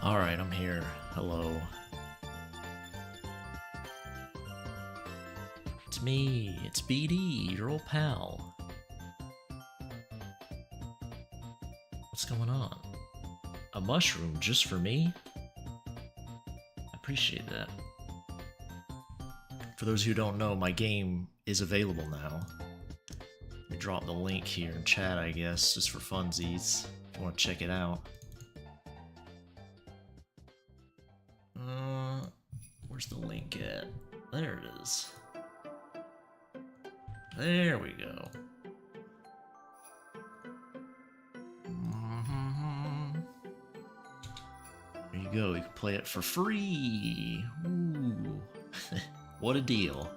Alright, I'm here. Hello. It's me, it's BD, your old pal. What's going on? A mushroom just for me? I appreciate that. For those who don't know, my game is available now. Let me drop the link here in chat, I guess, just for funsies, if you want to check it out. Where's the link at? There it is. There we go. There you go, you can play it for free. Ooh. What a deal.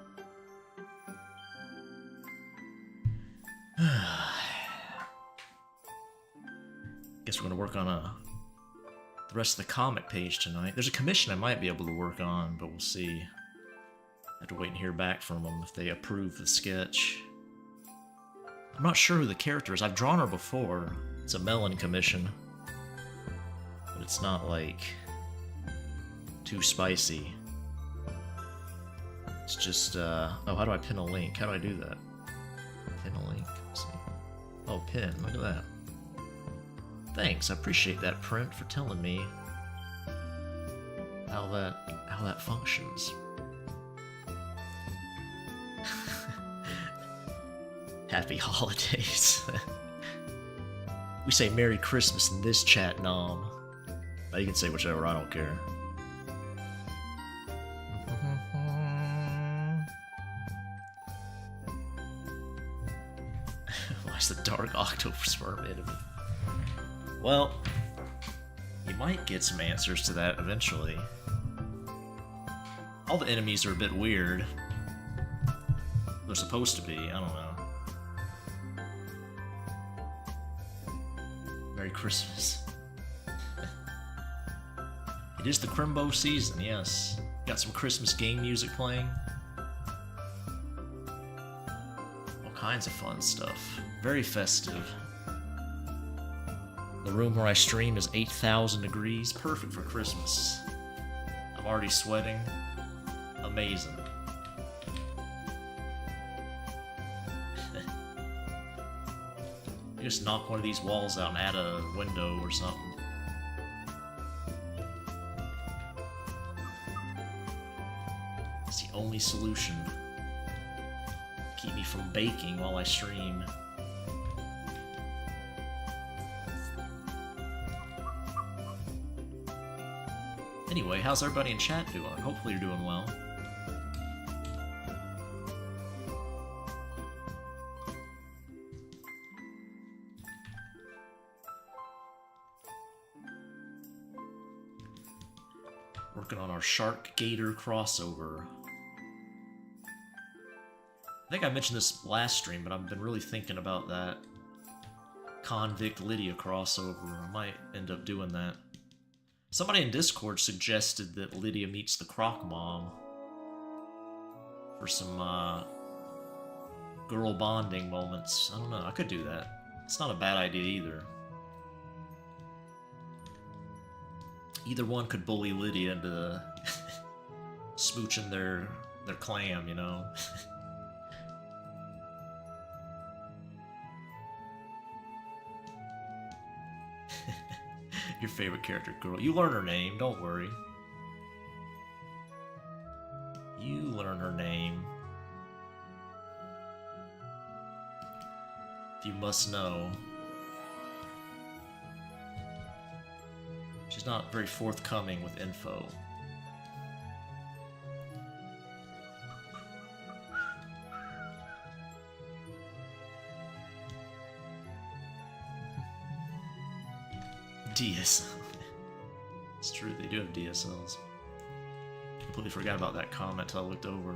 Guess we're gonna work on the rest of the comic page tonight. There's a commission I might be able to work on, but we'll see. I have to wait and hear back from them if they approve the sketch. I'm not sure who the character is. I've drawn her before. It's a melon commission. But it's not, like, too spicy. It's just, oh, how do I pin a link? How do I do that? Pin a link. Let's see. Oh, pin. Look at that. Thanks, I appreciate that, Print, for telling me how that functions. Happy holidays. We say Merry Christmas in this chat, Nom. But you can say whichever, I don't care. Why is the Dark Octosperm enemy? Well, you might get some answers to that eventually. All the enemies are a bit weird. They're supposed to be, I don't know. Merry Christmas. It is the Crimbo season, yes. Got some Christmas game music playing. All kinds of fun stuff. Very festive. The room where I stream is 8,000 degrees, perfect for Christmas. I'm already sweating. Amazing. You just knock one of these walls out and add a window or something. It's the only solution. Keep me from baking while I stream. Anyway, how's everybody in chat doing? Hopefully you're doing well. Working on our Shark Gator crossover. I think I mentioned this last stream, but I've been really thinking about that Convict Lydia crossover. I might end up doing that. Somebody in Discord suggested that Lydia meets the Croc Mom for some girl bonding moments. I don't know, I could do that. It's not a bad idea either. Either one could bully Lydia into smooching their clam, you know? Your favorite character, girl. You learn her name, don't worry. You learn her name. If you must know. She's not very forthcoming with info. DSL. It's true, they do have DSLs. Completely forgot about that comment till I looked over.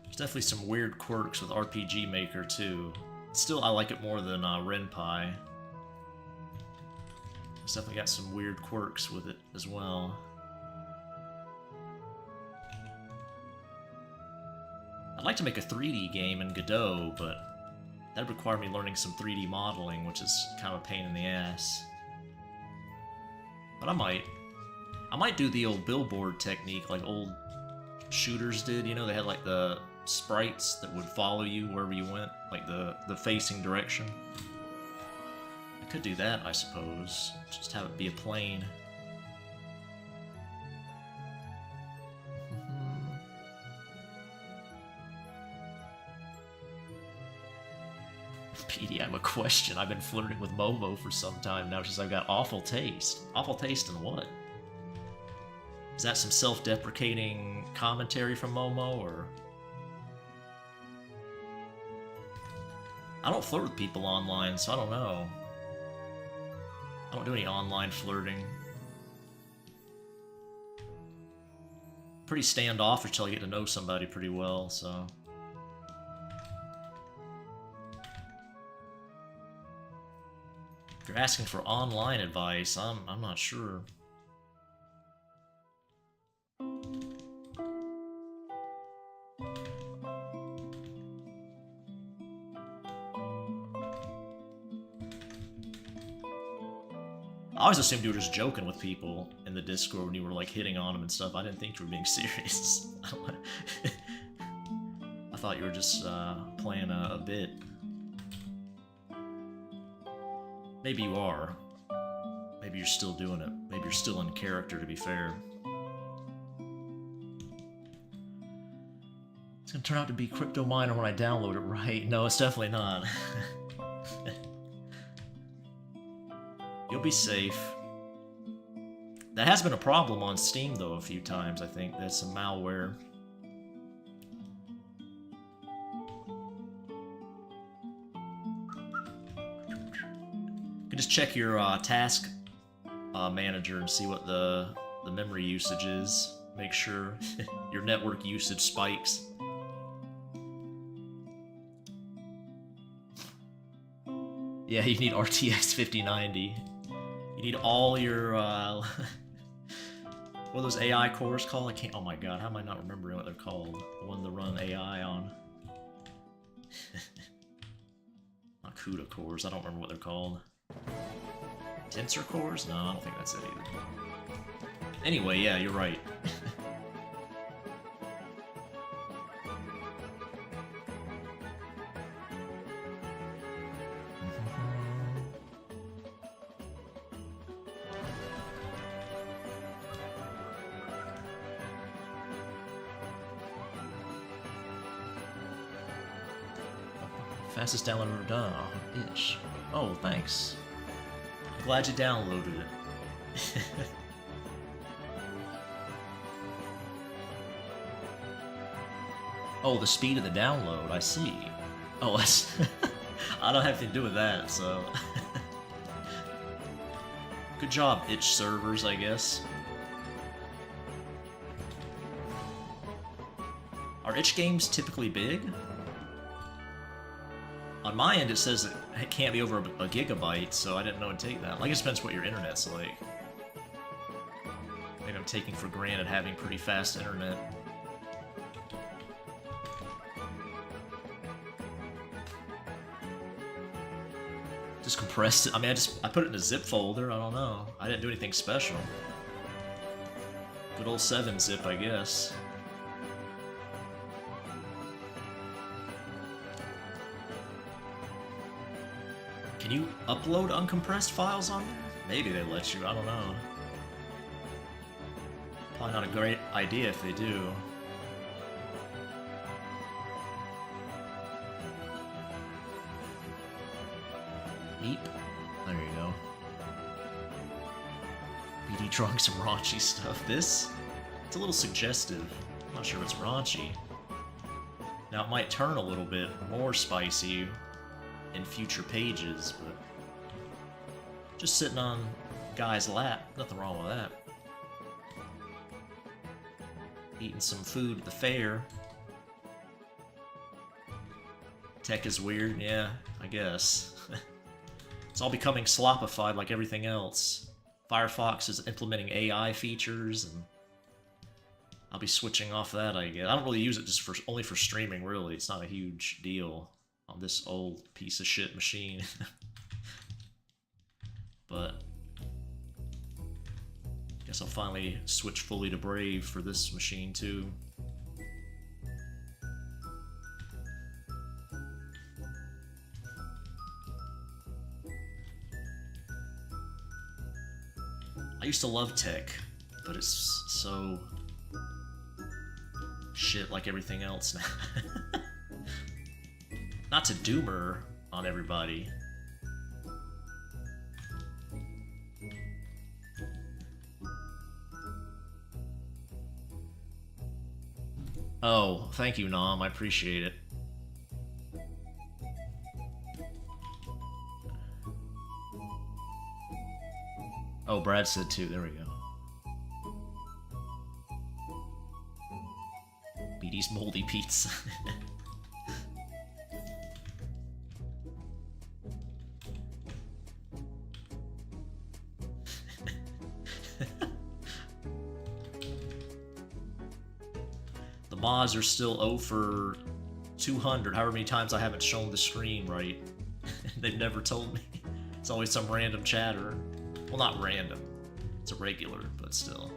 There's definitely some weird quirks with RPG Maker too. Still, I like it more than Ren'Py. It's definitely got some weird quirks with it as well. I'd like to make a 3D game in Godot, but that'd require me learning some 3D modeling, which is kind of a pain in the ass. But I might do the old billboard technique like old shooters did, you know, they had like the sprites that would follow you wherever you went, like the facing direction. I could do that, I suppose. Just have it be a plane. Petey, I have a question. I've been flirting with Momo for some time now. She's I've got awful taste. Awful taste in what? Is that some self-deprecating commentary from Momo, or... I don't flirt with people online, so I don't know. I don't do any online flirting. Pretty standoffish till I get to know somebody pretty well, so... If you're asking for online advice, I'm not sure. I always assumed you were just joking with people in the Discord when you were like hitting on them and stuff. I didn't think you were being serious. I thought you were just playing a bit. Maybe you are. Maybe you're still doing it. Maybe you're still in character, to be fair. It's gonna turn out to be Crypto Miner when I download it, right? No, it's definitely not. You'll be safe. That has been a problem on Steam, though, a few times, I think. There's some malware. You can just check your task manager and see what the memory usage is. Make sure your network usage spikes. Yeah, you need RTX 5090. You need all your, what are those AI cores called? I can't, oh my god, how am I not remembering what they're called? The one to run AI on. Not CUDA cores, I don't remember what they're called. Tensor cores? No, I don't think that's it either. Anyway, yeah, you're right. Fastest download ever done. Oh, ish. Oh, thanks. Glad you downloaded it. Oh, the speed of the download, I see. Oh, that's... I don't have anything to do with that, so... Good job, itch servers, I guess. Are itch games typically big? On my end, it says it can't be over a gigabyte, so I didn't know it'd take that. Like, it depends what your internet's like. Maybe I'm taking for granted having pretty fast internet. Just compressed it. I mean, I put it in a zip folder. I don't know. I didn't do anything special. Good old 7-zip, I guess. Can you upload uncompressed files on there? Maybe they let you, I don't know. Probably not a great idea if they do. Eep. There you go. BD drawing some raunchy stuff. This? It's a little suggestive. I'm not sure if it's raunchy. Now it might turn a little bit more spicy in future pages, but just sitting on guy's lap, nothing wrong with that. Eating some food at the fair. Tech is weird, yeah, I guess. It's all becoming slopified like everything else. Firefox is implementing AI features, and I'll be switching off that, I guess. I don't really use it just for only for streaming, really. It's not a huge deal on this old piece of shit machine. But guess I'll finally switch fully to Brave for this machine too. I used to love tech, but it's so shit like everything else now. Not to doomer on everybody. Oh, thank you, Nom. I appreciate it. Oh, Brad said too. There we go. BD's moldy pizza. The mods are still 0 for 200, however many times I haven't shown the screen right. They've never told me. It's always some random chatter. Well, not random. It's a regular, but still.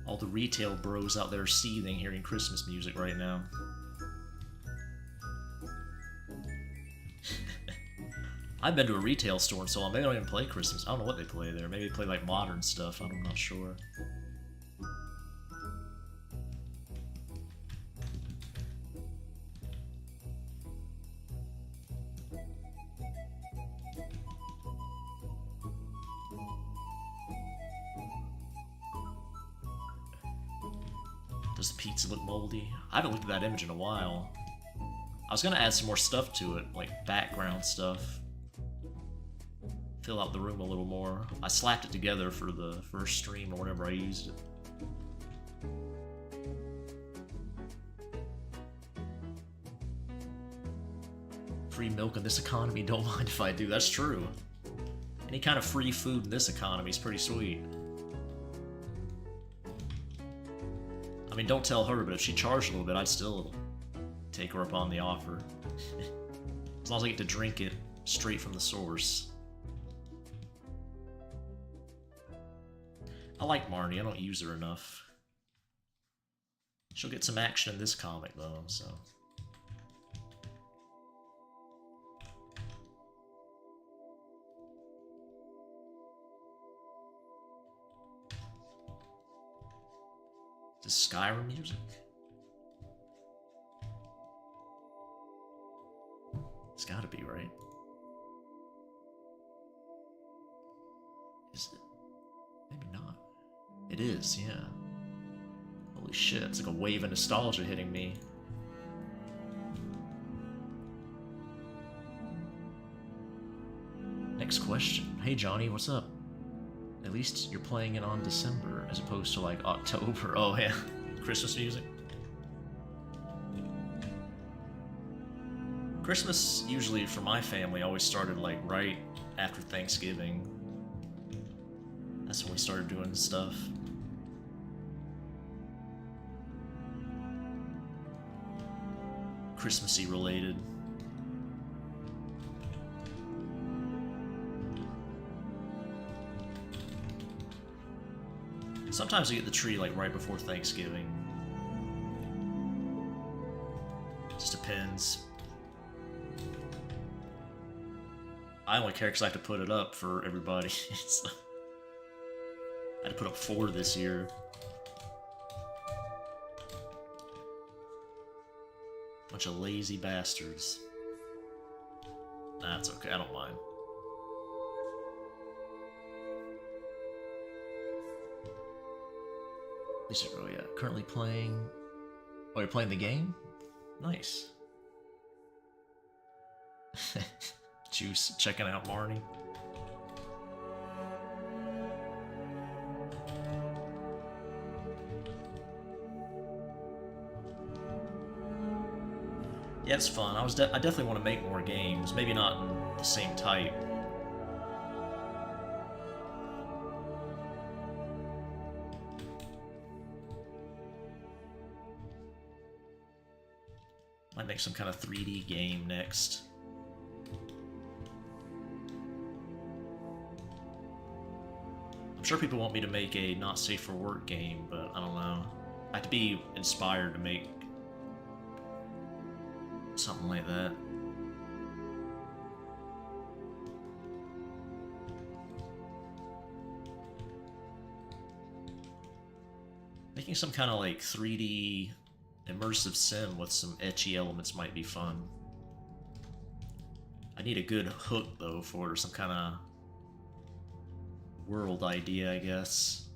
All the retail bros out there seething hearing Christmas music right now. I've been to a retail store in so long, maybe they don't even play Christmas. I don't know what they play there. Maybe they play like modern stuff, I'm not sure. Does the pizza look moldy? I haven't looked at that image in a while. I was gonna add some more stuff to it, like background stuff. Fill out the room a little more. I slapped it together for the first stream or whenever I used it. Free milk in this economy, don't mind if I do. That's true. Any kind of free food in this economy is pretty sweet. I mean, don't tell her, but if she charged a little bit, I'd still take her up on the offer. As long as I get to drink it straight from the source. I like Marnie, I don't use her enough. She'll get some action in this comic, though, so... Is this Skyrim music? It's gotta be, right? Is it? Maybe not. It is, yeah. Holy shit, it's like a wave of nostalgia hitting me. Next question. Hey Johnny, what's up? At least you're playing it on December as opposed to like October. Oh yeah, Christmas music. Christmas usually for my family always started like right after Thanksgiving. That's when we started doing stuff. Christmassy related. Sometimes we get the tree like right before Thanksgiving. Just depends. I only care because I have to put it up for everybody. So I had to put up 4 this year. Bunch of lazy bastards. That's okay, I don't mind. These are, oh yeah, currently playing. Oh, you're playing the game? Nice. Juice checking out Marnie. Yeah, it's fun. I definitely want to make more games. Maybe not in the same type. Might make some kind of 3D game next. I'm sure people want me to make a not safe for work game, but I don't know. I have to be inspired to make something like that. Making some kind of like 3D immersive sim with some ecchi elements might be fun. I need a good hook though for it, or some kind of world idea, I guess.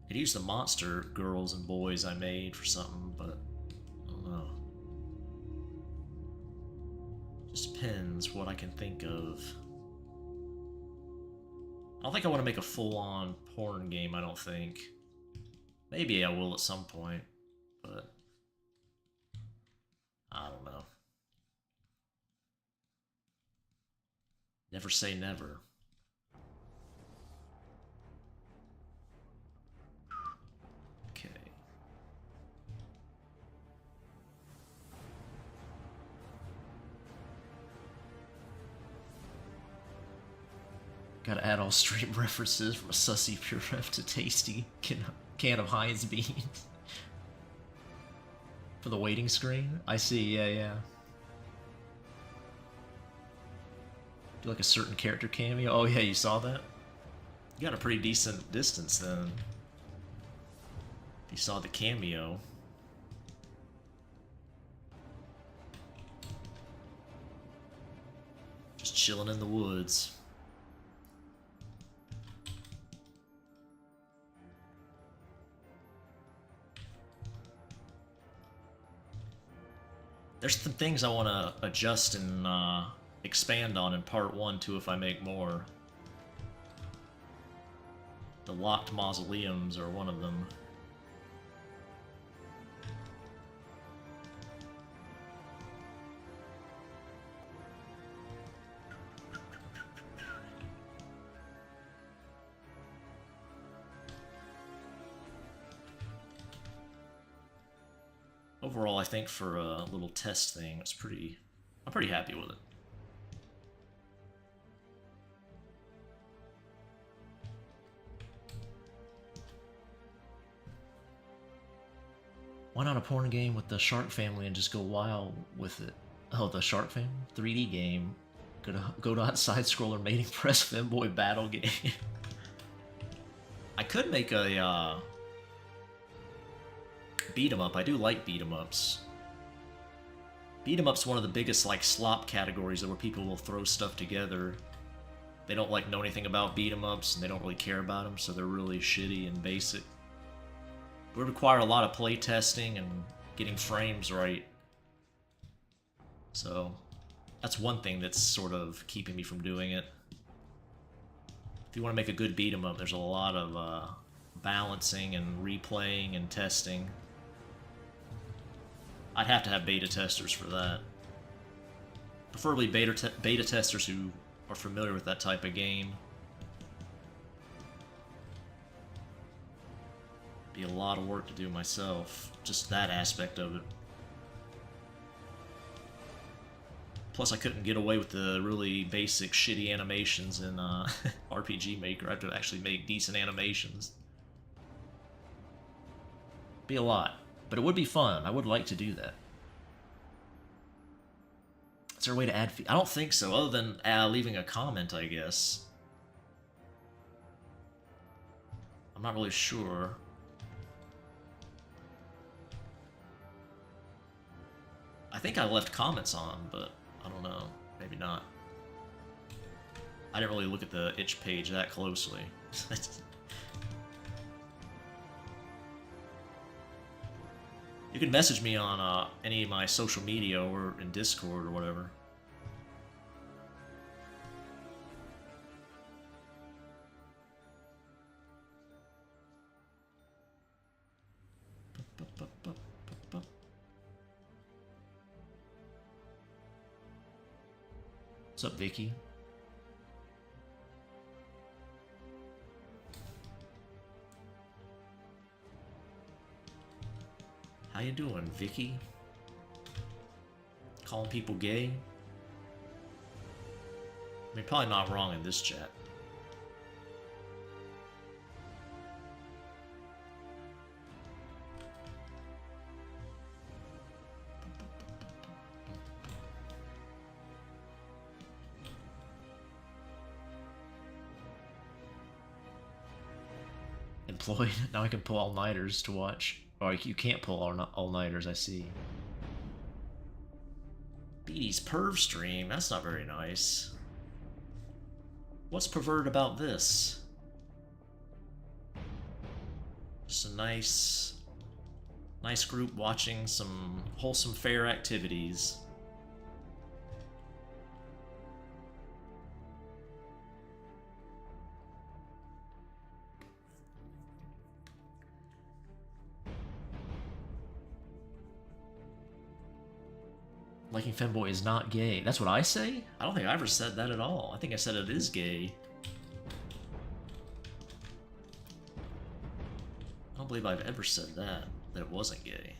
Could use the monster girls and boys I made for something, but I don't know. Just depends what I can think of. I don't think I want to make a full-on porn game, I don't think. Maybe I will at some point, but I don't know. Never say never. Okay. Gotta add all stream references from a sussy pure ref to tasty can of Heinz beans. For the waiting screen? I see, yeah. Do like a certain character cameo? Oh yeah, you saw that? You got a pretty decent distance then. If you saw the cameo. Just chilling in the woods. There's some things I want to adjust and expand on in part 1 too if I make more. The locked mausoleums are one of them. Overall, I think for a little test thing, I'm pretty happy with it. Why not a porn game with the Shark family and just go wild with it? Oh, the Shark family? 3D game. Go to side-scroller mating press femboy battle game. I could make a beat 'em up. I do like beat 'em ups. Beat 'em up's one of the biggest like slop categories where people will throw stuff together. They don't like know anything about beat 'em ups and they don't really care about them, so they're really shitty and basic. It would require a lot of play testing and getting frames right. So that's one thing that's sort of keeping me from doing it. If you want to make a good beat 'em up, there's a lot of balancing and replaying and testing. I'd have to have beta testers for that. Preferably beta testers who are familiar with that type of game. Be a lot of work to do myself, just that aspect of it. Plus I couldn't get away with the really basic shitty animations in RPG Maker. I have to actually make decent animations. Be a lot. But it would be fun. I would like to do that. Is there a way to add I don't think so, other than leaving a comment, I guess. I'm not really sure. I think I left comments on, but I don't know. Maybe not. I didn't really look at the itch page that closely. You can message me on any of my social media or in Discord or whatever. What's up, Vicky? How you doing, Vicky? Calling people gay? I mean, probably not wrong in this chat. Employed. Now I can pull all-nighters to watch. Or you can't pull all-nighters, I see. Beatty's perv stream? That's not very nice. What's perverted about this? Just a nice group watching some wholesome fair activities. Liking femboy is not gay. That's what I say? I don't think I ever said that at all. I think I said it is gay. I don't believe I've ever said that it wasn't gay.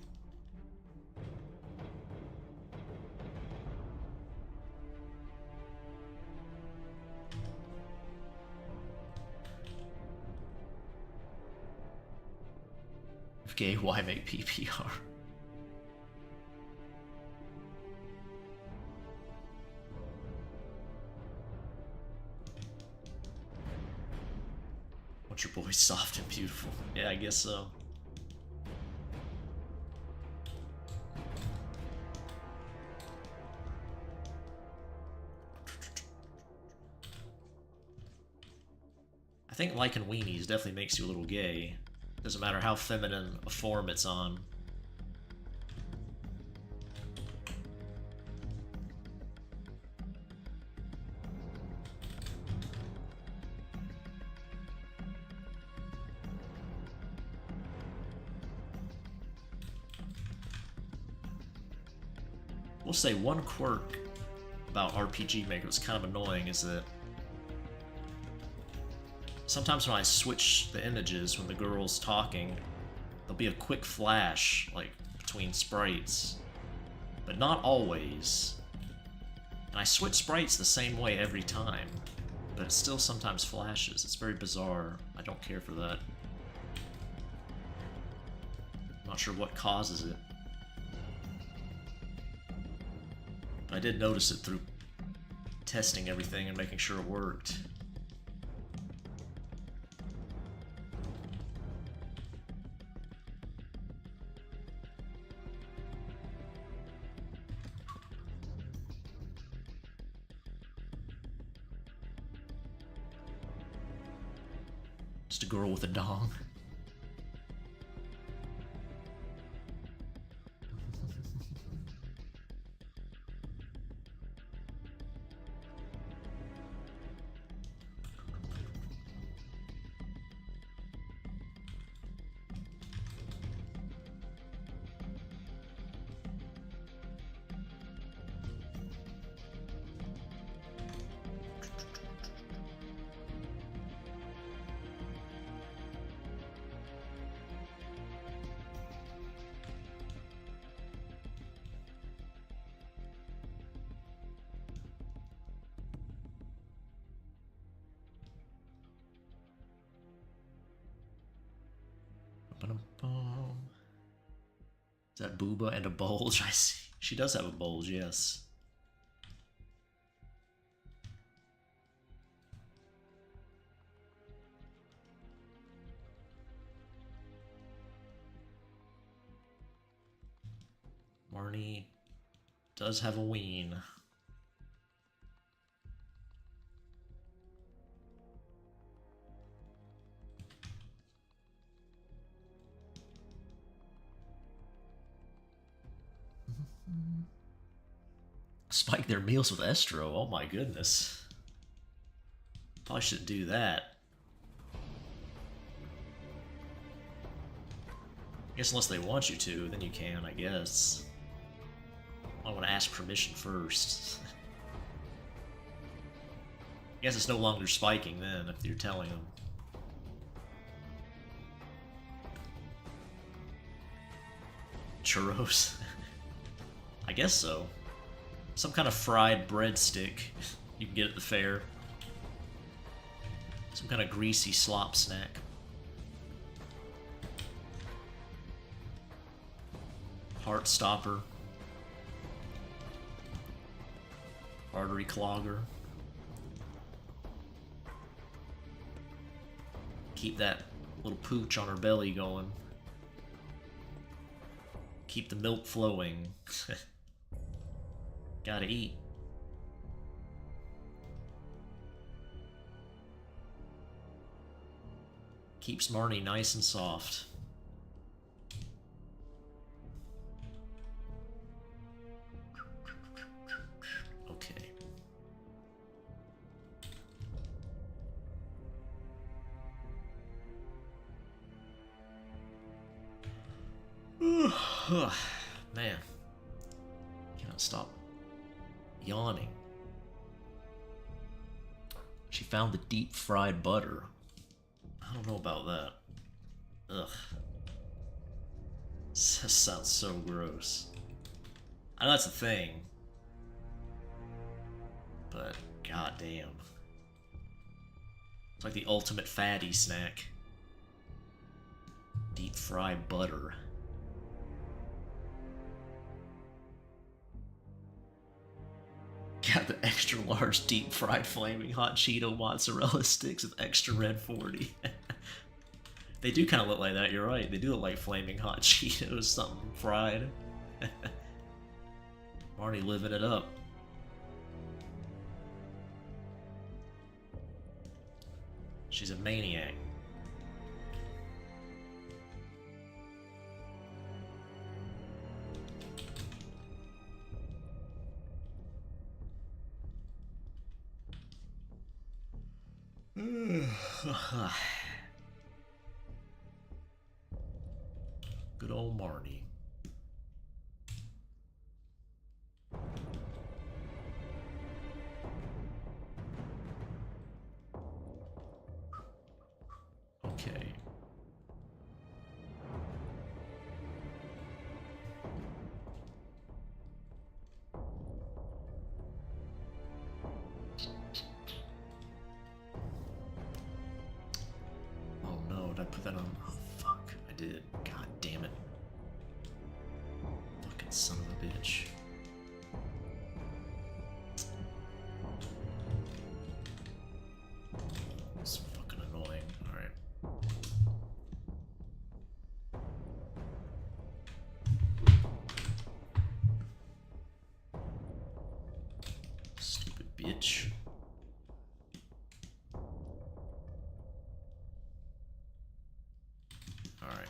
If gay, why make PPR? Want your boy soft and beautiful? Yeah, I guess so. I think liking weenies definitely makes you a little gay. Doesn't matter how feminine a form it's on. We'll say one quirk about RPG Maker that's kind of annoying is that sometimes when I switch the images when the girl's talking, there'll be a quick flash, like, between sprites. But not always. And I switch sprites the same way every time, but it still sometimes flashes. It's very bizarre. I don't care for that. I'm not sure what causes it. But I did notice it through testing everything and making sure it worked. Just a girl with a dong. Is that booba and a bulge? I see. She does have a bulge, yes. Marnie does have a ween. Spike their meals with Estro. Oh my goodness. Probably shouldn't do that. I guess unless they want you to, then you can, I guess. I want to ask permission first. I guess it's no longer spiking then, if you're telling them. Churros? I guess so. Some kind of fried breadstick you can get at the fair. Some kind of greasy slop snack. Heart stopper. Artery clogger. Keep that little pooch on her belly going. Keep the milk flowing. Gotta eat. Keeps Marnie nice and soft. Okay. Man. Cannot stop yawning. She found the deep fried butter. I don't know about that. Ugh. This sounds so gross. I know that's a thing. But goddamn. It's like the ultimate fatty snack. Deep fried butter. Got the extra large deep fried flaming hot Cheeto mozzarella sticks with extra red 40. They do kind of look like that, you're right. They do look like flaming hot Cheetos, something fried. Marnie living it up. She's a maniac. Good old Marnie. Okay. Oh no, did I put that on? Oh fuck, I did. God damn it. Fucking son of a bitch. It's fucking annoying. Alright. Stupid bitch. Alright.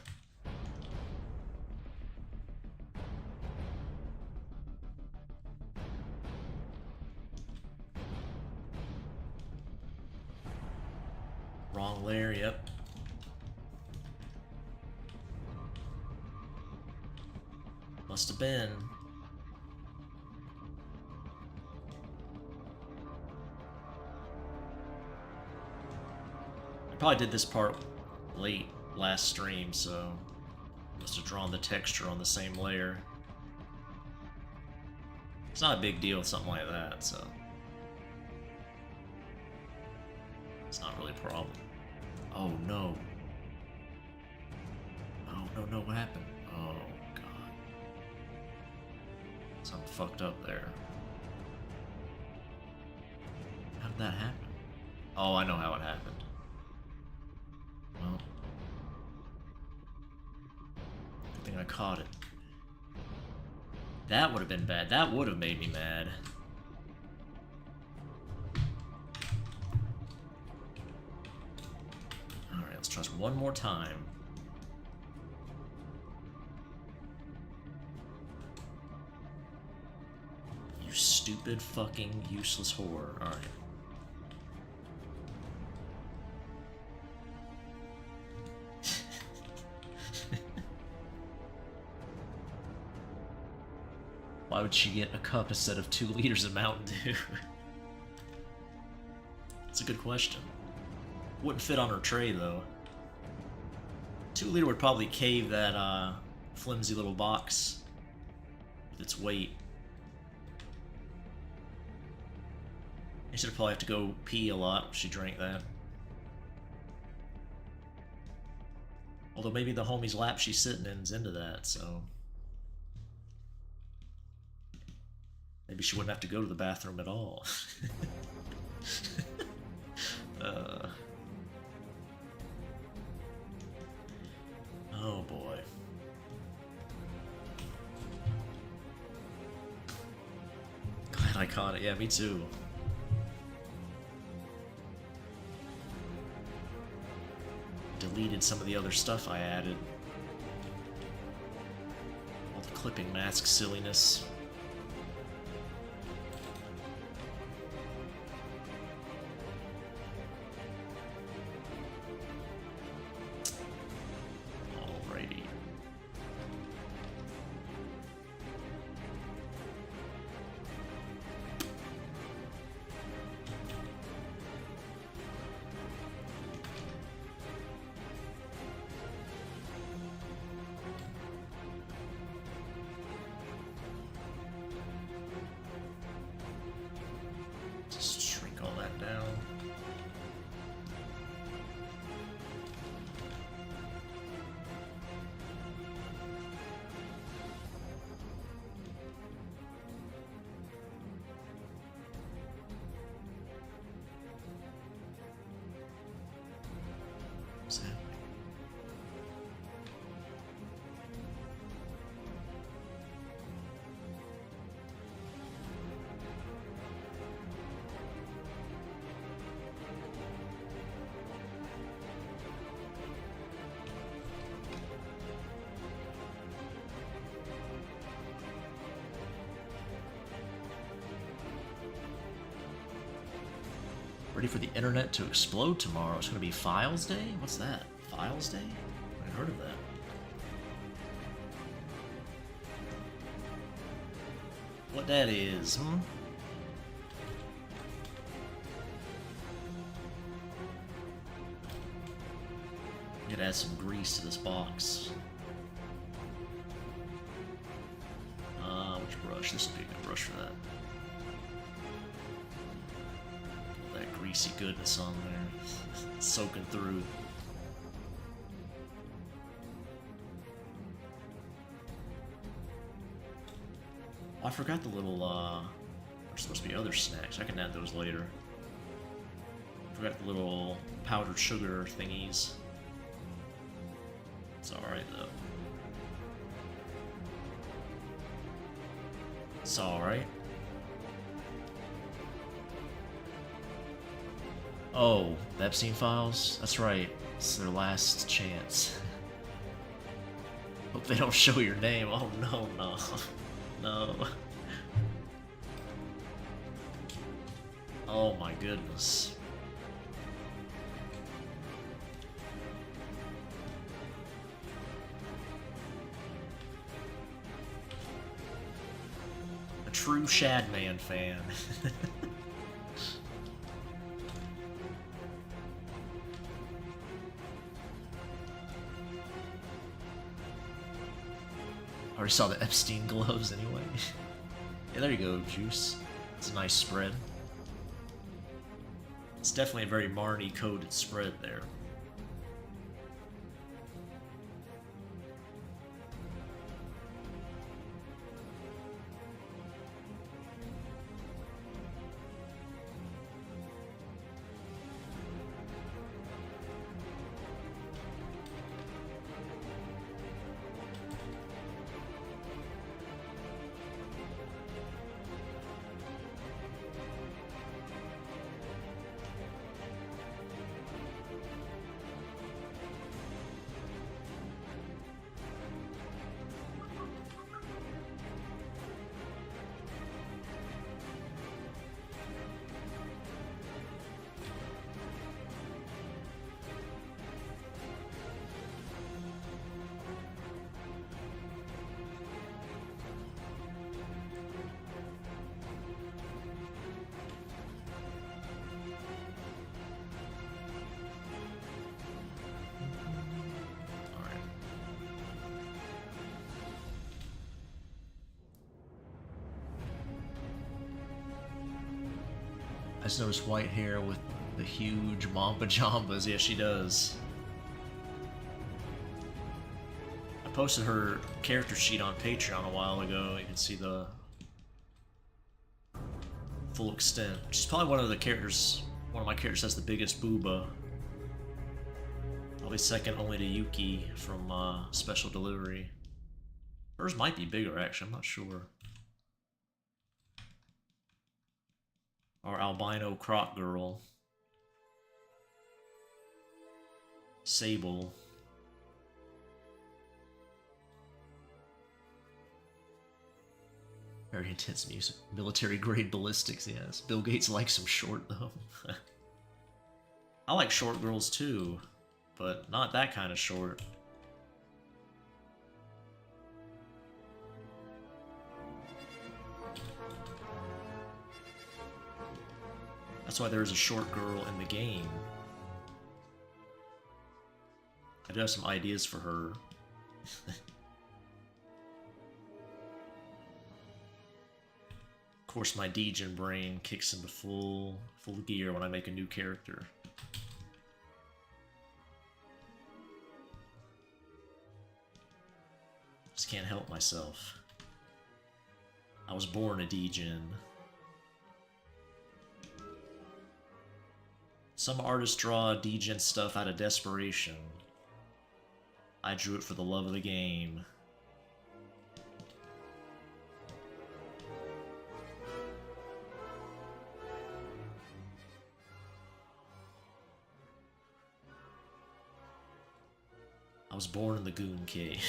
Wrong layer, yep. Must have been. I probably did this part late last stream, so must have drawn the texture on the same layer. It's not a big deal with something like that, so it's not really a problem. Oh no. Oh no, no, what happened? Oh god. Something fucked up there. How did that happen? Oh, I know how it happened. Well, good thing I caught it. That would have been bad. That would have made me mad. Alright, let's try this one more time. You stupid fucking useless whore. Alright. Why would she get a cup instead of 2 liters of Mountain Dew? That's a good question. Wouldn't fit on her tray, though. 2 liter would probably cave that flimsy little box with its weight. And she'd probably have to go pee a lot if she drank that. Although maybe the homie's lap she's sitting in is into that, so... maybe she wouldn't have to go to the bathroom at all. Oh boy. Glad I caught it. Yeah, me too. Deleted some of the other stuff I added. All the clipping mask silliness. Ready for the internet to explode tomorrow. It's gonna be Files Day? What's that? Files Day? I haven't heard of that. What that is, hmm? Gotta add some grease to this box. Which brush? This would be a good brush for that. Greasy goodness on there, soaking through. Oh, I forgot the little, there's supposed to be other snacks. I can add those later. Forgot the little powdered sugar thingies. It's alright though. It's alright. Oh, the Epstein Files? That's right. It's their last chance. Hope they don't show your name. Oh no, no. No. Oh my goodness. A true Shadman fan. Already saw the Epstein gloves anyway. Yeah, there you go, Juice. It's a nice spread. It's definitely a very Marnie coded spread there. I just noticed white hair with the huge Mamba Jambas. Yeah, she does. I posted her character sheet on Patreon a while ago. You can see the full extent. She's probably one of my characters has the biggest booba. Probably second only to Yuki from Special Delivery. Hers might be bigger, actually, I'm not sure. Our albino croc girl. Sable. Very intense music. Military grade ballistics, yes. Bill Gates likes them short, though. I like short girls, too. But not that kind of short. That's why there's a short girl in the game. I do have some ideas for her. Of course, my Degen brain kicks into full gear when I make a new character. Just can't help myself. I was born a Degen. Some artists draw Degen stuff out of desperation. I drew it for the love of the game. I was born in the Goon Cave.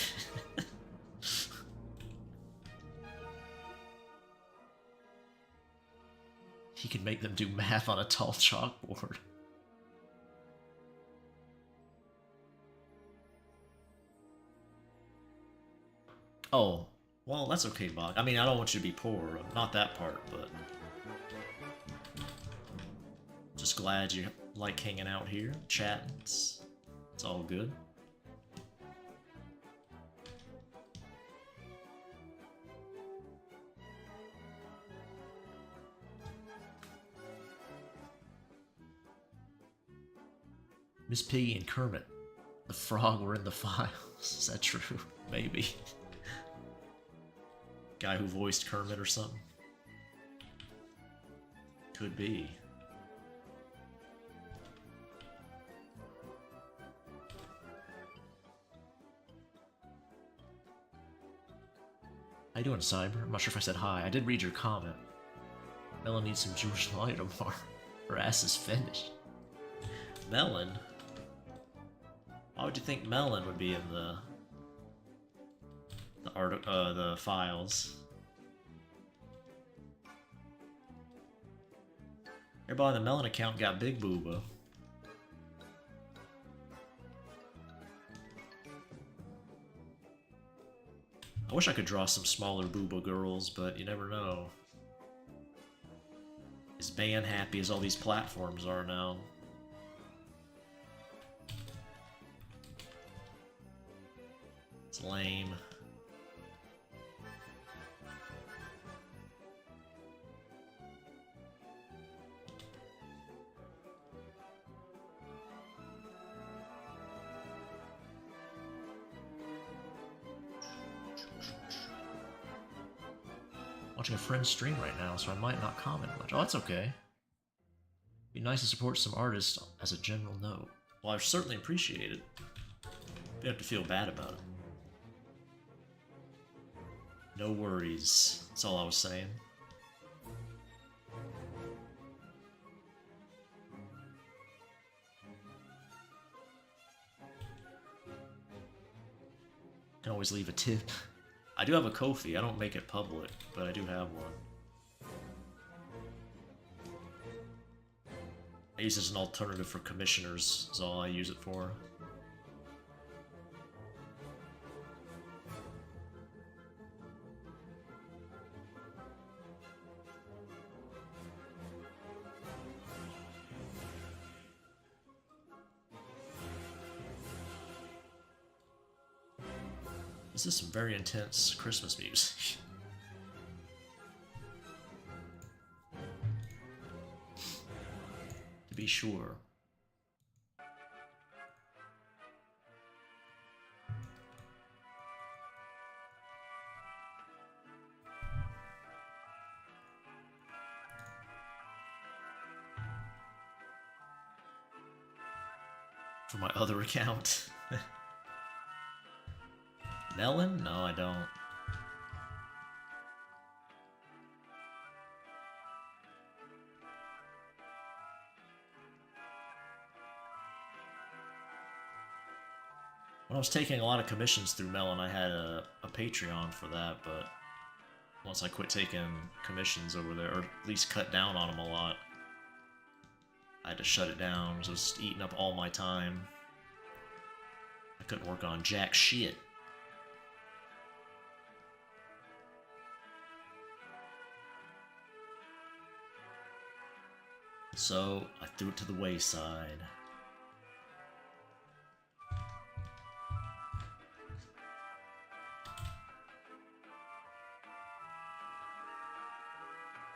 He can make them do math on a tall chalkboard. Oh, well, that's okay, Bog. I mean, I don't want you to be poor. Not that part, but... Just glad you like hanging out here, chatting. It's all good. Miss Piggy and Kermit, the frog, were in the files. Is that true? Maybe. Guy who voiced Kermit or something? Could be. How you doing, Cyber? I'm not sure if I said hi. I did read your comment. Melon needs some Jewish lawyer tomorrow. Her ass is finished. Melon? Why would you think Melon would be in the files? Everybody on the Melon account got big booba. I wish I could draw some smaller booba girls, but you never know. Is Ban happy as all these platforms are now? It's lame. Watching a friend's stream right now, so I might not comment much. Oh, that's okay. Be nice to support some artists as a general note. Well, I certainly appreciate it. You have to feel bad about it. No worries. That's all I was saying. Can always leave a tip. I do have a Ko-fi. I don't make it public, but I do have one. I use it as an alternative for commissioners, is all I use it for. This is some very intense Christmas music. to be sure. For my other account. Melon? No, I don't. When I was taking a lot of commissions through Melon, I had a Patreon for that, but once I quit taking commissions over there, or at least cut down on them a lot, I had to shut it down. It was just eating up all my time. I couldn't work on jack shit. So, I threw it to the wayside.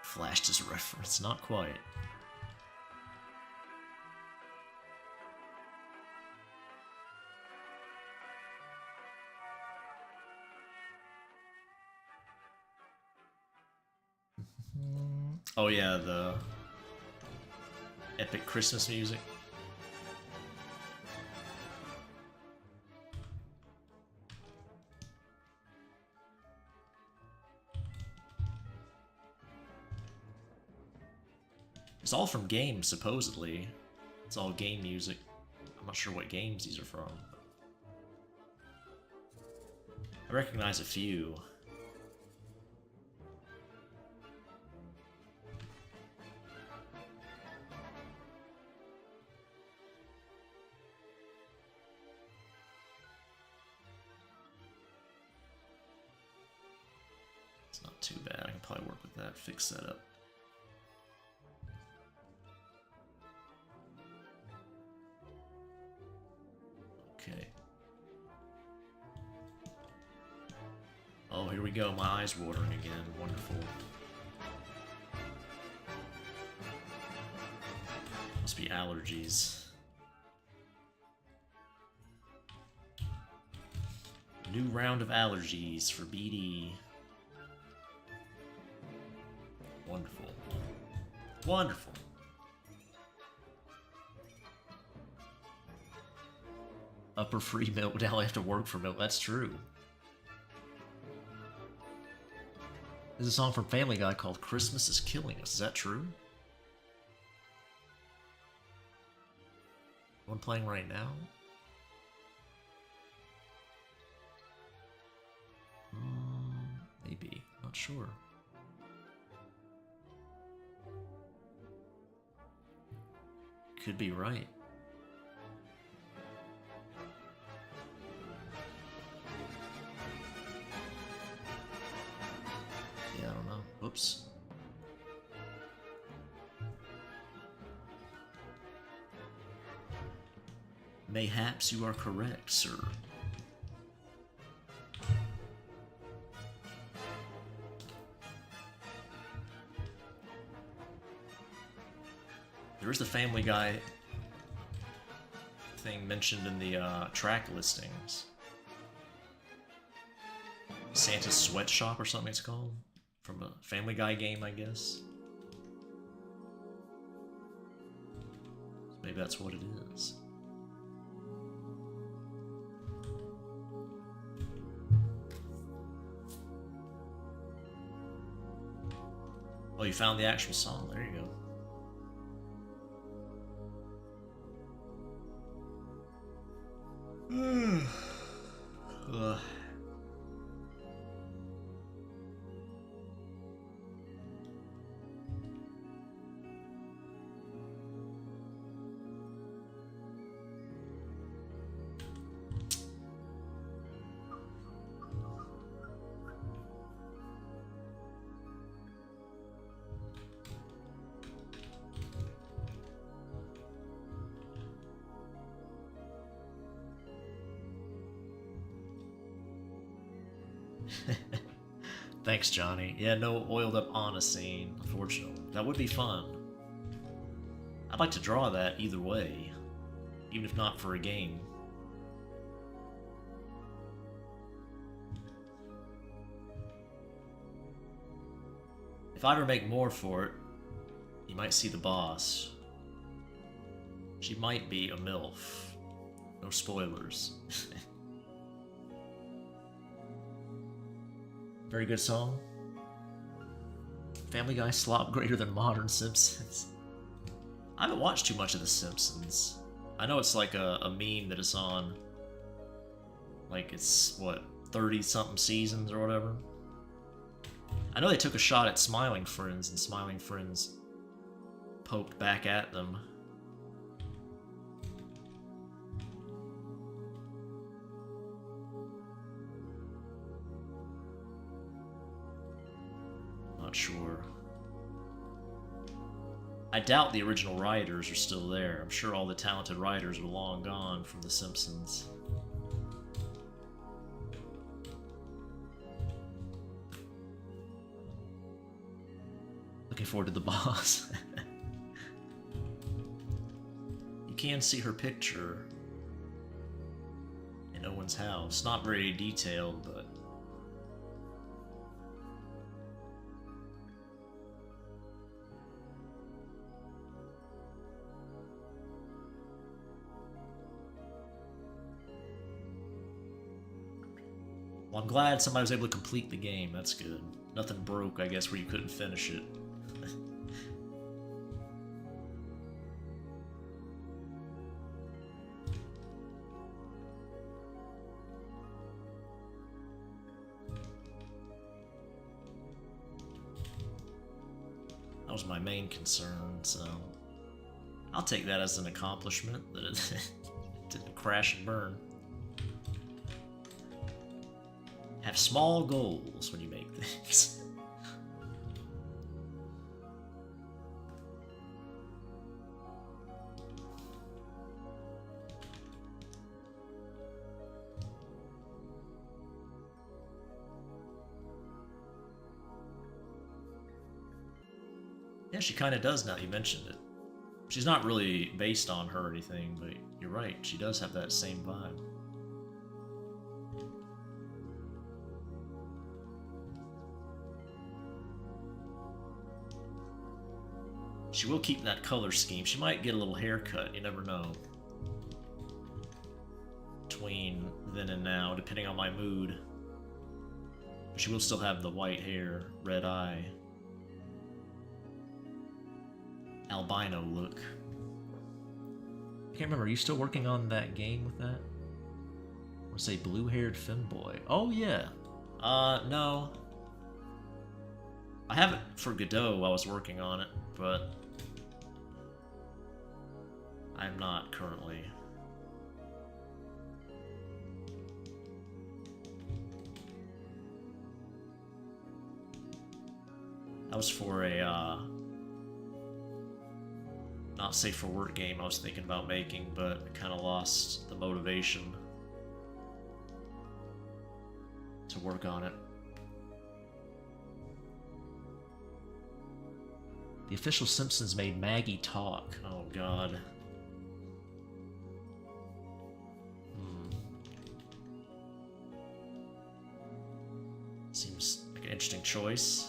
Flashed as a reference, not quite. Oh yeah, the epic Christmas music. It's all from games, supposedly. It's all game music. I'm not sure what games these are from. I recognize a few. It's not too bad. I can probably work with that, fix that up. Okay. Oh, here we go. My eyes watering again. Wonderful. Must be allergies. New round of allergies for BD. Wonderful. Wonderful. Upper free milk. Now I have to work for milk. That's true. There's a song from Family Guy called Christmas is Killing Us. Is that true? One playing right now? Maybe. Not sure. Could be right. Yeah, I don't know. Whoops. Mayhaps you are correct, sir. There is the Family Guy thing mentioned in the track listings. Santa's Sweatshop or something it's called. From a Family Guy game, I guess. Maybe that's what it is. Oh, you found the actual song. There you go. Ugh. Thanks, Johnny. Yeah, no oiled up Anna scene, unfortunately. That would be fun. I'd like to draw that either way, even if not for a game. If I ever make more for it, you might see the boss. She might be a MILF. No spoilers. Very good song. Family Guy slop greater than modern Simpsons. I haven't watched too much of The Simpsons. I know it's like a meme that it's on. Like it's, what, 30-something seasons or whatever? I know they took a shot at Smiling Friends, and Smiling Friends poked back at them. Not sure. I doubt the original writers are still there. I'm sure all the talented writers are long gone from The Simpsons. Looking forward to the boss. You can see her picture in Owen's house. Not very detailed, but well, I'm glad somebody was able to complete the game. That's good. Nothing broke, I guess, where you couldn't finish it. That was my main concern, so I'll take that as an accomplishment that it didn't crash and burn. Have small goals when you make things. Yeah, she kind of does now that you mentioned it. She's not really based on her or anything, but you're right, she does have that same vibe. She will keep that color scheme. She might get a little haircut, you never know. Between then and now, depending on my mood. But she will still have the white hair, red eye, albino look. I can't remember, are you still working on that game with that? I want to say blue-haired femboy. Oh yeah. No. I haven't for Godot, I was working on it, but I'm not currently. That was for a not safe for work game I was thinking about making, but I kind of lost the motivation to work on it. The official Simpsons made Maggie talk. Oh god. Seems like an interesting choice.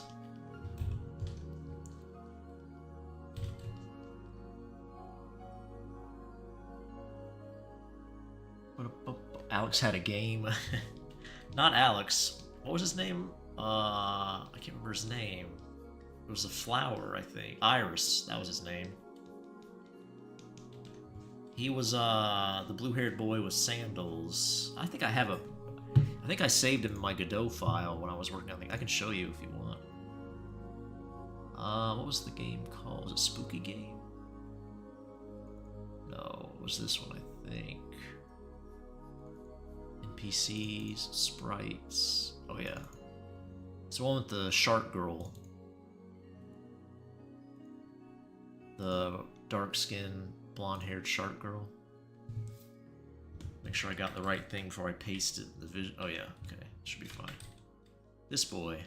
Alex had a game. Not Alex. What was his name? I can't remember his name. It was a flower, I think. Iris, that was his name. He was the blue-haired boy with sandals. I think I saved him in my Godot file when I was working on it. I can show you if you want. What was the game called? Was it Spooky Game? No, it was this one, I think. NPCs, sprites. Oh yeah. It's the one with the shark girl. The dark-skinned, blonde-haired shark girl. Make sure I got the right thing before I paste it. The vision. Oh yeah, okay, should be fine. This boy.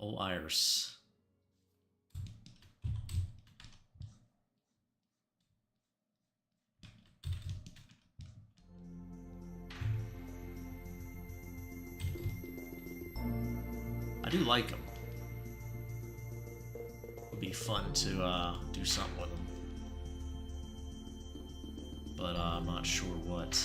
Oh, Iris. I do like him. Would be fun to do something with him. But I'm not sure what.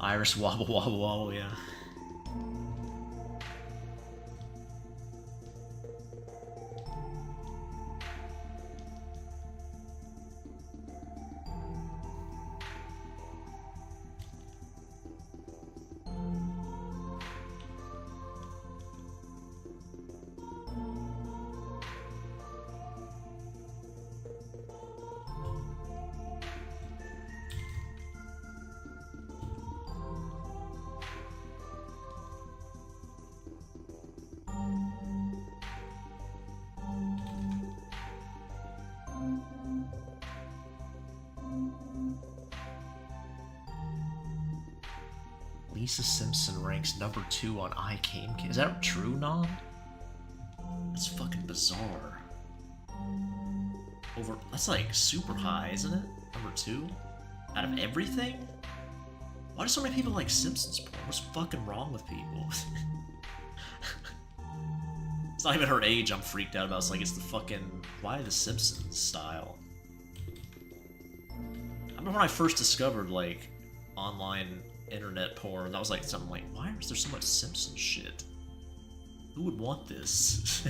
Iris wobble wobble wobble, yeah. Lisa Simpson ranks number 2 on iCame. Is that true, Nom? That's fucking bizarre. That's like super high, isn't it? Number 2? Out of everything? Why do so many people like Simpsons porn? What's fucking wrong with people? It's not even her age I'm freaked out about. It's like, it's the fucking... Why the Simpsons style? I remember when I first discovered, like, online internet porn, that was like something like, why is there so much Simpsons shit? Who would want this?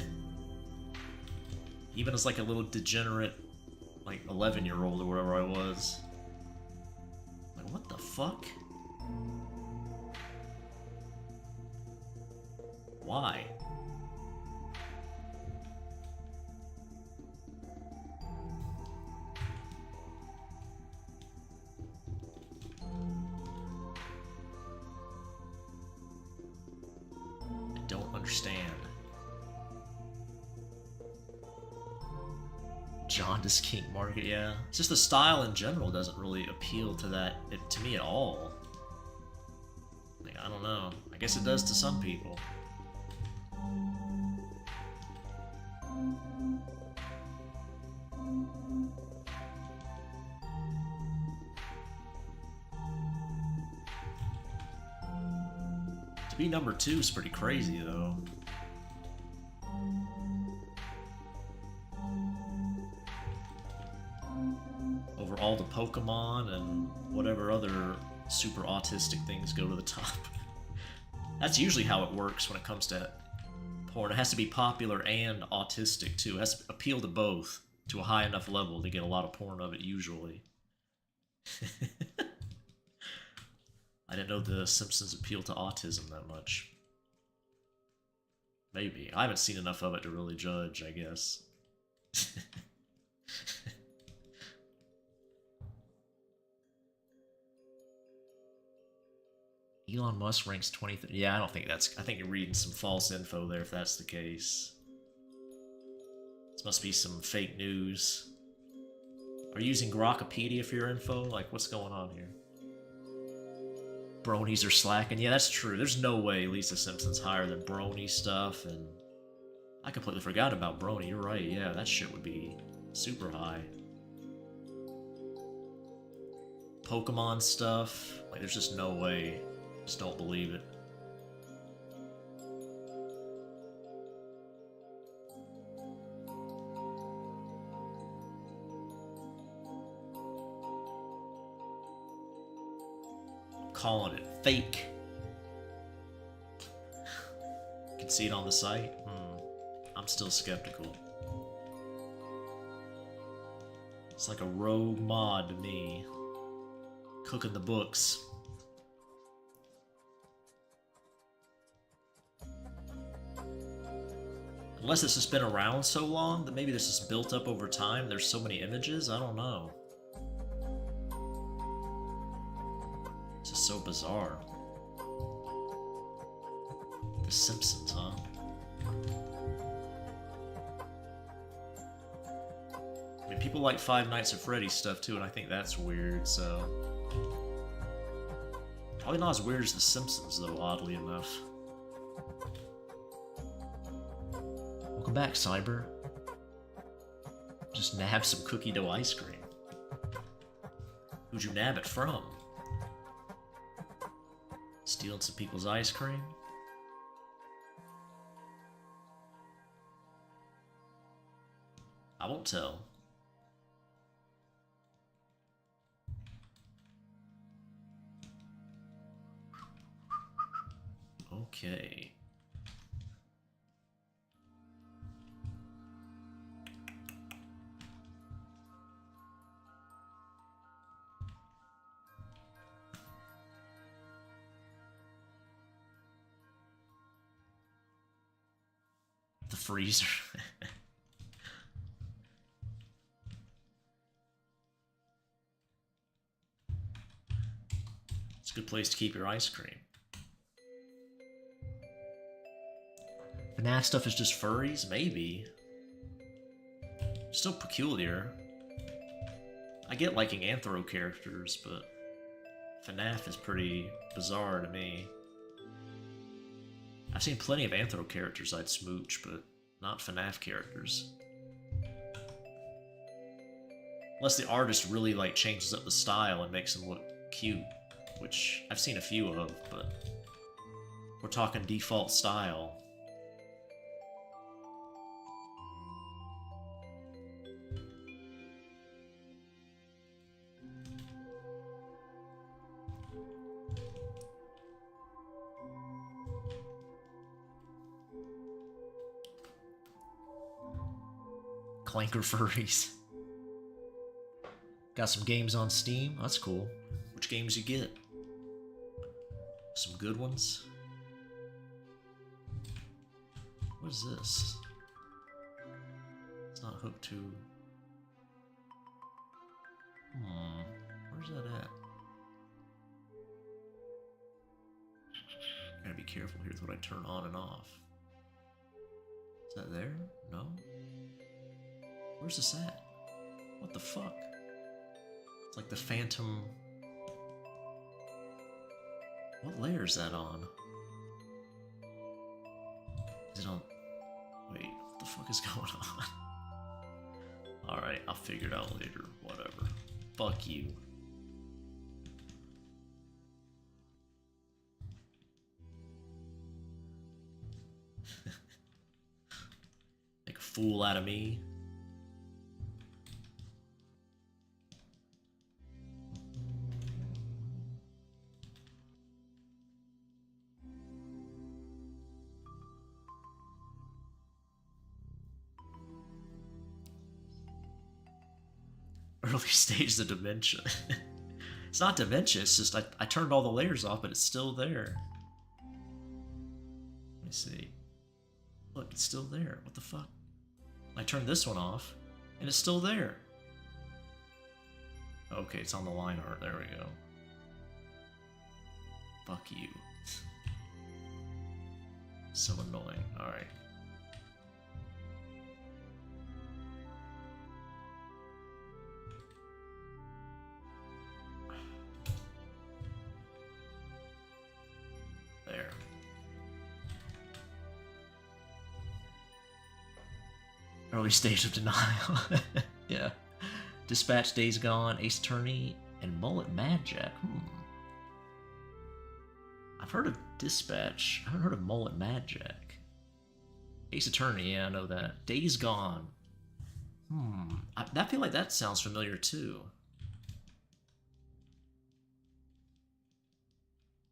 Even as like a little degenerate, like 11-year-old or whatever I was. Like, what the fuck? Why? Understand. Jaundice kink market, yeah. It's just the style in general doesn't really appeal to that to me at all. Like, I don't know. I guess it does to some people. To be number 2 is pretty crazy, though. Over all the Pokemon and whatever other super autistic things go to the top. That's usually how it works when it comes to porn. It has to be popular and autistic, too. It has to appeal to both to a high enough level to get a lot of porn of it, usually. I didn't know the Simpsons appeal to autism that much. Maybe. I haven't seen enough of it to really judge, I guess. Elon Musk ranks 23rd. Yeah, I don't think that's... I think you're reading some false info there if that's the case. This must be some fake news. Are you using Grokpedia for your info? Like, what's going on here? Bronies are slacking. Yeah, that's true. There's no way Lisa Simpson's higher than Brony stuff, and I completely forgot about Brony. You're right. Yeah, that shit would be super high. Pokemon stuff. Like, there's just no way. Just don't believe it. Calling it fake. You can see it on the site. I'm still skeptical. It's like a rogue mod to me. Cooking the books. Unless it's just been around so long that maybe this is built up over time. There's so many images. I don't know. This is so bizarre. The Simpsons, huh? I mean, people like Five Nights at Freddy's stuff too, and I think that's weird, so... Probably not as weird as The Simpsons, though, oddly enough. Welcome back, Cyber. Just nab some cookie dough ice cream. Who'd you nab it from? Stealing some people's ice cream? I won't tell. Okay. The freezer. It's a good place to keep your ice cream. FNAF stuff is just furries? Maybe. Still peculiar. I get liking Anthro characters, but FNAF is pretty bizarre to me. I've seen plenty of Anthro characters I'd smooch, but not FNAF characters. Unless the artist really like changes up the style and makes them look cute, which I've seen a few of, but we're talking default style. Clanker furries. Got some games on Steam. That's cool. Which games you get? Some good ones. What is this? It's not hooked to... Where's that at? Gotta be careful here with what I turn on and off. Is that there? No? Where's this at? What the fuck? It's like the phantom... What layer is that on? Is it on... Wait, what the fuck is going on? Alright, I'll figure it out later. Whatever. Fuck you. Make a fool out of me. Early stage of dementia. It's not dementia, it's just I turned all the layers off, but it's still there. Let me see. Look, it's still there. What the fuck? I turned this one off, and it's still there. Okay, it's on the line art. There we go. Fuck you. So annoying. Alright. There. Early stage of denial. Yeah. Dispatch, Days Gone, Ace Attorney, and Mullet Mad Jack. I've heard of Dispatch. I haven't heard of Mullet Mad Jack. Ace Attorney, yeah, I know that. Days Gone. I feel like that sounds familiar too.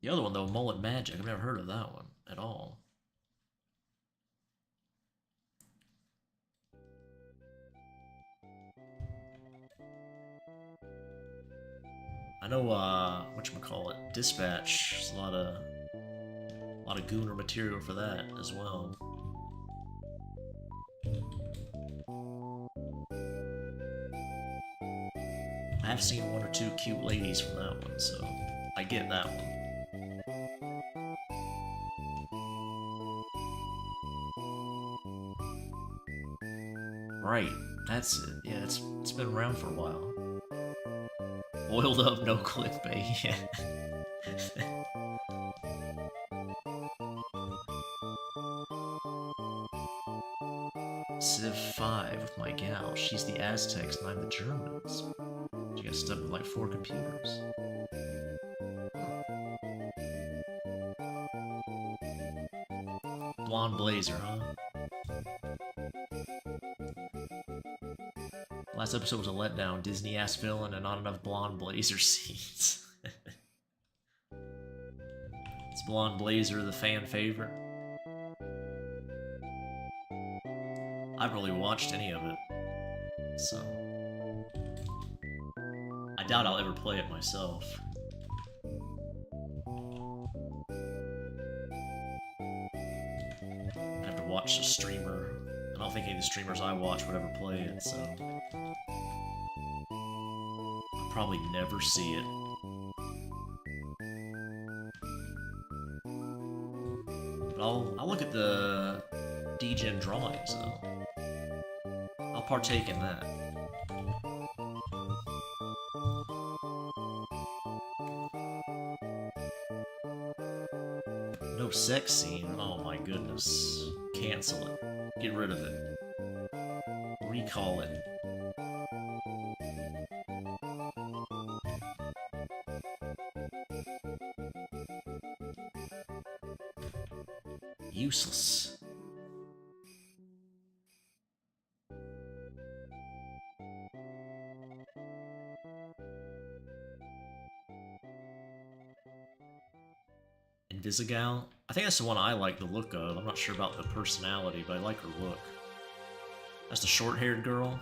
The other one though, Mullet Mad Jack, I've never heard of that one at all. I know, whatchamacallit, Dispatch, there's a lot of Gooner material for that as well. I have seen one or two cute ladies from that one, so I get that one. Right, that's it. Yeah, it's been around for a while. Oiled up, no clickbait. Yeah. 5 with my gal. She's the Aztecs and I'm the Germans. She got stuck with like 4 computers. Blonde blazer, huh? Last episode was a letdown. Disney-ass villain and not enough blonde blazer scenes. Is blonde blazer the fan favorite? I haven't really watched any of it, so I doubt I'll ever play it myself. I have to watch a streamer. I don't think any of the streamers I watch would ever play it, so I'll probably never see it. But I'll look at the DGen drawings though. I'll partake in that. No sex scene? Oh my goodness. Cancel it. Get rid of it. Recall it. Useless. Invisigal? I think that's the one I like the look of. I'm not sure about the personality, but I like her look. That's the short-haired girl.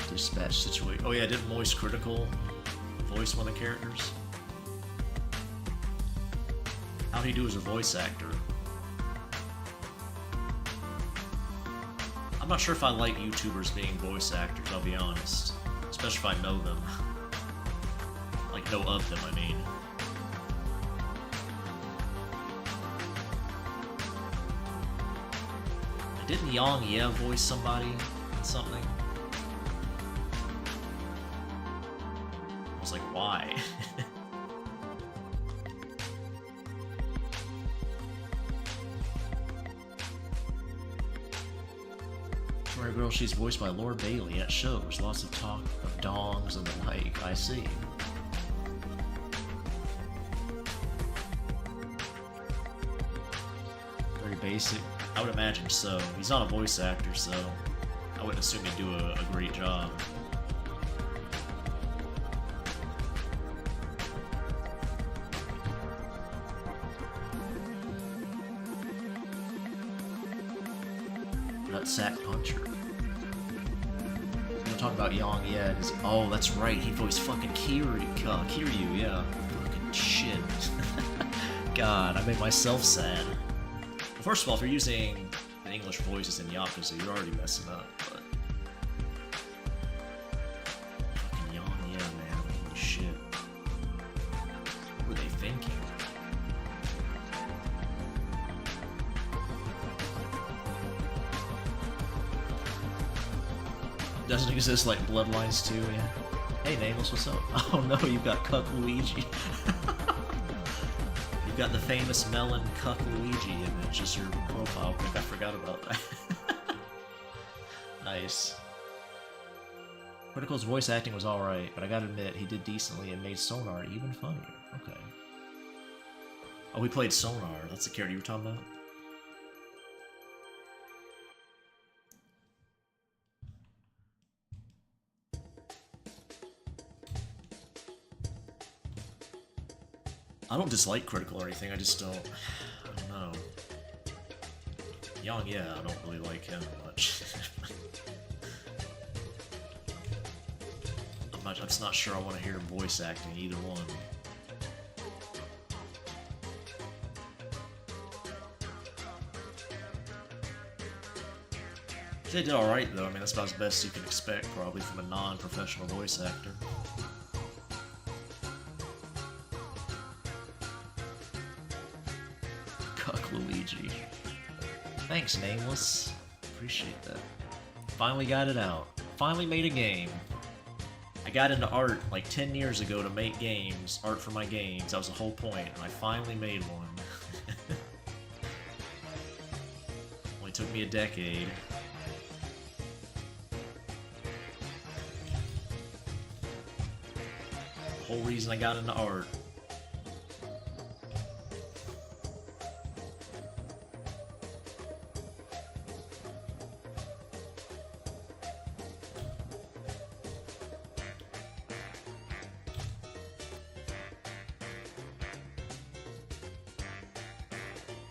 Dispatch situation. Oh yeah, didn't Moist Critical voice one of the characters? How'd he do as a voice actor? I'm not sure if I like YouTubers being voice actors, I'll be honest. Especially if I know them. Like, know of them, I mean. Didn't Yang Ye voice somebody in something? I was like, why? Sorry, girl, she's voiced by Lord Bailey at shows. Lots of talk of dongs and the like. I see. Very basic. I would imagine so. He's not a voice actor, so I wouldn't assume he'd do a great job. Sack Puncher. We're talking about Yang Ye. Oh, that's right. He voiced fucking Kiryu, yeah. Fucking shit. God, I made myself sad. Well, first of all, if you're using an English voices in Yakuza, you're already messing up, but... Fucking Yang Ye, man. Holy shit. What were they thinking? Doesn't exist like Bloodlines 2, yeah. Hey Nameless, what's up? Oh no, you've got Cuck Luigi. You've got the famous melon Cuck Luigi image as your profile pic. I forgot about that. Nice. Critical's voice acting was alright, but I gotta admit, he did decently and made Sonar even funnier. Okay. Oh, we played Sonar. That's the character you were talking about? I don't dislike Critical or anything, I just don't know. Yang Ye, I don't really like him much. I'm just not sure I want to hear voice acting either one. They did alright though, I mean that's about as best you can expect probably from a non-professional voice actor. Luigi. Thanks, Nameless. Appreciate that. Finally got it out. Finally made a game. I got into art like 10 years ago to make games, art for my games. That was the whole point, and I finally made one. Only took me a decade. The whole reason I got into art.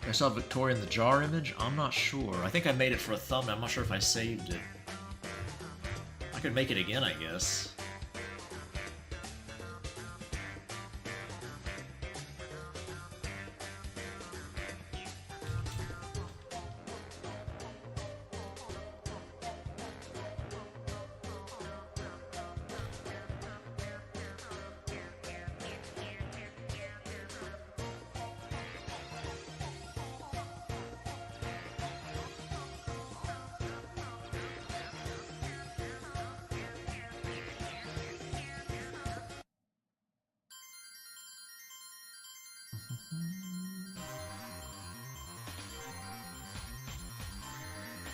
I saw Victoria in the jar image? I'm not sure. I think I made it for a thumbnail. I'm not sure if I saved it. I could make it again, I guess.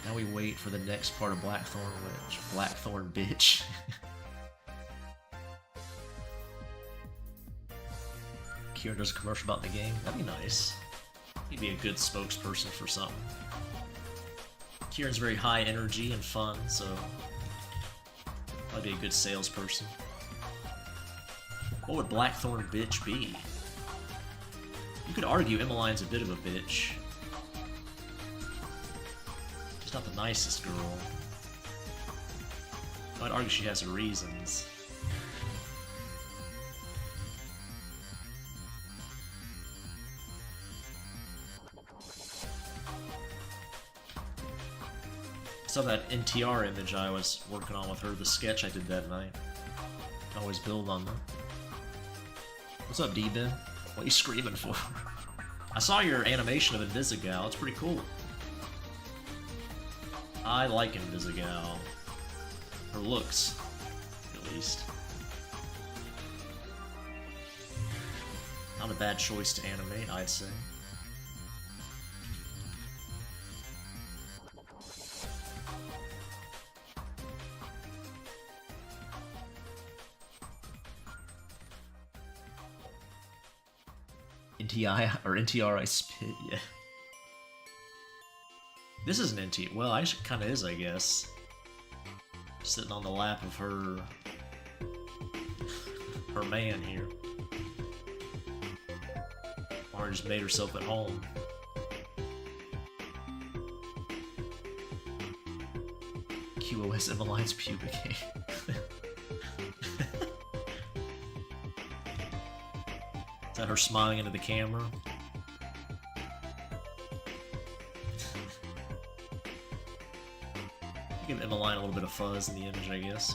Now we wait for the next part of Blackthorn Witch. Blackthorn Bitch. Kieran does a commercial about the game. That'd be nice. He'd be a good spokesperson for something. Kieran's very high energy and fun, so I'd be a good salesperson. What would Blackthorn Bitch be? You could argue Emmeline's a bit of a bitch. She's not the nicest girl. I'd argue she has her reasons. I saw that NTR image I was working on with her, the sketch I did that night. Can always build on them. What's up, D-Ben? What are you screaming for? I saw your animation of Invisigal, it's pretty cool. I like Invisigal. Her looks, at least. Not a bad choice to animate, I'd say. NTI or NTR I spit, yeah. This is an NT. Well, actually, kind of is, I guess. Sitting on the lap of her man here. Or just made herself at home. QoS Emmeline's pubic hair. Is that her smiling into the camera? Give Emmeline a little bit of fuzz in the image, I guess.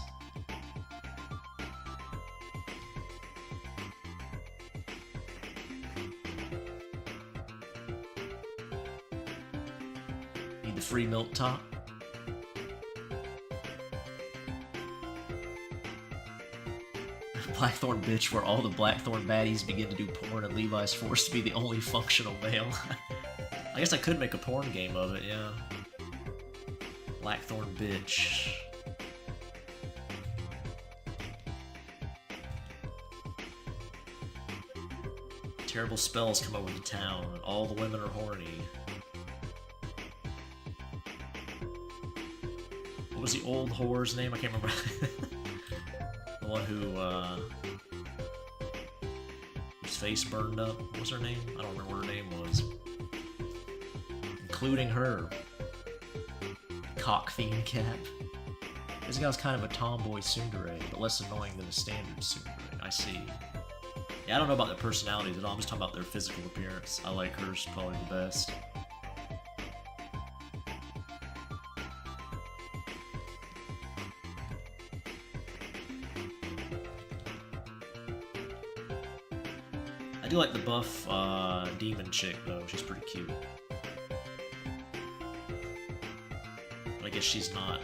Need the free milk top. Blackthorn Bitch, where all the Blackthorn baddies begin to do porn and Levi's forced to be the only functional male. I guess I could make a porn game of it, yeah. Blackthorn Bitch. Terrible spells come over the town, and all the women are horny. What was the old whore's name? I can't remember. The one whose face burned up. What was her name? I don't remember what her name was. Including her. Cock theme cap. This guy's kind of a tomboy tsundere, but less annoying than a standard tsundere. I see. Yeah, I don't know about their personalities at all. I'm just talking about their physical appearance. I like hers probably the best. I do like the buff demon chick though. She's pretty cute. I guess she's not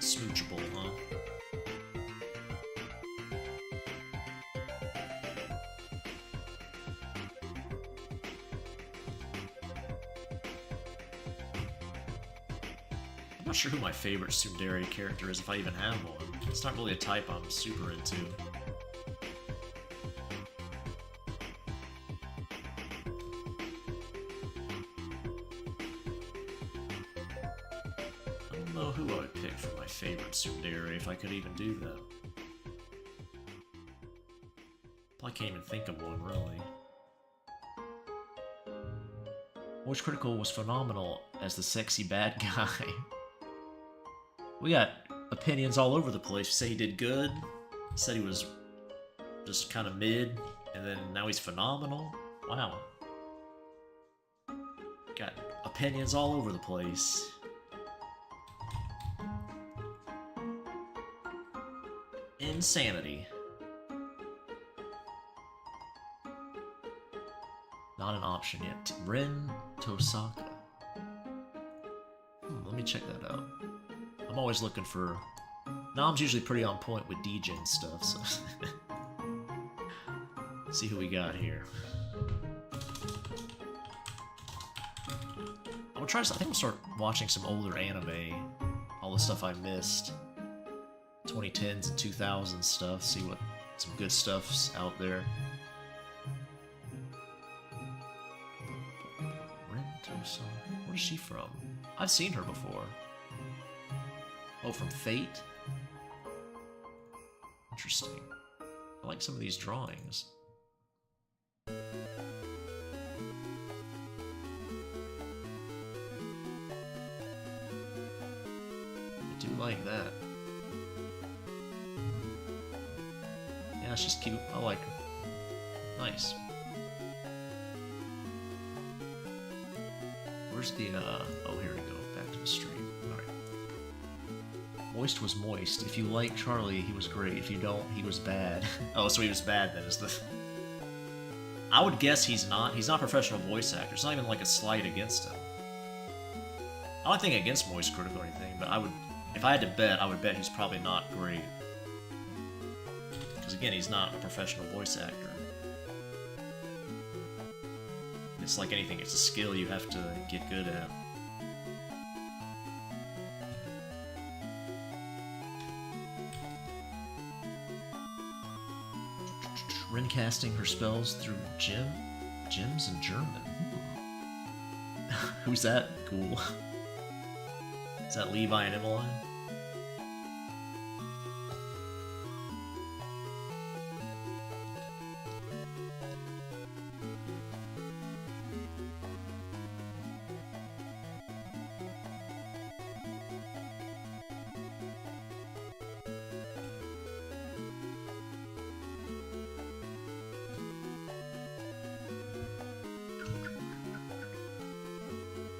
smoochable, huh? I'm not sure who my favorite tsundere character is, if I even have one. It's not really a type I'm super into. I don't know who I would pick for my favorite tsundere, if I could even do that. I can't even think of one, really. Voice Critical was phenomenal as the sexy bad guy. We got opinions all over the place. You say he did good, said he was just kind of mid, and then now he's phenomenal. Wow. Got opinions all over the place. Insanity. Not an option yet. Rin Tosaka. Let me check that out. I'm always looking for... Nam's usually pretty on point with DJ and stuff, so... Let's see who we got here. I'm gonna try to... I think I'll start watching some older anime. All the stuff I missed. 2010s and 2000s stuff. See what some good stuff's out there. Where's she from? I've seen her before. Oh, from Fate? Interesting. I like some of these drawings. I do like that. Yeah, she's cute. I like her. Nice. Where's the, oh, here we go. Back to the stream. Alright. Moist was moist. If you like Charlie, he was great. If you don't, he was bad. Oh, so he was bad then, is the... I would guess he's not. He's not a professional voice actor. It's not even like a slight against him. I don't think against Moist Critical or anything, but I would... If I had to bet, I would bet he's probably not great. Because again, he's not a professional voice actor. It's like anything, it's a skill you have to get good at. Rin casting her spells through gems in German. Who's that? Cool. Is that Levi and Emmeline?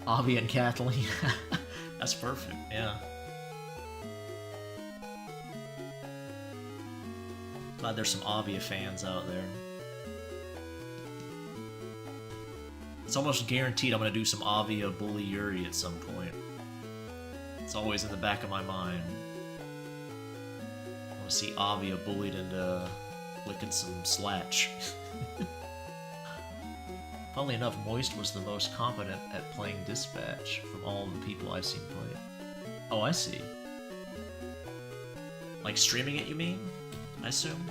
Avi and Kathleen. That's perfect, yeah. Glad there's some Avia fans out there. It's almost guaranteed I'm gonna do some Avia Bully Yuri at some point. It's always in the back of my mind. I wanna see Avia bullied into licking some slatch. Funnily enough, Moist was the most competent at playing Dispatch from all the people I've seen play it. Oh, I see. Like streaming it, you mean? I assume?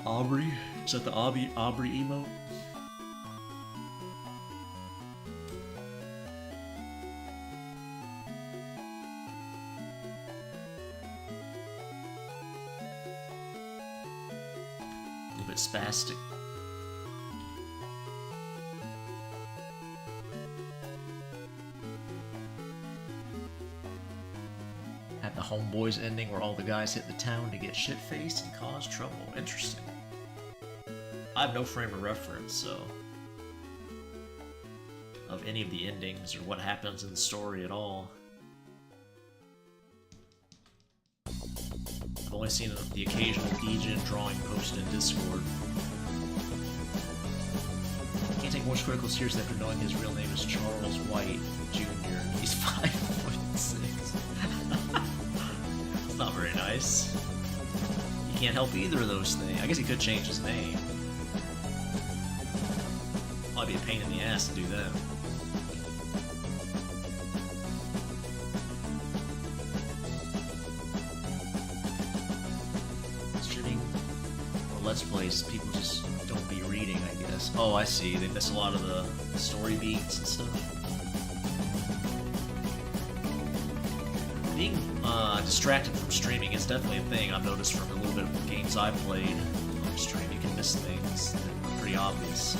Aubrey? Is that the Aubrey emote? Spastic. Had the Homeboys ending where all the guys hit the town to get shit-faced and cause trouble. Interesting. I have no frame of reference, so... of any of the endings or what happens in the story at all. I've only seen the occasional DJ drawing posted in Discord. Can't take more critical seriously after knowing his real name is Charles White Jr. He's 5'6". It's not very nice. He can't help either of those things. I guess he could change his name. Might be a pain in the ass to do that. Streaming or Let's Plays, people just don't be reading, I guess. Oh, I see. They miss a lot of the story beats and stuff. Being distracted from streaming is definitely a thing I've noticed from a little bit of the games I've played on stream. You can miss things that are pretty obvious.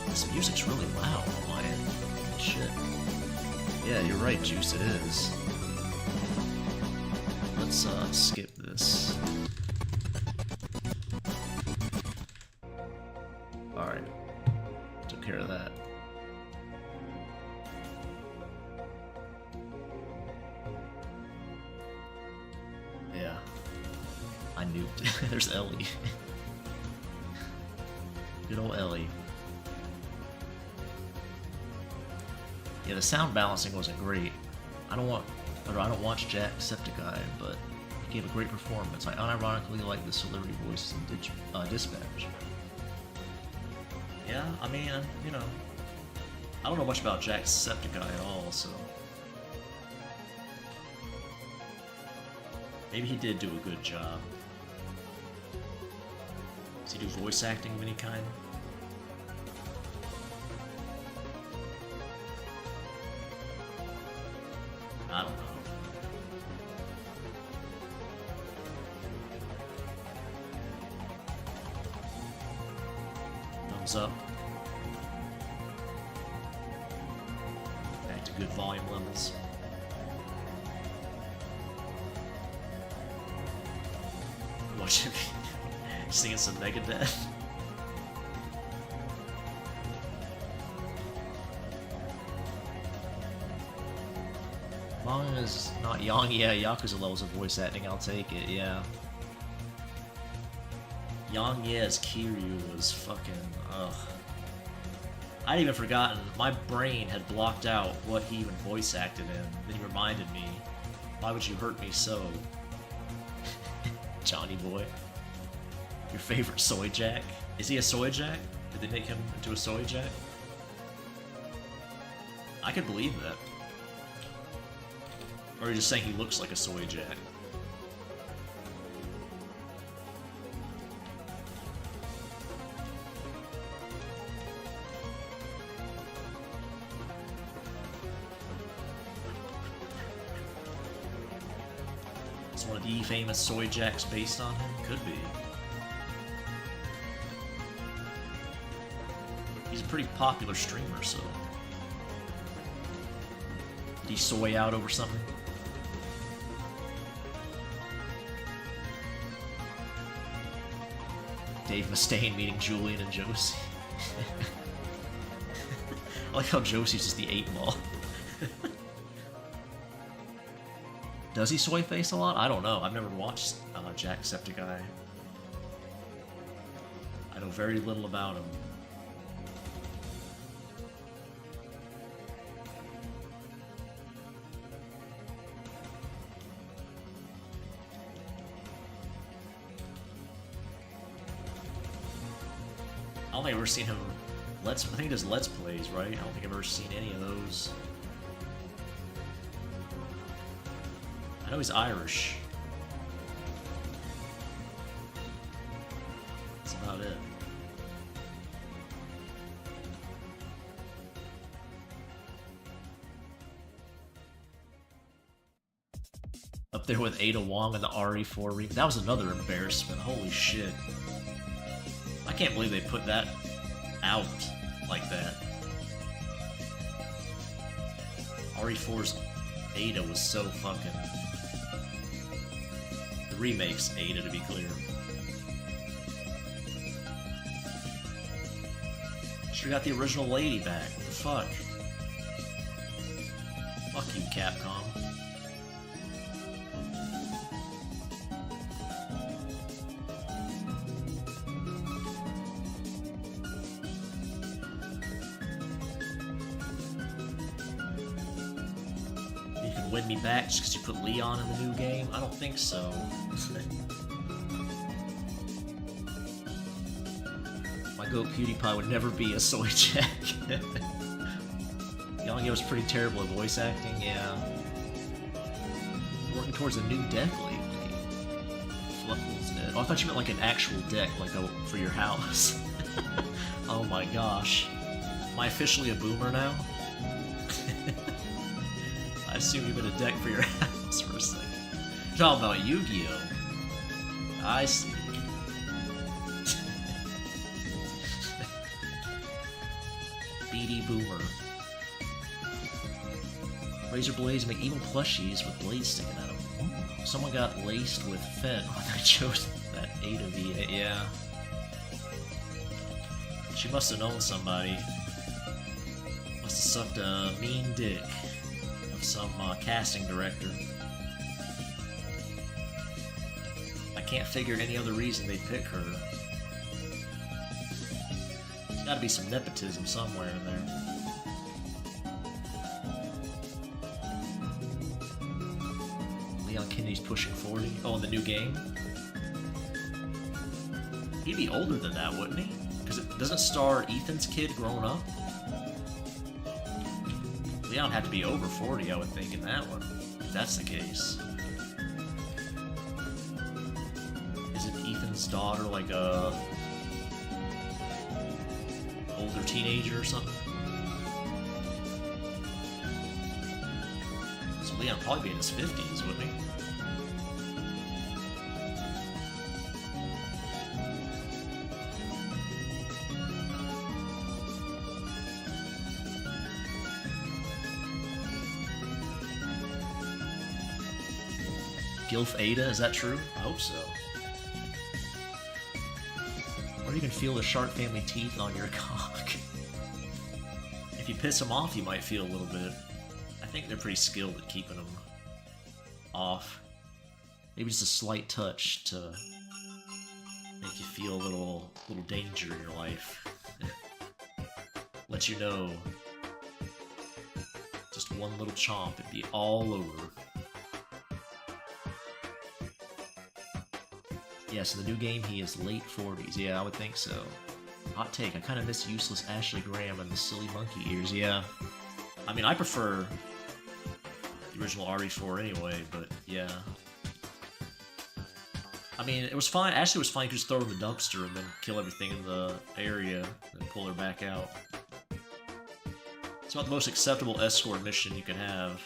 This music's really loud on my end. Shit. Yeah, you're right, Juice, it is. Let's skip this. Alright. Took care of that. Yeah. I nuked. There's Ellie. Good old Ellie. Yeah, the sound balancing wasn't great. I don't watch Jacksepticeye, but he gave a great performance. I unironically like the celebrity voices in Dispatch. Yeah, I mean, you know, I don't know much about Jacksepticeye at all, so maybe he did do a good job. Does he do voice acting of any kind? I don't know. Thumbs up. Back to good volume levels. Watch him singing some Megadeth. As long as not Yakuza levels of voice acting, I'll take it, yeah. Ye's Kiryu was fucking, ugh. I'd even forgotten, my brain had blocked out what he even voice acted in, then he reminded me, why would you hurt me so? Johnny boy. Your favorite soy jack? Is he a soy jack? Did they make him into a soy jack? I could believe that. Or are you just saying he looks like a soy jack? Is one of the famous soy jacks based on him? Could be. He's a pretty popular streamer, so... Did he soy out over something? Dave Mustaine meeting Julian and Josie. I like how Josie's just the 8-ball. Does he soy face a lot? I don't know. I've never watched Jacksepticeye. I know very little about him. I don't think I've ever seen him. I think he does Let's Plays, right? I don't think I've ever seen any of those. I know he's Irish. That's about it. Up there with Ada Wong and the RE4 remake. That was another embarrassment. Holy shit. I can't believe they put that out like that. RE4's Ada was so fucking... The remake's Ada, to be clear. Should've got the original lady back. What the fuck? Fuck you, Capcom. win me back just because you put Leon in the new game? I don't think so. My goat PewDiePie would never be a soy check. Young was pretty terrible at voice acting, yeah. Working towards a new deck lately. Fluffle's dead. Oh, I thought you meant like an actual deck, like for your house. Oh my gosh. Am I officially a boomer now? I assume you meant a deck for your house for a second. You're talking about Yu-Gi-Oh! I see. BD Boomer. Razor blades make evil plushies with blades sticking out of them. Someone got laced with Fenn when I chose that A to V. Yeah. She must have known somebody. Must have sucked a mean dick of some casting director. I can't figure any other reason they'd pick her. There's gotta be some nepotism somewhere in there. Leon Kennedy's pushing 40. Oh, in the new game? He'd be older than that, wouldn't he? Because it doesn't star Ethan's kid grown up? Leon had to be over 40, I would think, in that one. If that's the case. Isn't Ethan's daughter like a older teenager or something? So Leon would probably be in his 50s, wouldn't he? Gilf Ada, is that true? I hope so. Or you can feel the Shark family teeth on your cock. If you piss them off, you might feel a little bit. I think they're pretty skilled at keeping them off. Maybe just a slight touch to make you feel a little danger in your life. Let you know. Just one little chomp, it'd be all over. Yeah, so the new game, he is late 40s. Yeah, I would think so. Hot take, I kind of miss useless Ashley Graham and the silly monkey ears. Yeah. I mean, I prefer the original RE4 anyway, but yeah. I mean, it was fine. Ashley was fine. You could just throw her in the dumpster and then kill everything in the area and pull her back out. It's about the most acceptable escort mission you can have.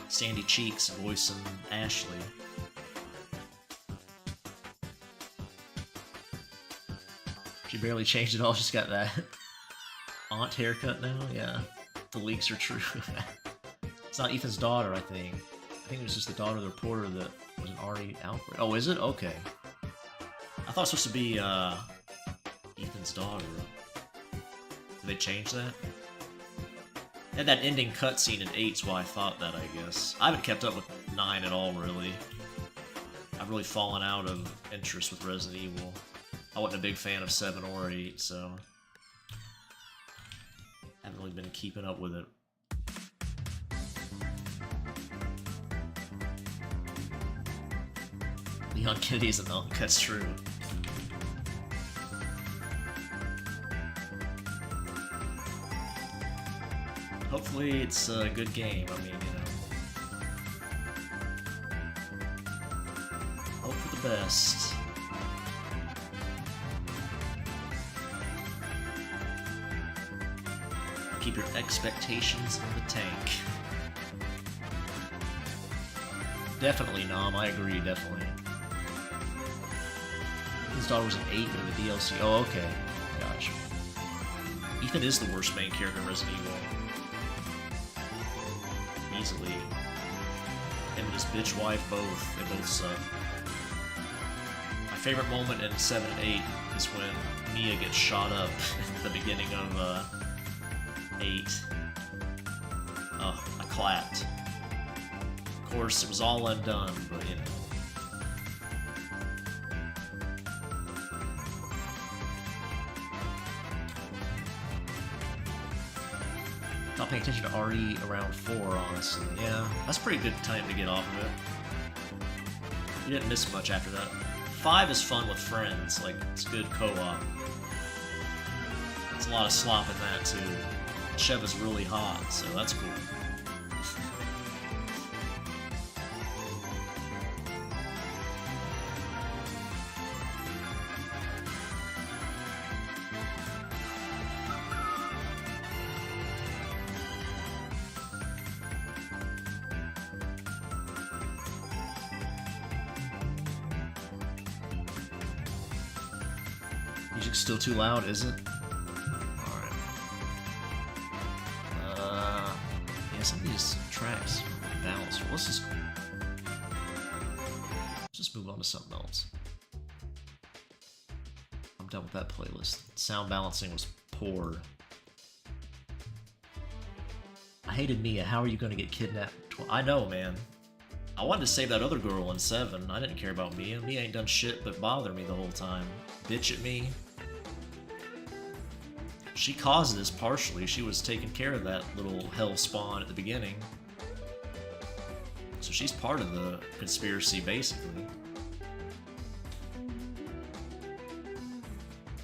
Sandy Cheeks voicing Ashley. She barely changed it all, she's got that aunt haircut now, yeah. The leaks are true. It's not Ethan's daughter, I think. I think it was just the daughter of the reporter that was an RE outbreak. Oh, is it? Okay. I thought it was supposed to be Ethan's daughter. Did they change that? And that ending cutscene in 8's why I thought that, I guess. I haven't kept up with 9 at all, really. I've really fallen out of interest with Resident Evil. I wasn't a big fan of 7 or 8, so haven't really been keeping up with it. Leon Kennedy's a milk, that's true. Hopefully it's a good game, I mean, you know. Hope for the best. Keep your expectations in the tank. Definitely, Nom, I agree, definitely. His daughter was an 8 in the DLC. Oh, okay. Gotcha. Ethan is the worst main character in Resident Evil. Easily. Him and his bitch wife both. They both suck. My favorite moment in 7 and 8 is when Mia gets shot up at the beginning of 8. Oh, I clapped. Of course, it was all undone, but you know. Stop paying attention to RE around 4, honestly. Yeah, that's a pretty good time to get off of it. You didn't miss much after that. 5 is fun with friends, like, it's good co-op. There's a lot of slop in that, too. Chev is really hot, so that's cool. Music's still too loud, is it? Alright. Yeah, some of these tracks are balanced. Let's just move on to something else. I'm done with that playlist. Sound balancing was poor. I hated Mia. How are you gonna get kidnapped? I know, man. I wanted to save that other girl in 7. I didn't care about Mia. Mia ain't done shit but bother me the whole time. Bitch at me. She caused this partially. She was taking care of that little hell spawn at the beginning. So she's part of the conspiracy, basically.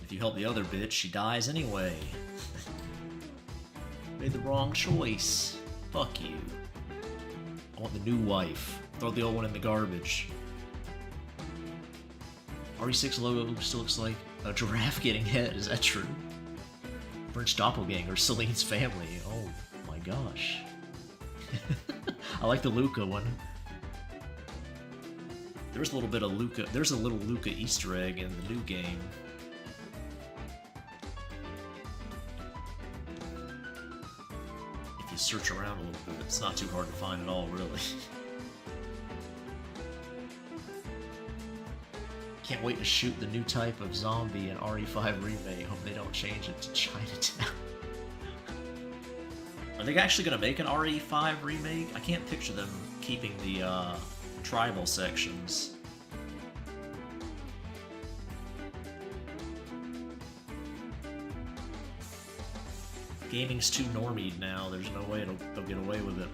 If you help the other bitch, she dies anyway. Made the wrong choice. Fuck you. I want the new wife. Throw the old one in the garbage. RE6 logo still looks like a giraffe getting hit. Is that true? French doppelganger, Celine's family. Oh my gosh. I like the Luca one. There's a little bit of Luca. There's a little Luca Easter egg in the new game. If you search around a little bit, it's not too hard to find at all, really. Can't wait to shoot the new type of zombie in RE5 remake. Hope they don't change it to Chinatown. Are they actually gonna make an RE5 remake? I can't picture them keeping the tribal sections. Gaming's too normied now. There's no way they'll get away with it.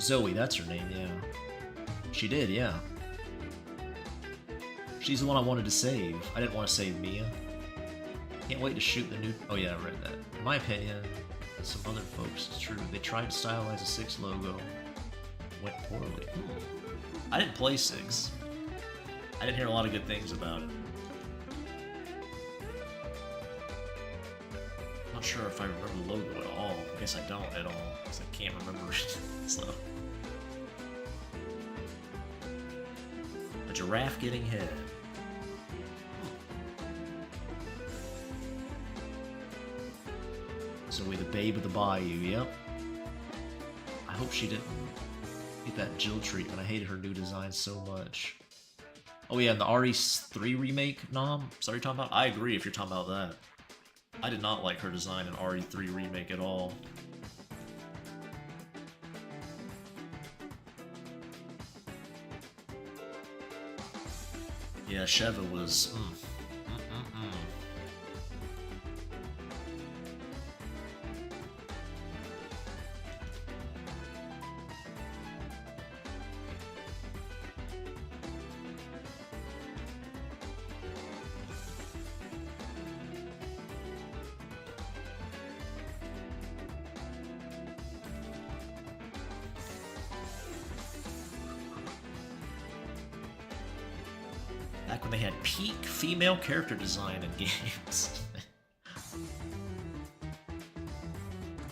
Zoe, that's her name, yeah. She did, yeah. She's the one I wanted to save. I didn't want to save Mia. Can't wait to shoot the new... Oh yeah, I read that. In my opinion, and some other folks, it's true. They tried to stylize a 6 logo. Went poorly. I didn't play 6. I didn't hear a lot of good things about it. I'm not sure if I remember the logo at all. I guess I don't at all, because I can't remember it. So... A giraffe getting head. Zoe, the babe of the bayou, yep. I hope she didn't get that Jill treatment. I hated her new design so much. Oh yeah, and the RE3 remake, Nom? Sorry, you're talking about? I agree if you're talking about that. I did not like her design in RE3 remake at all. Yeah, Sheva was... Back when they had peak female character design in games.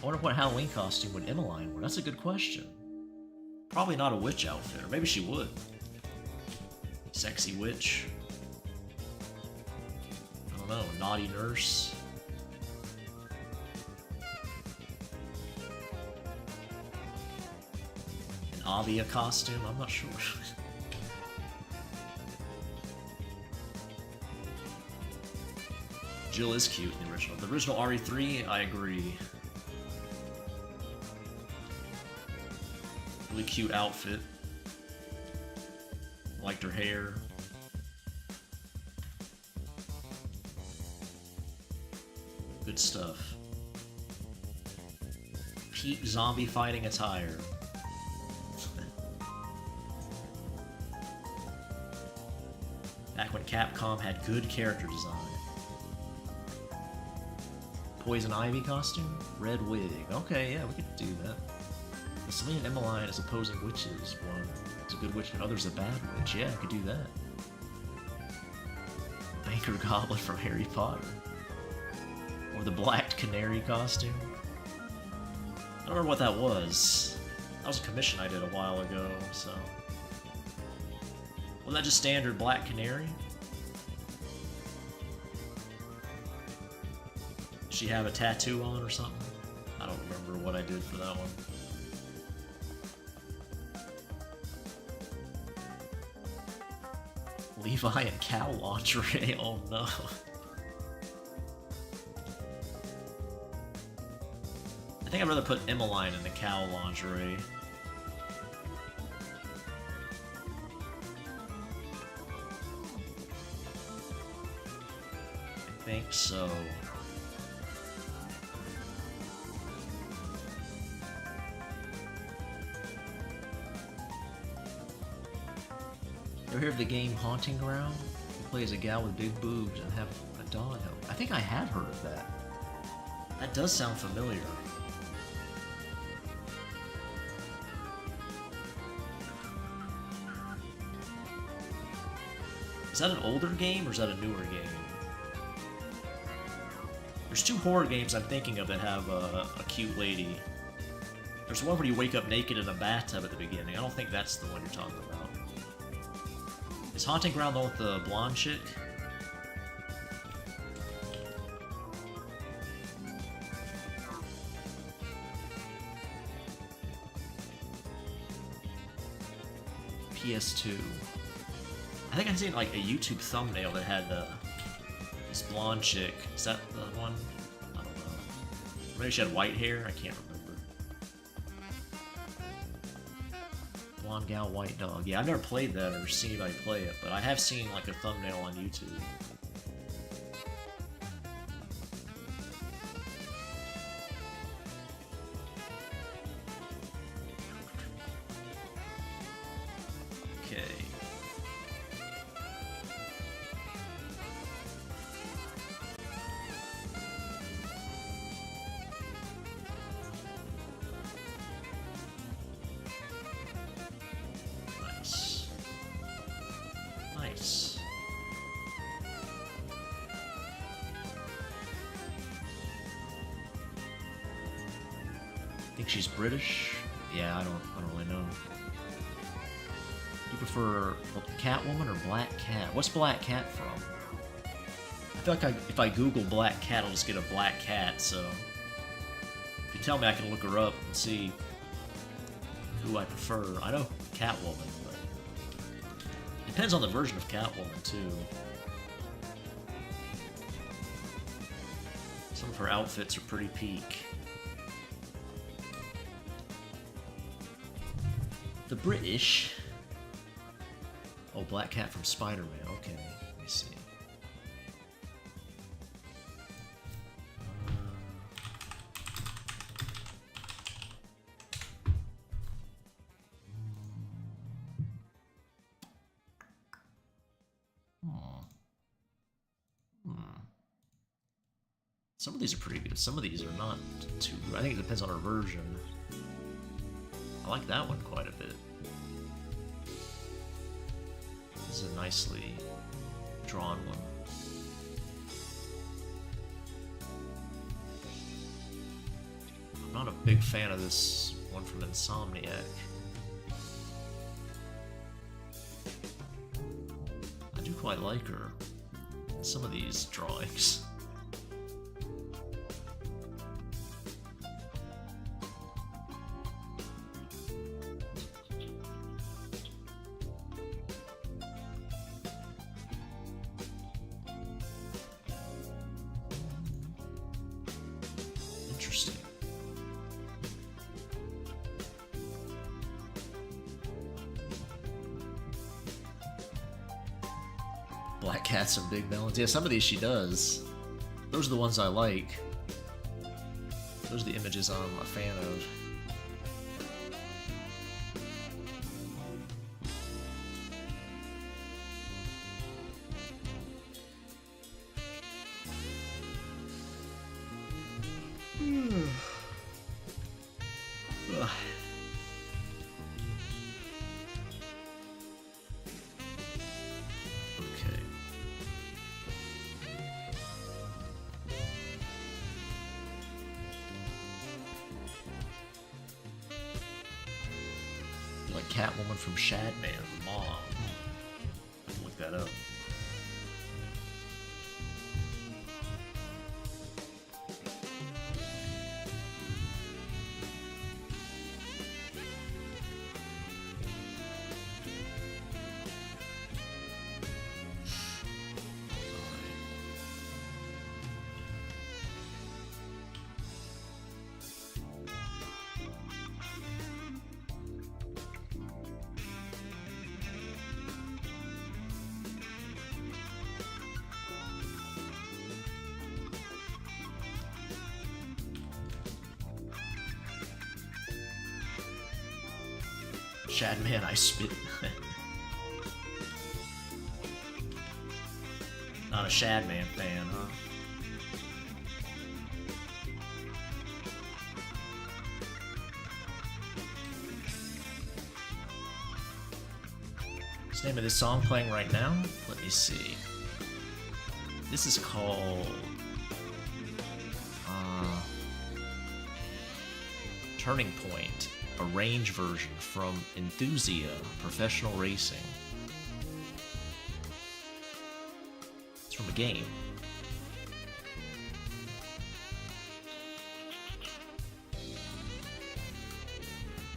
I wonder what Halloween costume would Emmeline wear? That's a good question. Probably not a witch outfit, or maybe she would. Sexy witch. I don't know, naughty nurse. An Avia costume? I'm not sure. Jill is cute in the original. The original RE3, I agree. Really cute outfit. Liked her hair. Good stuff. Peak zombie fighting attire. Back when Capcom had good character design. Poison Ivy costume? Red wig. Okay, yeah, we could do that. The Selene and Emmeline as opposing witches. One is a good witch and other's a bad witch. Yeah, I could do that. Banker Goblin from Harry Potter. Or the Black Canary costume. I don't remember what that was. That was a commission I did a while ago, so... Wasn't that just standard Black Canary? Does she have a tattoo on or something? I don't remember what I did for that one. Levi and cow lingerie, oh no. I think I'd rather put Emmeline in the cow lingerie. I think so. Ever hear of the game Haunting Ground? You play as a gal with big boobs and have a dog. I think I have heard of that. That does sound familiar. Is that an older game or is that a newer game? There's two horror games I'm thinking of that have a cute lady. There's one where you wake up naked in a bathtub at the beginning. I don't think that's the one you're talking about. Is Haunting Ground the one with the blonde chick? PS2. I think I've seen like a YouTube thumbnail that had this blonde chick. Is that the one? I don't know. Maybe she had white hair? I can't remember. Blonde gal, white dog. Yeah, I've never played that or seen anybody play it, but I have seen like a thumbnail on YouTube. Okay. Nice. Nice. Think she's British? Yeah, I don't really know. You prefer Catwoman or Black Cat? What's Black Cat from? I feel like if I Google Black Cat, I'll just get a Black Cat, so... If you tell me, I can look her up and see who I prefer. I know Catwoman, but... It depends on the version of Catwoman, too. Some of her outfits are pretty peak. The British... Oh, Black Cat from Spider-Man. Okay, let me see. Some of these are pretty good. Some of these are not too good. I think it depends on our version. I like that one quite a bit. This is a nicely drawn one. I'm not a big fan of this one from Insomniac. I do quite like her in some of these drawings. Black cats and big melons. Yeah, some of these she does. Those are the ones I like. Those are the images I'm a fan of. Ugh. Okay. Like Catwoman from Shadman, Mom. Look that up. Shadman, I spit. Not a Shadman fan, huh? What's the name of this song playing right now? Let me see. This is called Turning Point, a range version from Enthusia Professional Racing. It's from a game.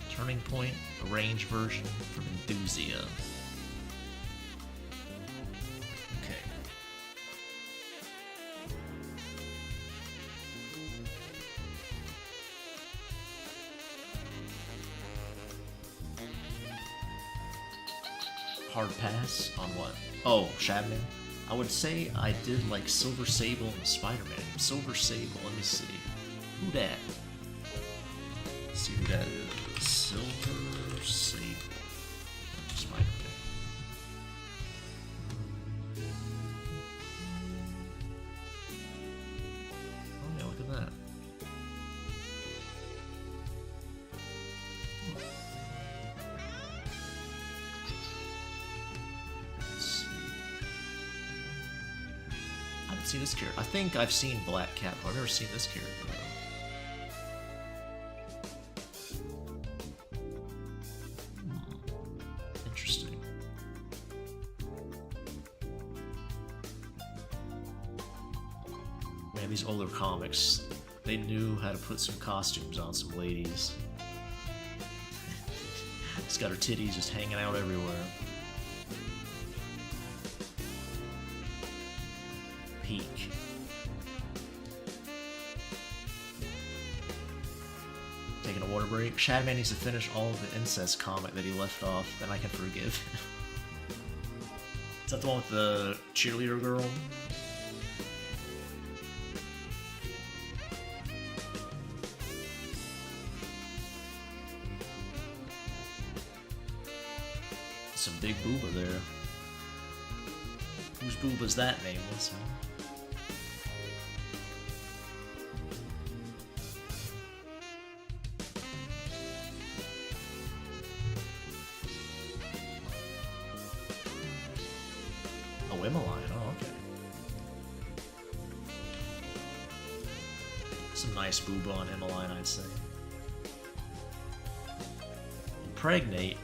Turning Point, a range version from Enthusia. Okay. Hard pass on what? Oh, Shadman? I would say I did like Silver Sable and Spider-Man. Silver Sable, let me see. Who dat? Let's see who that is. Silver Sable. Spider-Man. Oh yeah, look at that. See this character. I think I've seen Black Cat, but I've never seen this character though. Interesting. Man, these older comics, they knew how to put some costumes on some ladies. She's got her titties just hanging out everywhere. Peak. Taking a water break. Shadman needs to finish all of the incest comic that he left off, then I can forgive him. Is that the one with the cheerleader girl? Some big booba there. Whose booba's that nameless, huh? Oh, Emmeline, oh, okay. Some nice booba on Emmeline, I'd say. Impregnate?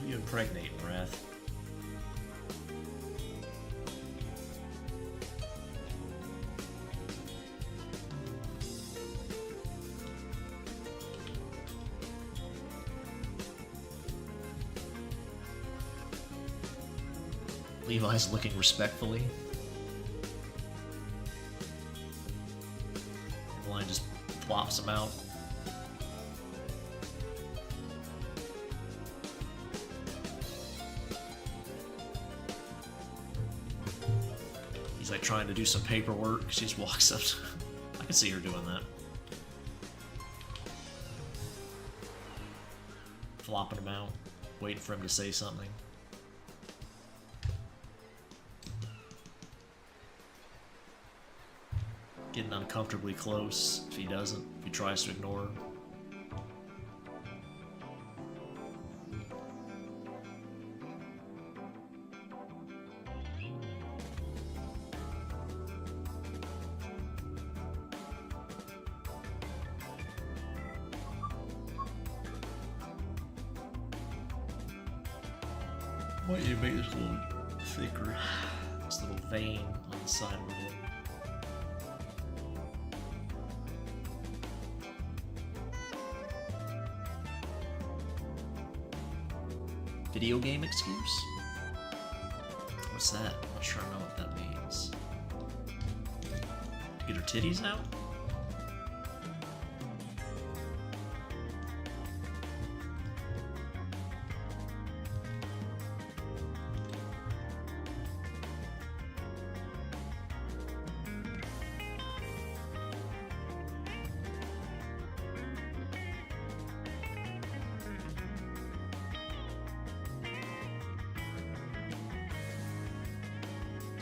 Who you impregnate, Wrath? Levi's looking respectfully. Line just plops him out. He's like trying to do some paperwork. She just walks up. I can see her doing that. Flopping him out, waiting for him to say something. Getting uncomfortably close if he doesn't, if he tries to ignore her. Why don't you make this a little thicker? This little vein on the side of her head. Video game excuse? What's that? I'm not sure I know what that means. To get her titties out?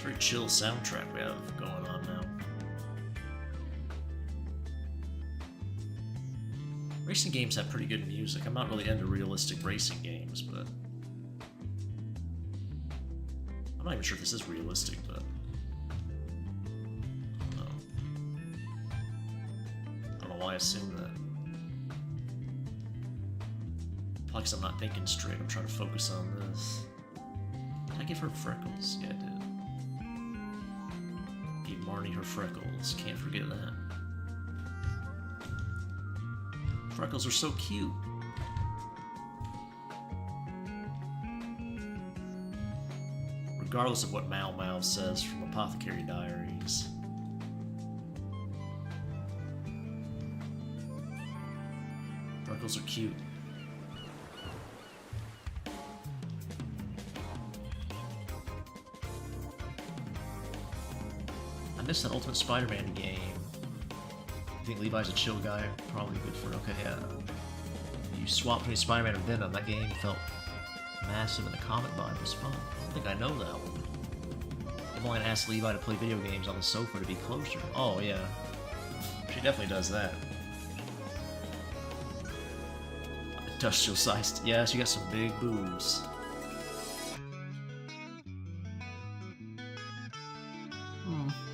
Very chill soundtrack we have going on now. Racing games have pretty good music. I'm not really into realistic racing games, but I'm not even sure if this is realistic, but I don't know why I assume that. Probably because I'm not thinking straight. I'm trying to focus on this. Did I give her freckles? Yeah, I did. Marnie her freckles. Can't forget that. Freckles are so cute. Regardless of what Mau Mau says from Apothecary Diaries. Freckles are cute. I missed that Ultimate Spider-Man game. I think Levi's a chill guy, probably good for. Okay, yeah. You swap between Spider-Man and Venom. That game felt massive, and the comic vibe was fun. I don't think I know that one. I'm only gonna ask Levi to play video games on the sofa to be closer. Oh yeah, she definitely does that. Industrial sized. Yeah, she got some big boobs.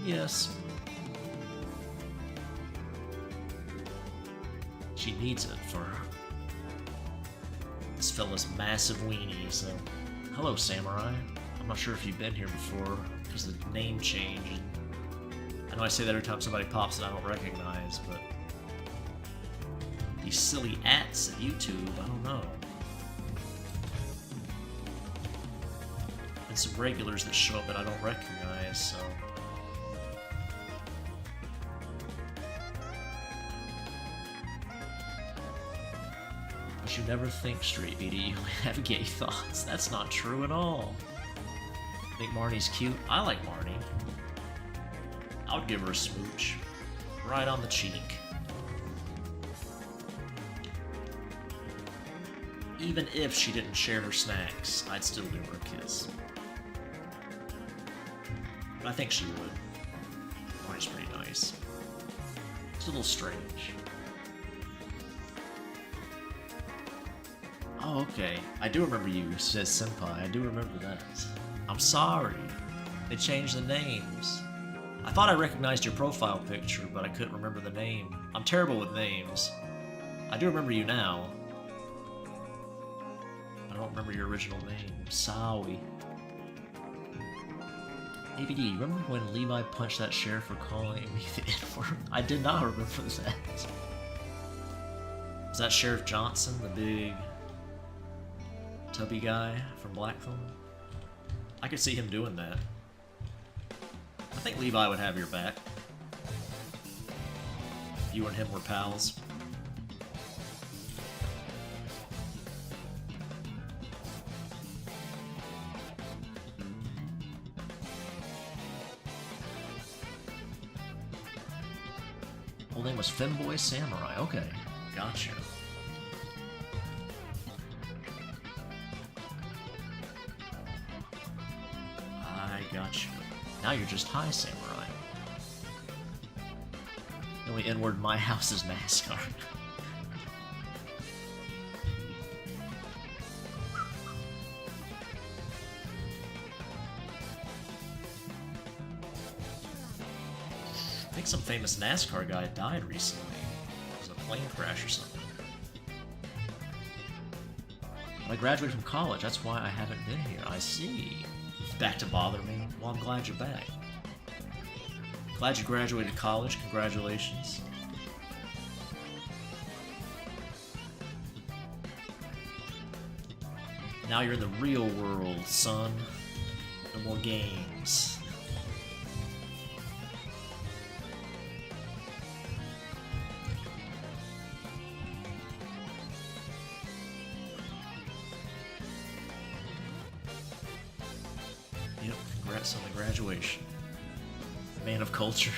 Yes. She needs it for this fella's massive weenie, so... Hello, Samurai. I'm not sure if you've been here before, because the name changed. I know I say that every time somebody pops that I don't recognize, but... These silly ats at YouTube, I don't know. And some regulars that show up that I don't recognize, so... You never think straight, BD. You only have gay thoughts. That's not true at all. Think Marnie's cute? I like Marnie. I would give her a smooch. Right on the cheek. Even if she didn't share her snacks, I'd still give her a kiss. But I think she would. Marnie's pretty nice. It's a little strange. Oh, okay. I do remember you, says Senpai. I do remember that. I'm sorry. They changed the names. I thought I recognized your profile picture, but I couldn't remember the name. I'm terrible with names. I do remember you now. I don't remember your original name. Sawi. ABD, remember when Levi punched that sheriff for calling me the N-word? I did not remember that. Was that Sheriff Johnson, the big... tubby guy from Blackthorn? I could see him doing that. I think Levi would have your back. You and him were pals. Full name was Femboy Samurai. Okay, gotcha. I gotcha. Now you're just High Samurai. The only N-word in my house is NASCAR. I think some famous NASCAR guy died recently. It was a plane crash or something. But I graduated from college, that's why I haven't been here. I see. Back to bother me? Well, I'm glad you're back. Glad you graduated college, congratulations. Now you're in the real world, son. No more games. Yep, congrats on the graduation. Man of culture.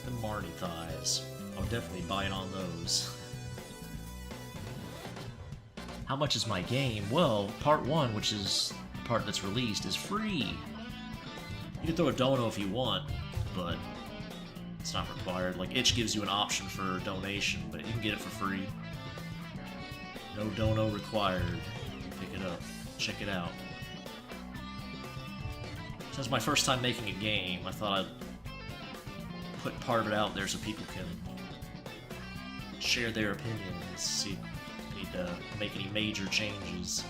The Marnie thighs. I'll definitely buy it on those. How much is my game? Well, part 1, which is the part that's released, is free. You can throw a dono if you want, but it's not required. Like, Itch gives you an option for donation, but you can get it for free. No dono required. Pick it up. Check it out. Since it's my first time making a game, I thought I'd put part of it out there so people can share their opinions, see if we need to make any major changes.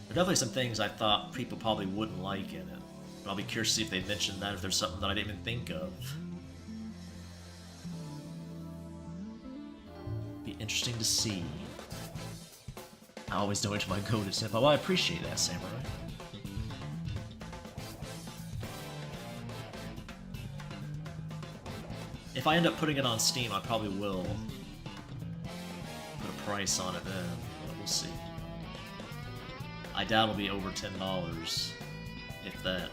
There are definitely some things I thought people probably wouldn't like in it, but I'll be curious to see if they mentioned that, if there's something that I didn't even think of. Be interesting to see. I always donate to my goated senpai. Well, I appreciate that, Samurai. If I end up putting it on Steam, I probably will put a price on it then, but we'll see. I doubt it'll be over $10, if that.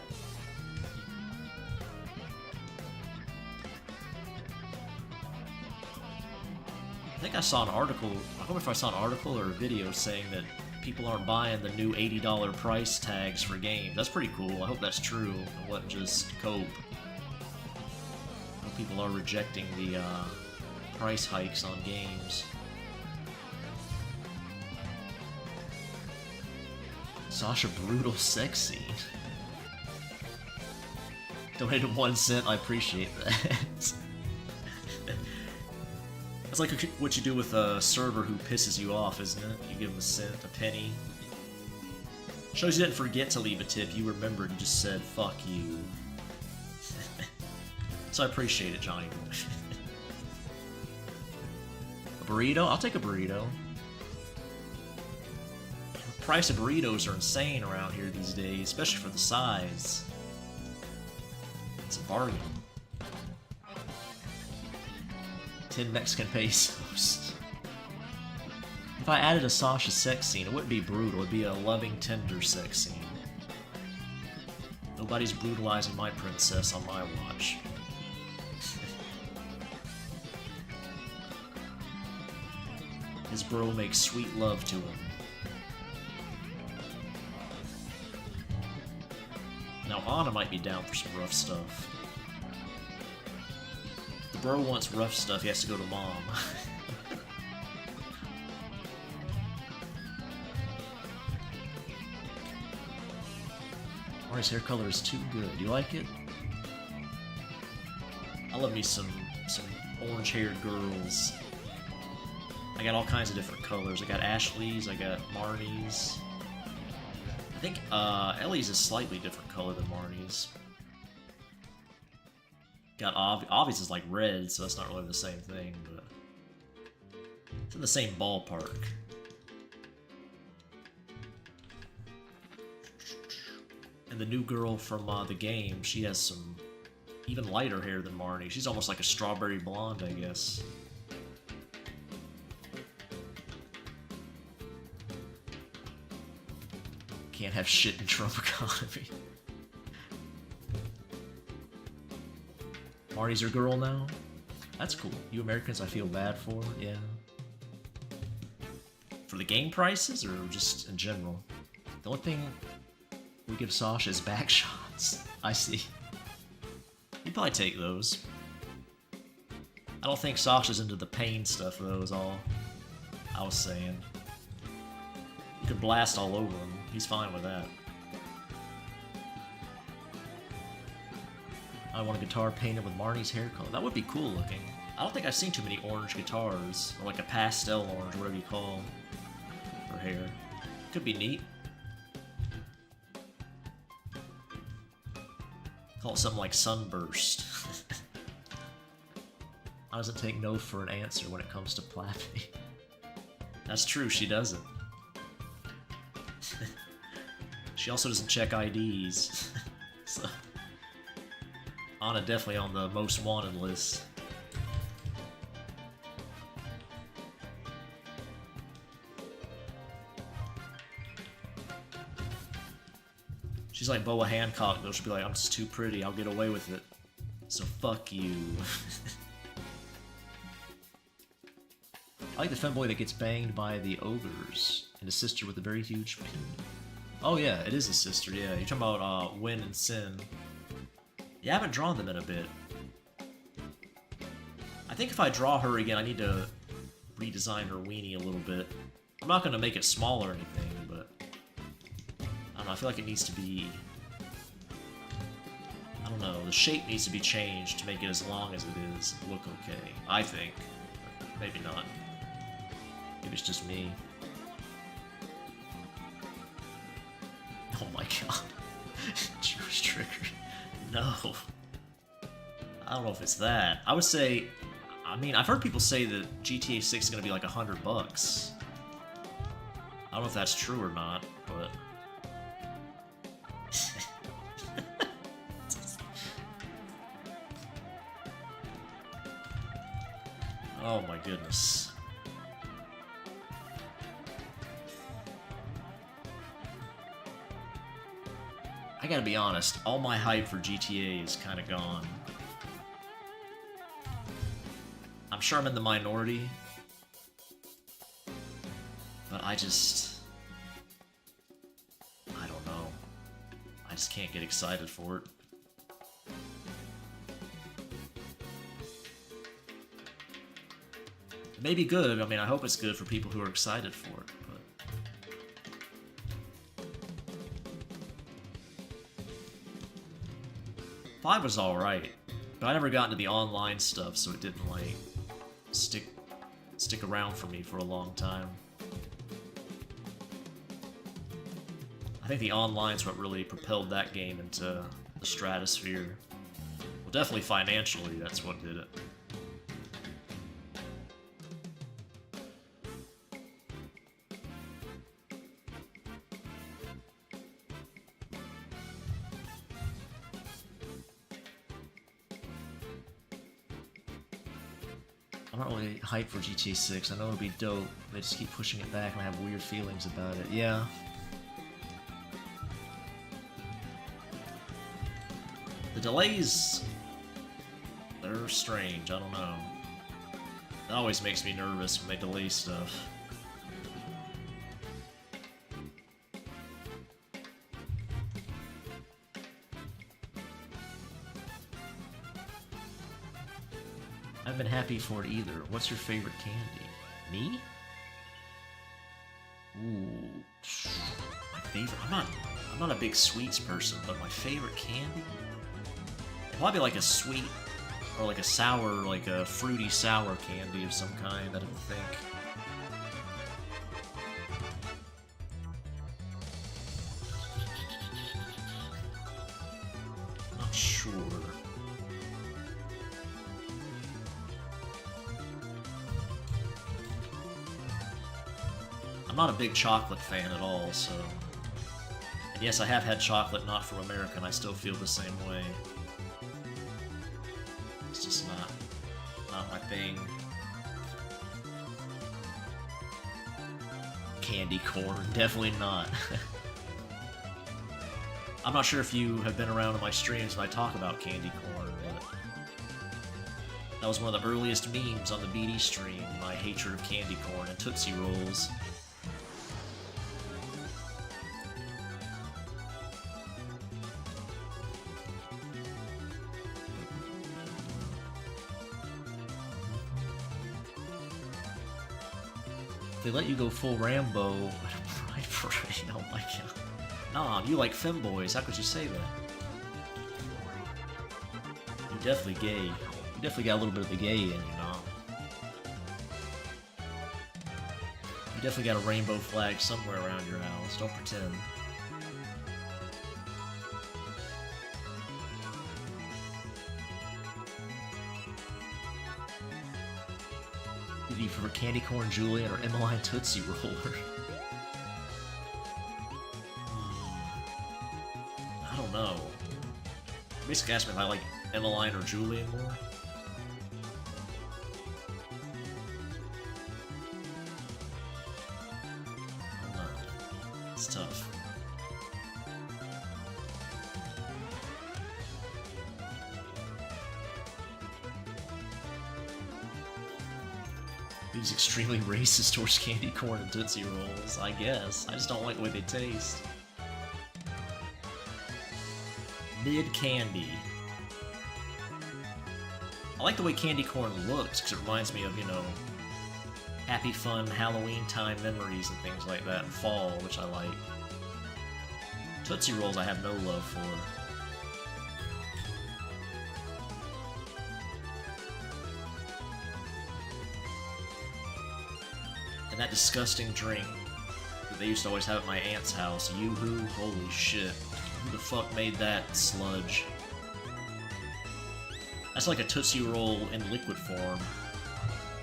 I think I saw an article, I don't know if I saw an article or a video saying that people aren't buying the new $80 price tags for games. That's pretty cool. I hope that's true and wasn't just cope. People are rejecting the price hikes on games. Sasha Brutal sex scene. Donated 1 cent, I appreciate that. That's like what you do with a server who pisses you off, isn't it? You give them a cent, a penny. Shows you didn't forget to leave a tip, you remembered and just said, fuck you. So I appreciate it, Johnny. A burrito? I'll take a burrito. The price of burritos are insane around here these days, especially for the size. It's a bargain. 10 Mexican pesos. If I added a Sasha sex scene, it wouldn't be brutal, it'd be a loving, tender sex scene. Nobody's brutalizing my princess on my watch. His bro makes sweet love to him. Now Anna might be down for some rough stuff. If the bro wants rough stuff, he has to go to mom. Mari's hair color is too good. You like it? I love me some orange-haired girls. I got all kinds of different colors. I got Ashley's, I got Marnie's. I think Ellie's a slightly different color than Marnie's. Got Avi's is like red, so that's not really the same thing, but it's in the same ballpark. And the new girl from the game, she has some even lighter hair than Marnie. She's almost like a strawberry blonde, I guess. Can't have shit in Trump economy. Marnie's your girl now? That's cool. You Americans I feel bad for, yeah. For the game prices, or just in general? The only thing we give Sasha is back shots. I see. You'd probably take those. I don't think Sasha's into the pain stuff, though, is all I was saying. You could blast all over him. He's fine with that. I want a guitar painted with Marnie's hair color. That would be cool looking. I don't think I've seen too many orange guitars, or like a pastel orange, whatever you call her hair. Could be neat. Call it something like Sunburst. I doesn't take no for an answer when it comes to Plappy. That's true, she doesn't. She also doesn't check IDs. So Anna definitely on the most wanted list. She's like Boa Hancock though, she'll be like, I'm just too pretty, I'll get away with it. So fuck you. I like the femboy that gets banged by the ogres, and a sister with a very huge penis. Oh yeah, it is a sister, yeah. You're talking about Win and Sin. Yeah, I haven't drawn them in a bit. I think if I draw her again, I need to redesign her weenie a little bit. I'm not going to make it small or anything, but I don't know, I feel like it needs to be... I don't know, the shape needs to be changed to make it as long as it is look okay. I think. But maybe not. Maybe it's just me. Oh my god. Jewish trigger. No. I don't know if it's that. I would say... I mean, I've heard people say that GTA 6 is going to be like $100. I don't know if that's true or not, but... Oh my goodness. I gotta be honest, all my hype for GTA is kinda gone. I'm sure I'm in the minority, but I don't know. I just can't get excited for it. It may be good, I mean, I hope it's good for people who are excited for it, but... 5 was alright, but I never got into the online stuff, so it didn't, like, stick around for me for a long time. I think the online's what really propelled that game into the stratosphere. Well, definitely financially, that's what did it. I'm not really hyped for GTA 6. I know it'll be dope. They just keep pushing it back and I have weird feelings about it. Yeah. The delays... they're strange. I don't know. It always makes me nervous when they delay stuff. I haven't been happy for it either. What's your favorite candy? Me? Ooh, my favorite. I'm not a big sweets person, but my favorite candy? Probably like a sweet, or like a sour, like a fruity sour candy of some kind. I don't think. Not sure. I'm not a big chocolate fan at all, so And yes, I have had chocolate not from America, and I still feel the same way. It's just not my thing. Candy corn, definitely not. I'm not sure if you have been around in my streams when I talk about candy corn, but that was one of the earliest memes on the BD stream, my hatred of candy corn and Tootsie Rolls. If they let you go full Rambo, Pride Parade, oh my god. Nah, you like femboys, how could you say that? You're definitely gay. You definitely got a little bit of the gay in you, Nom. You definitely got a rainbow flag somewhere around your house, don't pretend. Did you prefer Candy Corn Julian or Emmeline Tootsie Roller? I don't know. Basically ask me if I like Emmeline or Julian more. I don't know. It's tough. He's extremely racist towards candy corn and Tootsie Rolls, I guess. I just don't like the way they taste. Mid-candy. I like the way candy corn looks, because it reminds me of, you know, happy, fun Halloween time memories and things like that in fall, which I like. Tootsie Rolls I have no love for. And that disgusting drink that they used to always have at my aunt's house, Yoo-hoo, holy shit. Who the fuck made that sludge? That's like a Tootsie Roll in liquid form.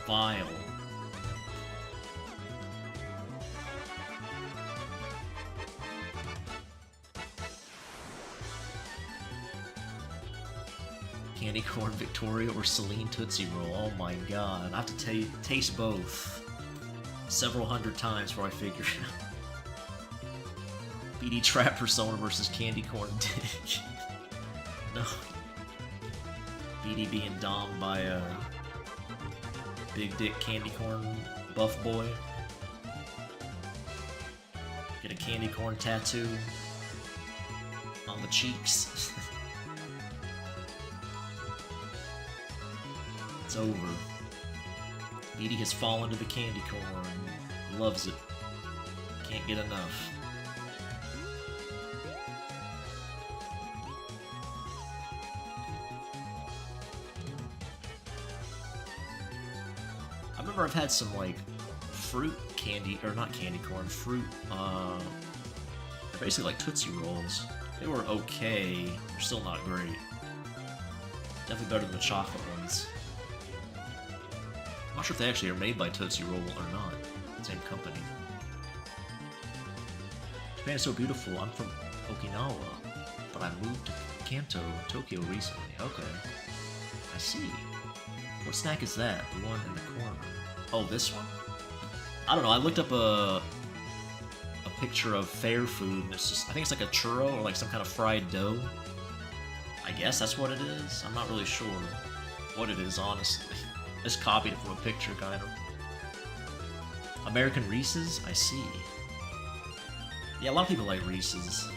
Vile. Candy Corn Victoria or Celine Tootsie Roll. Oh my god. I have to taste both several hundred times before I figure it out. BD Trap Persona versus Candy Corn Dick. No. BD being domed by a big dick candy corn buff boy. Get a candy corn tattoo on the cheeks. It's over. BD has fallen to the candy corn. Loves it. Can't get enough. I remember I've had some, like, fruit candy, or not candy corn, fruit, they're basically like Tootsie Rolls. They were okay, they're still not great. Definitely better than the chocolate ones. I'm not sure if they actually are made by Tootsie Roll or not. Same company. Japan is so beautiful. I'm from Okinawa, but I moved to Kanto, Tokyo recently. Okay. I see. What snack is that? The one in the corner. Oh, this one? I don't know. I looked up a picture of fair food, and it's just, I think it's like a churro or like some kind of fried dough. I guess that's what it is. I'm not really sure what it is, honestly. I just copied it from a picture, kind of. American Reese's? I see. Yeah, a lot of people like Reese's.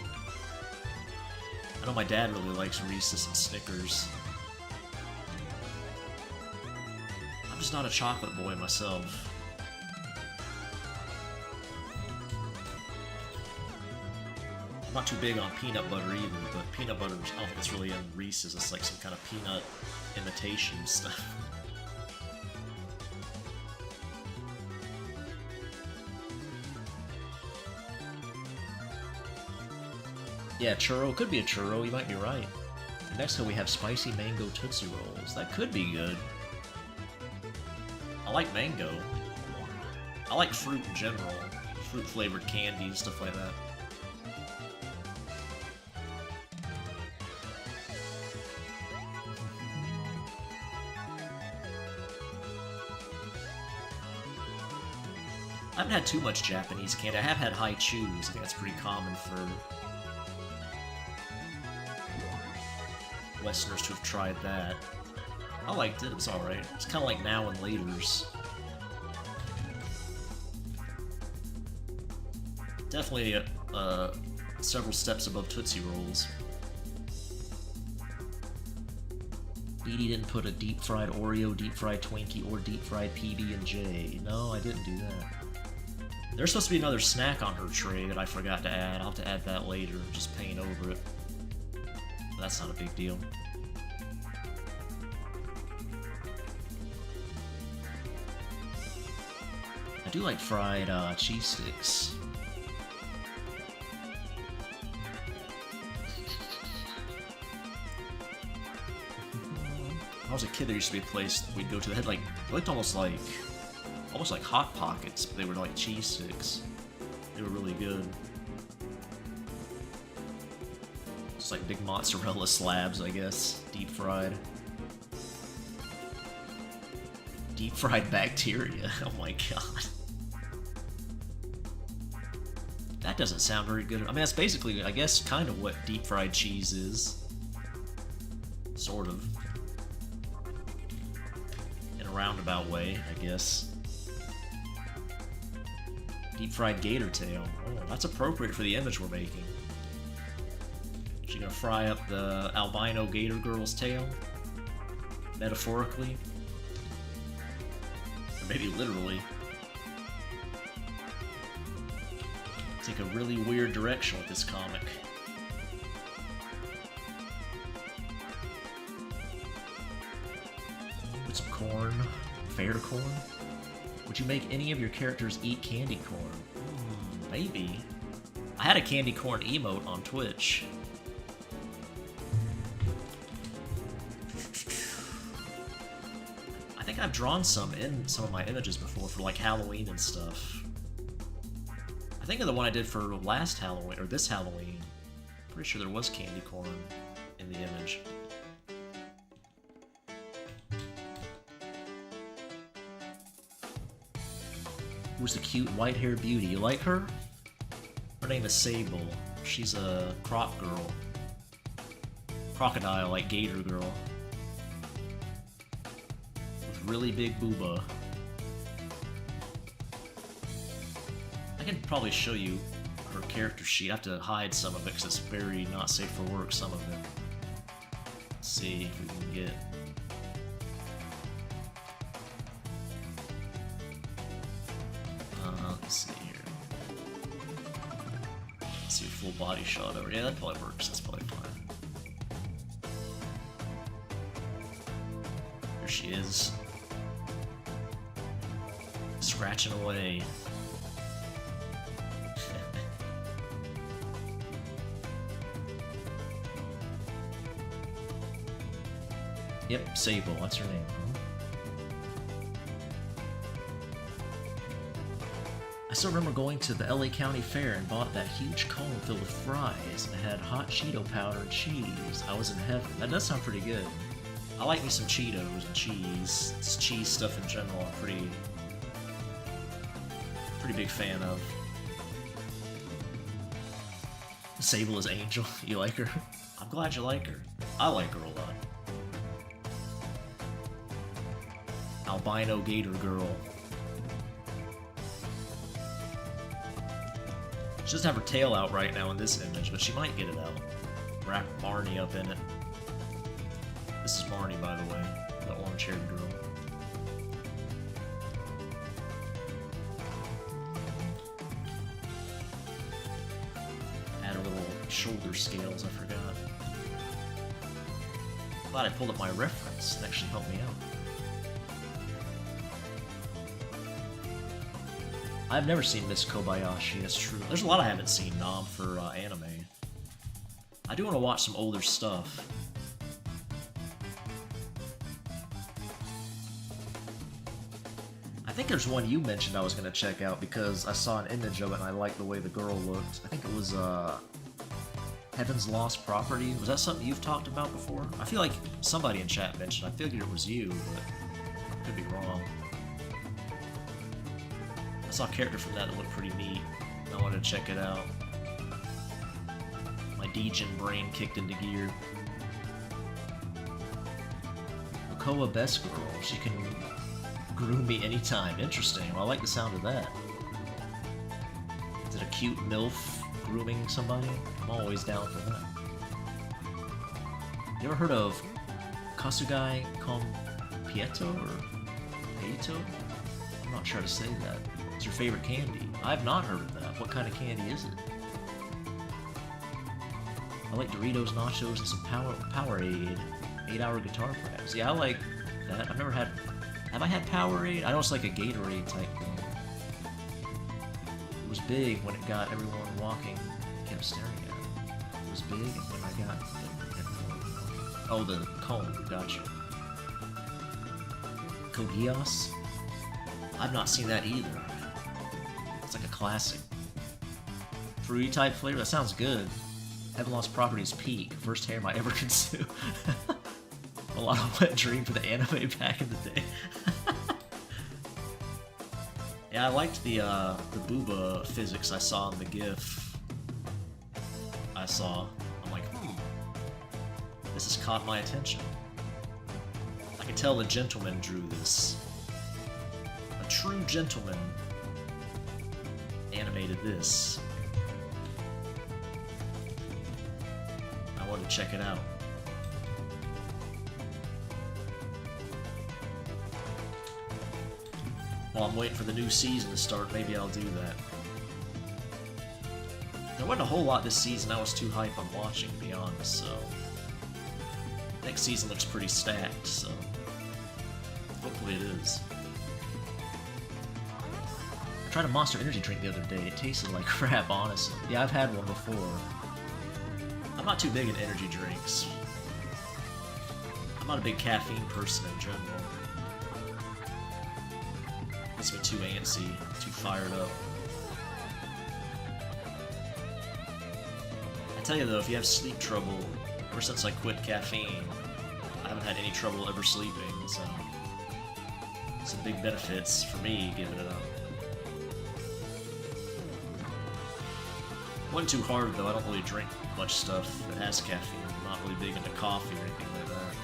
I know my dad really likes Reese's and Snickers. I'm just not a chocolate boy myself. I'm not too big on peanut butter either, but peanut butter, I don't think it's really in Reese's. It's like some kind of peanut imitation stuff. Yeah, churro. Could be a churro, you might be right. Next up we have spicy mango Tootsie Rolls. That could be good. I like mango. I like fruit in general. Fruit flavored candy and stuff like that. I haven't had too much Japanese candy. I have had Hi-Chews. I think that's pretty common for Westerners to have tried that. I liked it. It was alright. It's kind of like Now and Laters. Definitely several steps above Tootsie Rolls. Edie didn't put a deep-fried Oreo, deep-fried Twinkie, or deep-fried PB&J. No, I didn't do that. There's supposed to be another snack on her tray that I forgot to add. I'll have to add that later, just paint over it. But that's not a big deal. I do like fried cheese sticks. When I was a kid, there used to be a place we'd go to that had like, it looked almost like Hot Pockets, but they were like cheese sticks. They were really good. It's like big mozzarella slabs, I guess, deep fried. Deep fried bacteria. Oh my god. That doesn't sound very good. I mean, that's basically, I guess, kind of what deep fried cheese is. Sort of. In a roundabout way, I guess. Deep fried gator tail. Oh, that's appropriate for the image we're making. She's gonna fry up the albino gator girl's tail? Metaphorically? Or maybe literally. Take a really weird direction with this comic. Put some corn. Fair corn? Would you make any of your characters eat candy corn? Maybe. I had a candy corn emote on Twitch. I think I've drawn some in some of my images before for like Halloween and stuff. I think of the one I did for last Halloween, or this Halloween. Pretty sure there was candy corn in the image. Who's the cute white-haired beauty? You like her? Her name is Sable. She's a croc girl. Crocodile, like gator girl. With really big booba. I can probably show you her character sheet. I have to hide some of it because it's very not safe for work, some of it. Let's see if we can get... let's see here. Let's see a full body shot over. Yeah, that probably works. That's probably fine. There she is. Scratching away. Yep, Sable, that's her name. I still remember going to the LA County Fair and bought that huge cone filled with fries, and it had hot Cheeto powder and cheese. I was in heaven. That does sound pretty good. I like me some Cheetos and cheese. It's cheese stuff in general I'm pretty big fan of. Sable is Angel. You like her? I'm glad you like her. I like her a lot. Albino gator girl. She doesn't have her tail out right now in this image, but she might get it out. Wrap Marnie up in it. This is Marnie, by the way, the orange-haired girl. Add a little shoulder scales, I forgot. Glad I pulled up my reference. It actually helped me out. I've never seen Miss Kobayashi, that's true. There's a lot I haven't seen, Nom, for anime. I do want to watch some older stuff. I think there's one you mentioned I was going to check out because I saw an image of it and I liked the way the girl looked. I think it was Heaven's Lost Property. Was that something you've talked about before? I feel like somebody in chat mentioned. I figured it was you, but I could be wrong. I saw a character from that looked pretty neat. I wanted to check it out. My Degen brain kicked into gear. Okoa Best Girl. She can groom me anytime. Interesting. Well, I like the sound of that. Is it a cute MILF grooming somebody? I'm always down for that. You ever heard of Kasugai Compieto or Peito? I'm not sure how to say that. It's your favorite candy. I have not heard of that. What kind of candy is it? I like Doritos, nachos, and some Powerade. 8-hour guitar practice. Yeah, I like that. I've never had... Have I had Powerade? I know it's like a Gatorade type thing. It was big when it got everyone walking. I kept staring at it. It was big when I got everyone walking. Oh, the cone. Gotcha. Kogias? I've not seen that either. It's like a classic. Fruity type flavor? That sounds good. Heaven Lost Properties Peak. First harem I ever consumed. A lot of wet dream for the anime back in the day. Yeah, I liked the booba physics I saw in the GIF. I saw. I'm like, this has caught my attention. I can tell the gentleman drew this. A true gentleman animated this. I wanted to check it out. While I'm waiting for the new season to start, maybe I'll do that. There wasn't a whole lot this season I was too hyped on watching, to be honest, so... Next season looks pretty stacked, so... Hopefully it is. I tried a Monster Energy drink the other day. It tasted like crap, honestly. Yeah, I've had one before. I'm not too big in energy drinks. I'm not a big caffeine person in general. Gets me too antsy, too fired up. I tell you though, if you have sleep trouble, ever since I quit caffeine, I haven't had any trouble ever sleeping, so... Some big benefits for me giving it up. Wasn't too hard though, I don't really drink much stuff that has caffeine. I'm not really big into coffee or anything like that.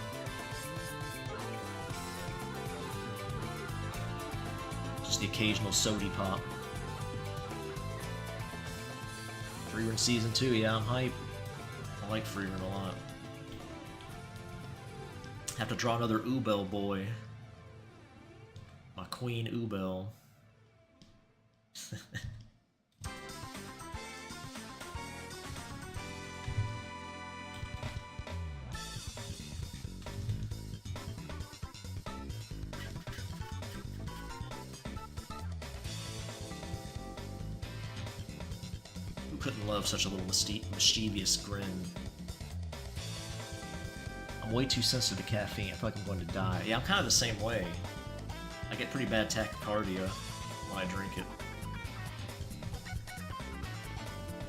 Just the occasional sody pop. Freerun Season 2, yeah, I'm hype. I like Freerun a lot. Have to draw another Ubel boy. My Queen Ubel. Couldn't love such a little mischievous grin. I'm way too sensitive to caffeine. I feel like I'm going to die. Yeah, I'm kind of the same way. I get pretty bad tachycardia when I drink it.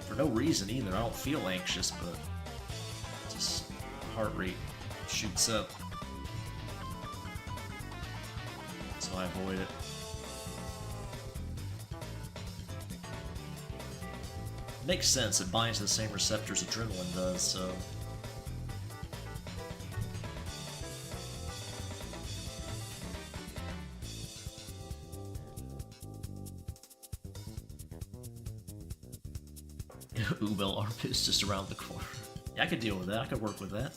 For no reason either. I don't feel anxious, but just heart rate shoots up. So I avoid it. Makes sense, it binds to the same receptors adrenaline does, so... Ubel armpit's just around the corner. Yeah, I could deal with that, I could work with that.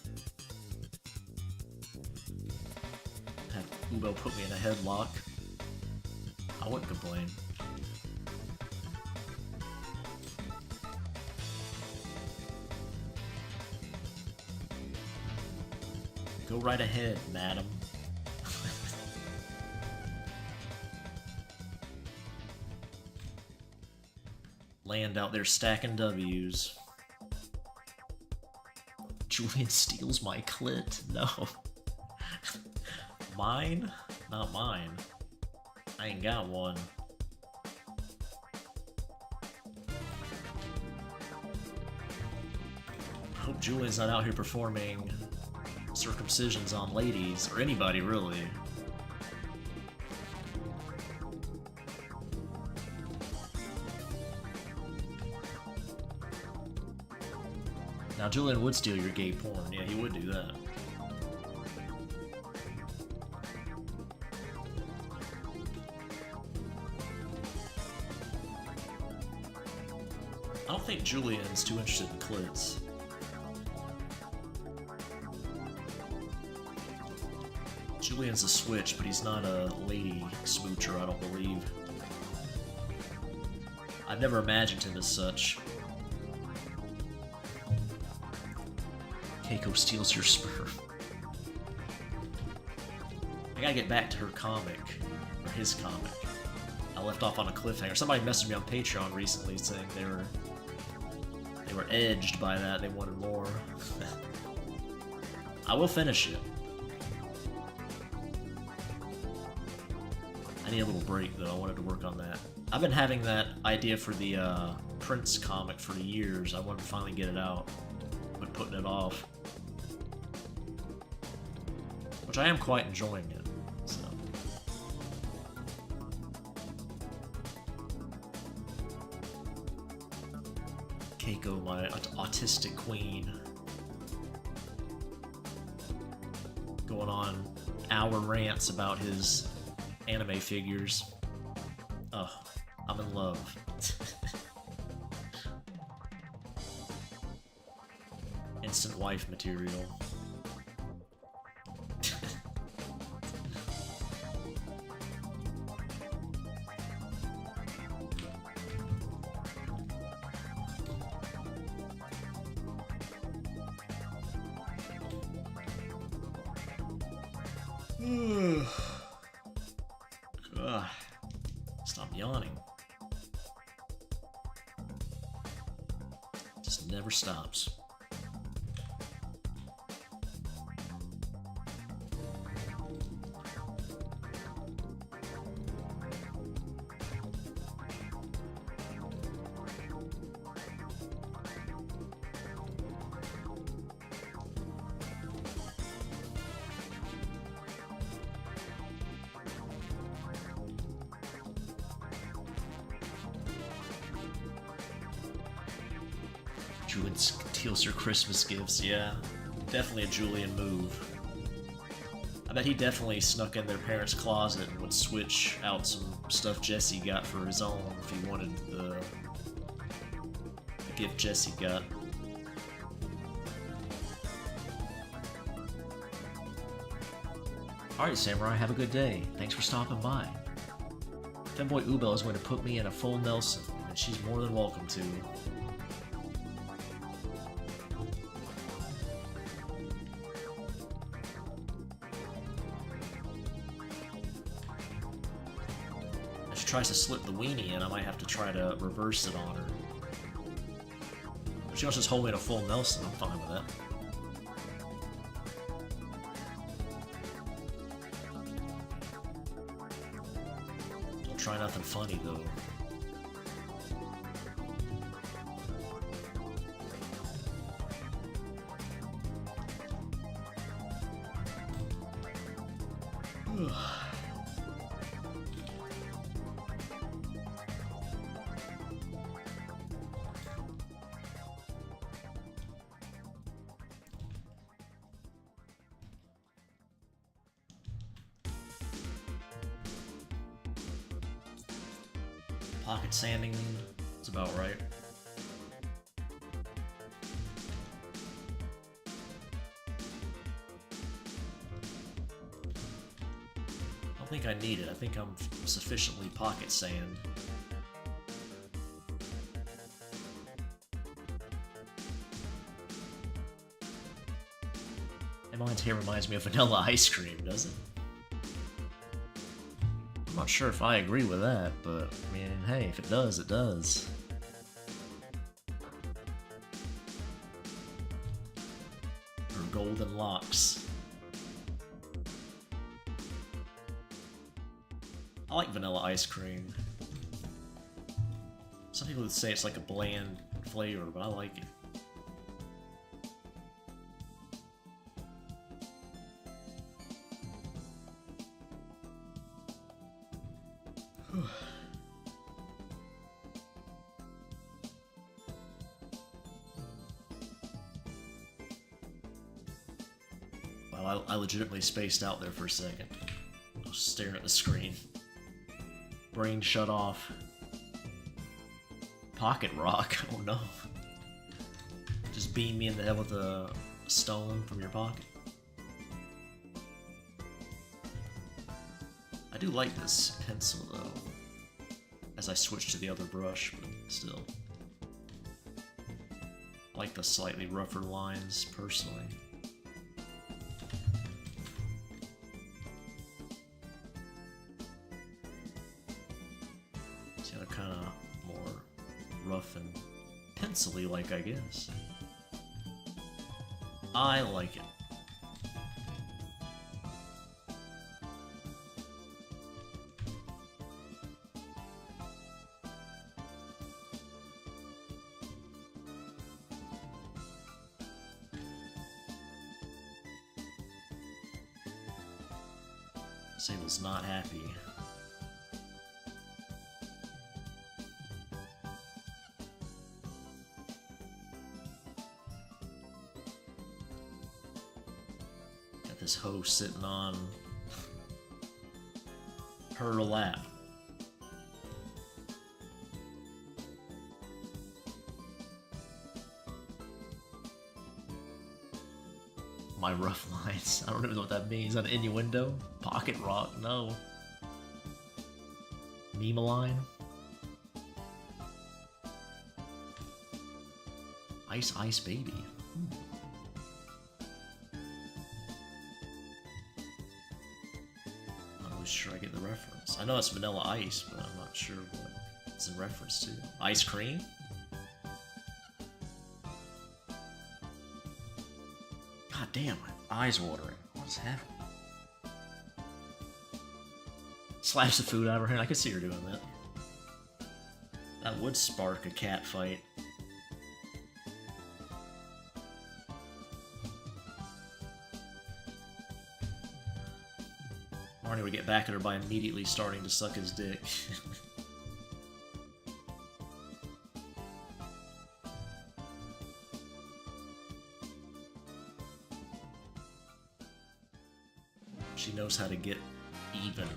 Have Ubel put me in a headlock. I wouldn't complain. Go right ahead, madam. Land out there stacking W's. Julian steals my clit? No. Mine? Not mine. I ain't got one. I hope Julian's not out here performing circumcisions on ladies, or anybody really. Now, Julian would steal your gay porn. Yeah, he would do that. I don't think Julian's too interested in clits. Julian's a switch, but he's not a lady smoocher, I don't believe. I've never imagined him as such. Keiko steals your sperm. I gotta get back to her comic, or his comic. I left off on a cliffhanger. Somebody messaged me on Patreon recently saying they were edged by that, they wanted more. I will finish it. I need a little break though, I wanted to work on that. I've been having that idea for the Prince comic for years. I wanted to finally get it out, but putting it off. Which I am quite enjoying it, so. Keiko, my autistic queen. Going on hour rants about his anime figures. Ugh, I'm in love. Instant wife material. Stop yawning. Just never stops. Julian steals your Christmas gifts, yeah. Definitely a Julian move. I bet he definitely snuck in their parents' closet and would switch out some stuff Jesse got for his own if he wanted the gift Jesse got. Alright, Samurai, have a good day. Thanks for stopping by. Femboy Ubel is going to put me in a full Nelson, and she's more than welcome to. If she tries to slip the weenie in, I might have to try to reverse it on her. If she wants to just hold me in a full Nelson, I'm fine with that. Try nothing funny though. Pocket sanding, it's about right. I don't think I need it. I think I'm sufficiently pocket sand. Emmeline's hair reminds me of vanilla ice cream, doesn't it? I'm not sure if I agree with that, but I mean, hey, if it does, it does. Her golden locks. I like vanilla ice cream. Some people would say it's like a bland flavor, but I like it. I legitimately spaced out there for a second. I was staring at the screen. Brain shut off. Pocket rock? Oh no. Just beam me in the head with a stone from your pocket. I do like this pencil though, as I switch to the other brush, but still. I like the slightly rougher lines, personally. See how they're kind of more rough and pencil-y like, I guess. I like it. Sable's not happy. Got this hoe sitting on her lap. My rough lines. I don't even know what that means. Is that an innuendo? Pocket rock? No. Meme line? Ice Ice Baby. I'm not really sure I get the reference. I know it's Vanilla Ice, but I'm not sure what it's in reference to. Ice cream? God damn, my eyes watering. What's happening? Slaps the food out of her hand. I could see her doing that. That would spark a cat fight. Marnie would get back at her by immediately starting to suck his dick. She knows how to get even.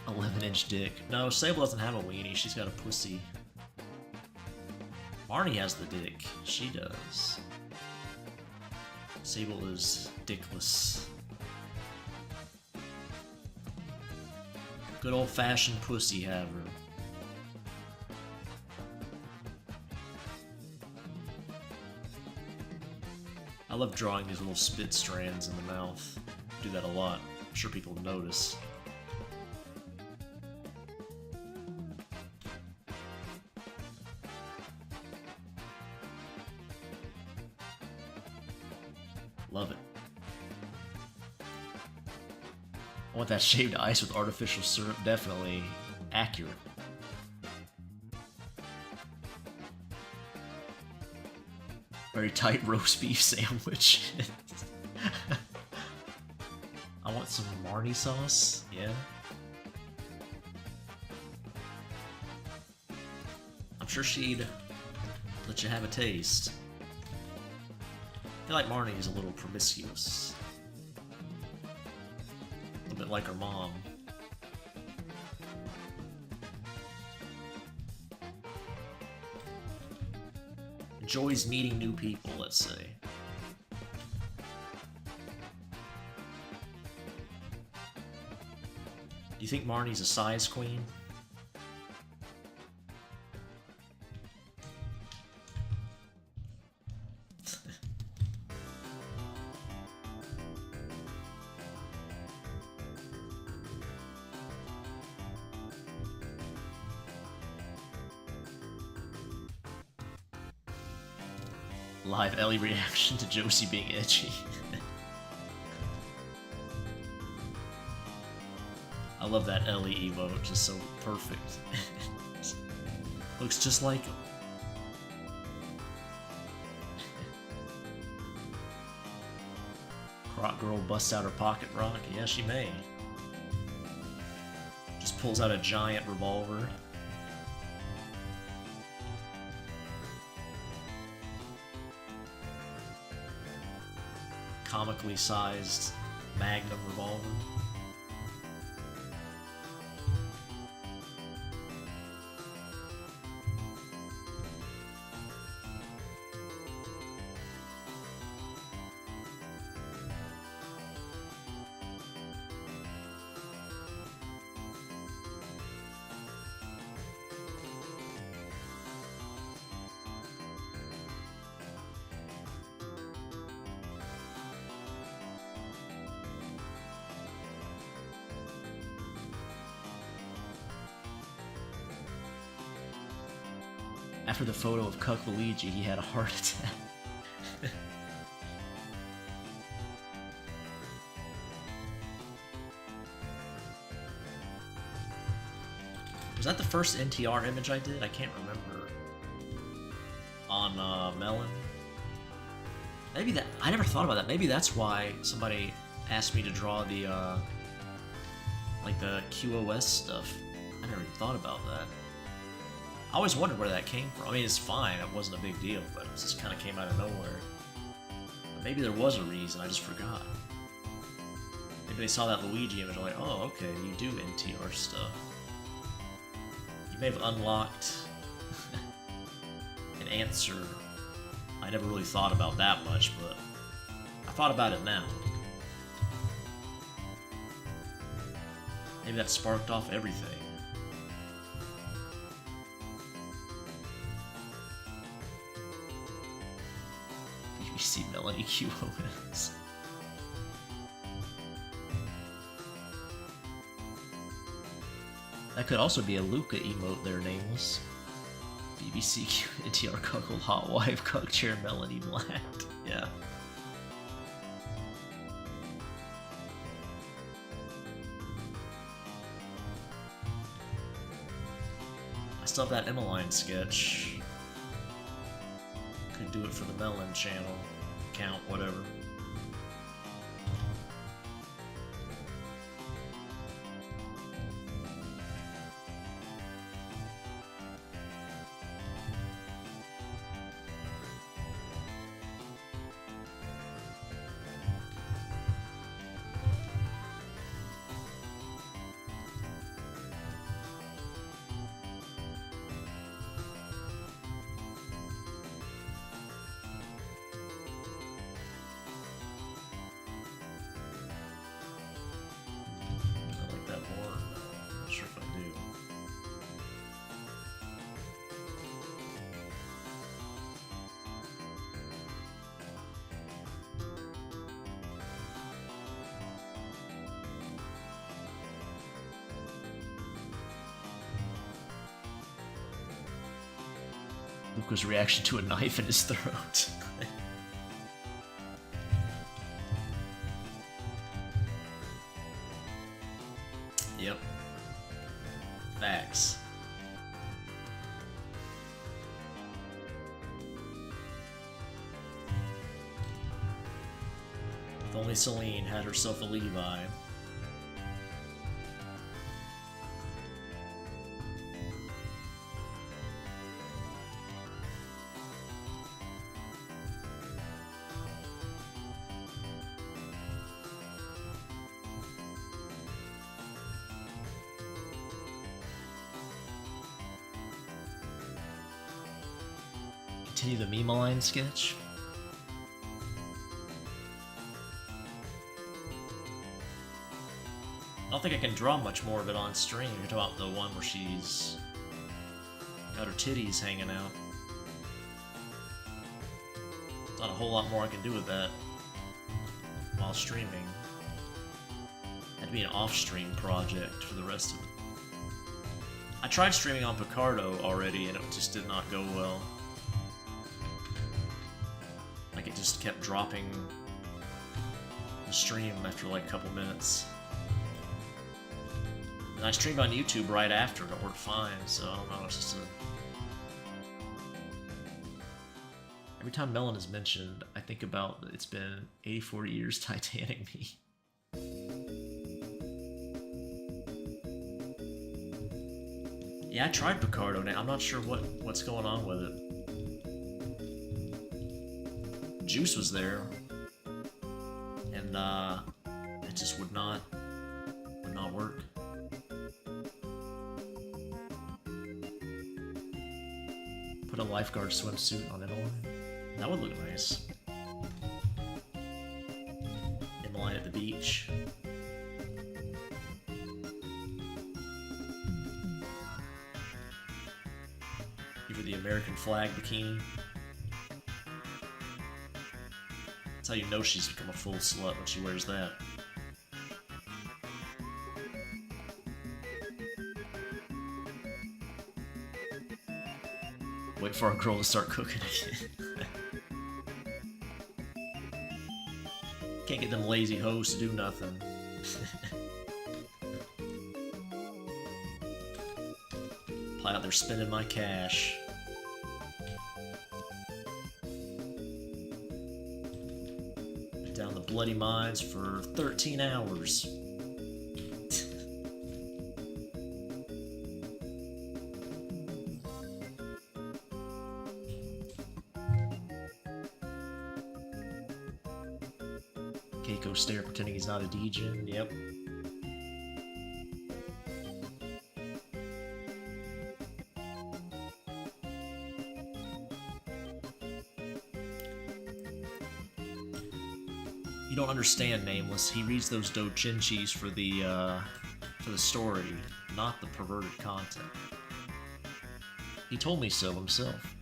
"11-inch dick." No, Sable doesn't have a weenie. She's got a pussy. Marnie has the dick. She does. Sable is dickless. Good old-fashioned pussy haver. I love drawing these little spit strands in the mouth. I do that a lot. I'm sure people notice. Love it. I want that shaved ice with artificial syrup, definitely accurate. Very tight roast beef sandwich. I want some Marnie sauce, yeah. I'm sure she'd let you have a taste. I feel like Marnie is a little promiscuous. A little bit like her mom. Enjoys meeting new people, let's say. Do you think Marnie's a size queen? Live Ellie reaction to Josie being edgy. I love that Ellie emote, just so perfect. Looks just like him. Rock girl busts out her pocket rock. Yeah, she may. Just pulls out a giant revolver. Comically sized Magnum revolver. After the photo of Cuck Luigi, he had a heart attack. Was that the first NTR image I did? I can't remember. On Melon? Maybe that... I never thought about that. Maybe that's why somebody asked me to draw the, like the QoS stuff. I never even thought about that. I always wondered where that came from. I mean, it's fine, it wasn't a big deal, but it just kind of came out of nowhere. But maybe there was a reason, I just forgot. Maybe they saw that Luigi image and like, oh, okay, you do NTR stuff. You may have unlocked an answer. I never really thought about that much, but I thought about it now. Maybe that sparked off everything. BBC Melanie QoS. That could also be a Luca emote there, nameless. BBC NTR Cuckold Hot Wife Cuck Chair Melanie Black. Yeah. I still have that Emmeline sketch. Could do it for the Melon channel, account, whatever. Luca's reaction to a knife in his throat. Yep. Facts. If only Celine had herself a Levi. Continue the Meme-Align sketch. I don't think I can draw much more of it on stream. You're talking about the one where she's got her titties hanging out. Not a whole lot more I can do with that while streaming. Had to be an off-stream project for the rest of it. I tried streaming on Picardo already and it just did not go well. Like it just kept dropping the stream after like a couple minutes. And I streamed on YouTube right after and it worked fine, so I don't know, it's just a... Every time Melon is mentioned, I think about it's been 84 years Titanic me. Yeah, I tried Picardo now. I'm not sure what's going on with it. Juice was there, and it just would not work. Put a lifeguard swimsuit on Emmeline. That would look nice. Emmeline at the beach. Give her the American flag bikini. That's how you know she's become a full slut when she wears that. Wait for our girl to start cooking again. Can't get them lazy hoes to do nothing. Probably out there spending my cash. Down the bloody mines for 13 hours. Keiko stare pretending he's not a degen. Yep. You don't understand, Nameless. He reads those doujinshis for the story, not the perverted content. He told me so himself.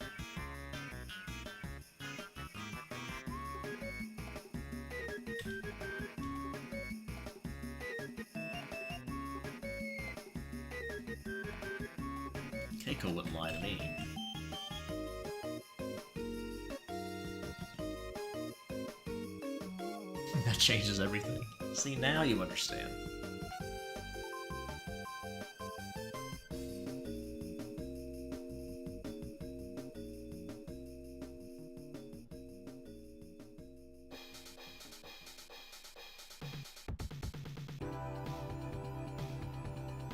Keiko wouldn't lie to me. That changes everything. See, now you understand.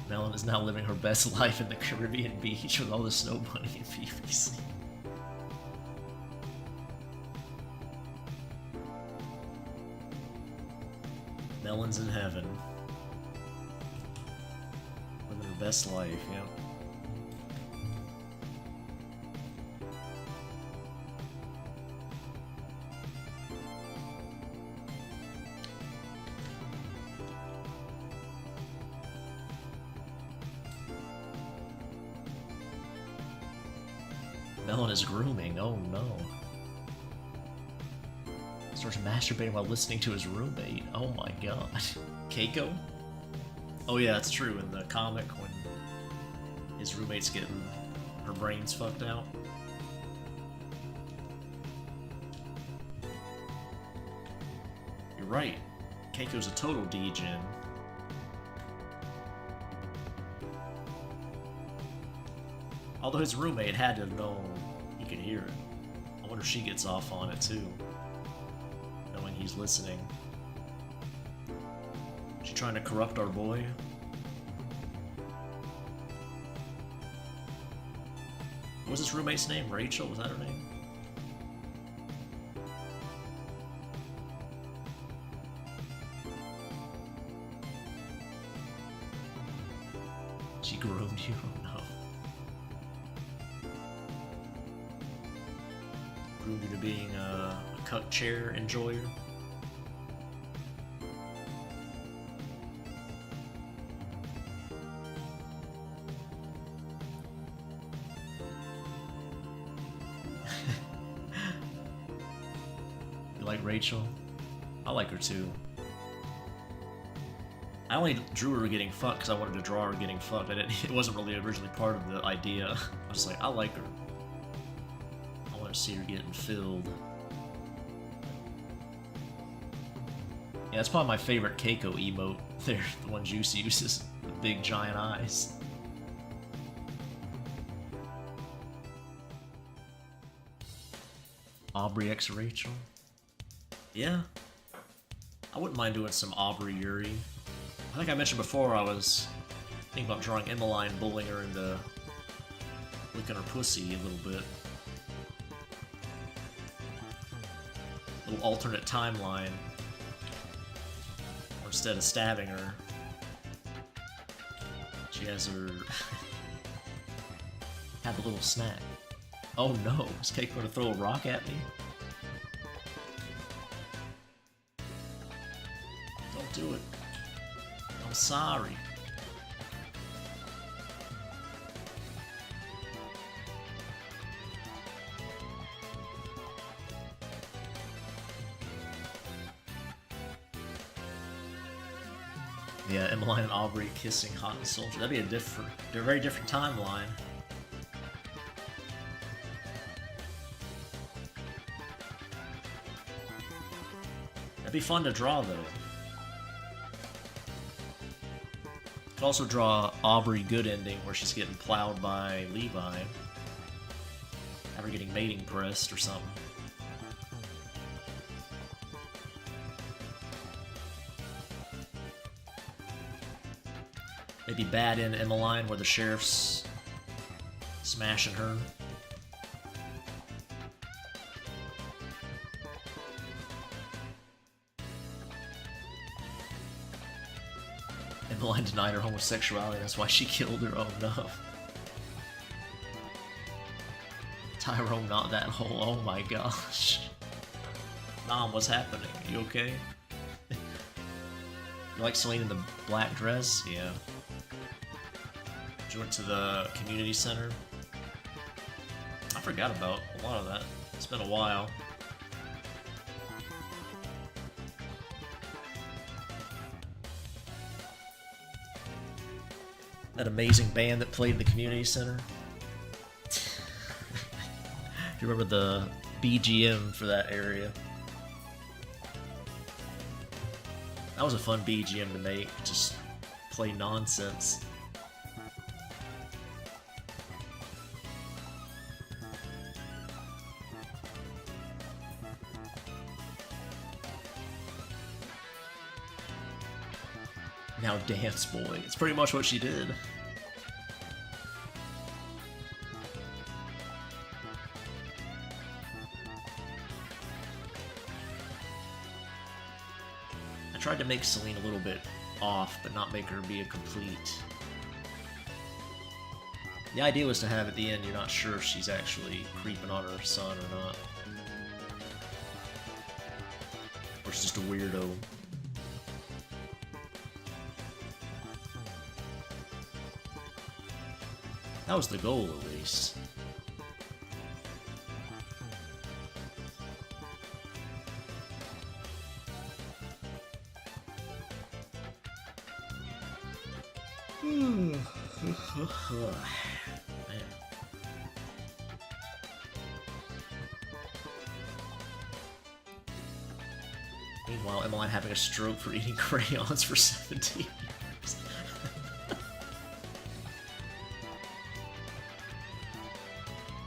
Melon is now living her best life in the Caribbean beach with all the snow bunny and PVC. Melon's in heaven. Living her best life, yeah. Melon is grooming, oh no. Starts masturbating while listening to his roommate. Oh my god. Keiko? Oh yeah, that's true. In the comic, when his roommate's getting her brains fucked out. You're right. Keiko's a total degen. Although his roommate had to have known he could hear it. I wonder if she gets off on it too. Knowing he's listening. She trying to corrupt our boy? What was his roommate's name? Rachel? Was that her name? She groomed you? Oh no. Groomed you to being a cuck chair enjoyer? You like Rachel? I like her too. I only drew her getting fucked because I wanted to draw her getting fucked. It wasn't really originally part of the idea. I was like, I like her. I want to see her getting filled. Yeah, that's probably my favorite Keiko emote. They're the one Juice uses. The big giant eyes. Aubrey x Rachel. Yeah. I wouldn't mind doing some Aubrey Yuri. I think I mentioned before I was thinking about drawing Emmeline bullying her into licking her pussy a little bit. A little alternate timeline. Or instead of stabbing her, she has her have a little snack. Oh no, is Cake gonna throw a rock at me? Don't do it. I'm sorry. Yeah, Emmeline and Aubrey kissing Hot and Soldier. That'd be a very different timeline. That'd be fun to draw, though. Could also draw Aubrey good ending, where she's getting plowed by Levi. Have her getting mating pressed or something. Maybe bad in Emmeline, where the sheriff's smashing her. Emmeline denied her homosexuality, that's why she killed her. Oh no. Tyrone not that whole, oh my gosh. Mom, what's happening? You okay? You like Celine in the black dress? Yeah. She went to the community center. I forgot about a lot of that. It's been a while. That amazing band that played in the community center. You remember the BGM for that area? That was a fun BGM to make. Just play nonsense. Now Dance Boy. It's pretty much what she did. I tried to make Celine a little bit off, but not make her be a complete. The idea was to have at the end, you're not sure if she's actually creeping on her son or not. Or she's just a weirdo. That was the goal, at least. Man. Meanwhile, Emmeline having a stroke for eating crayons for 17 years.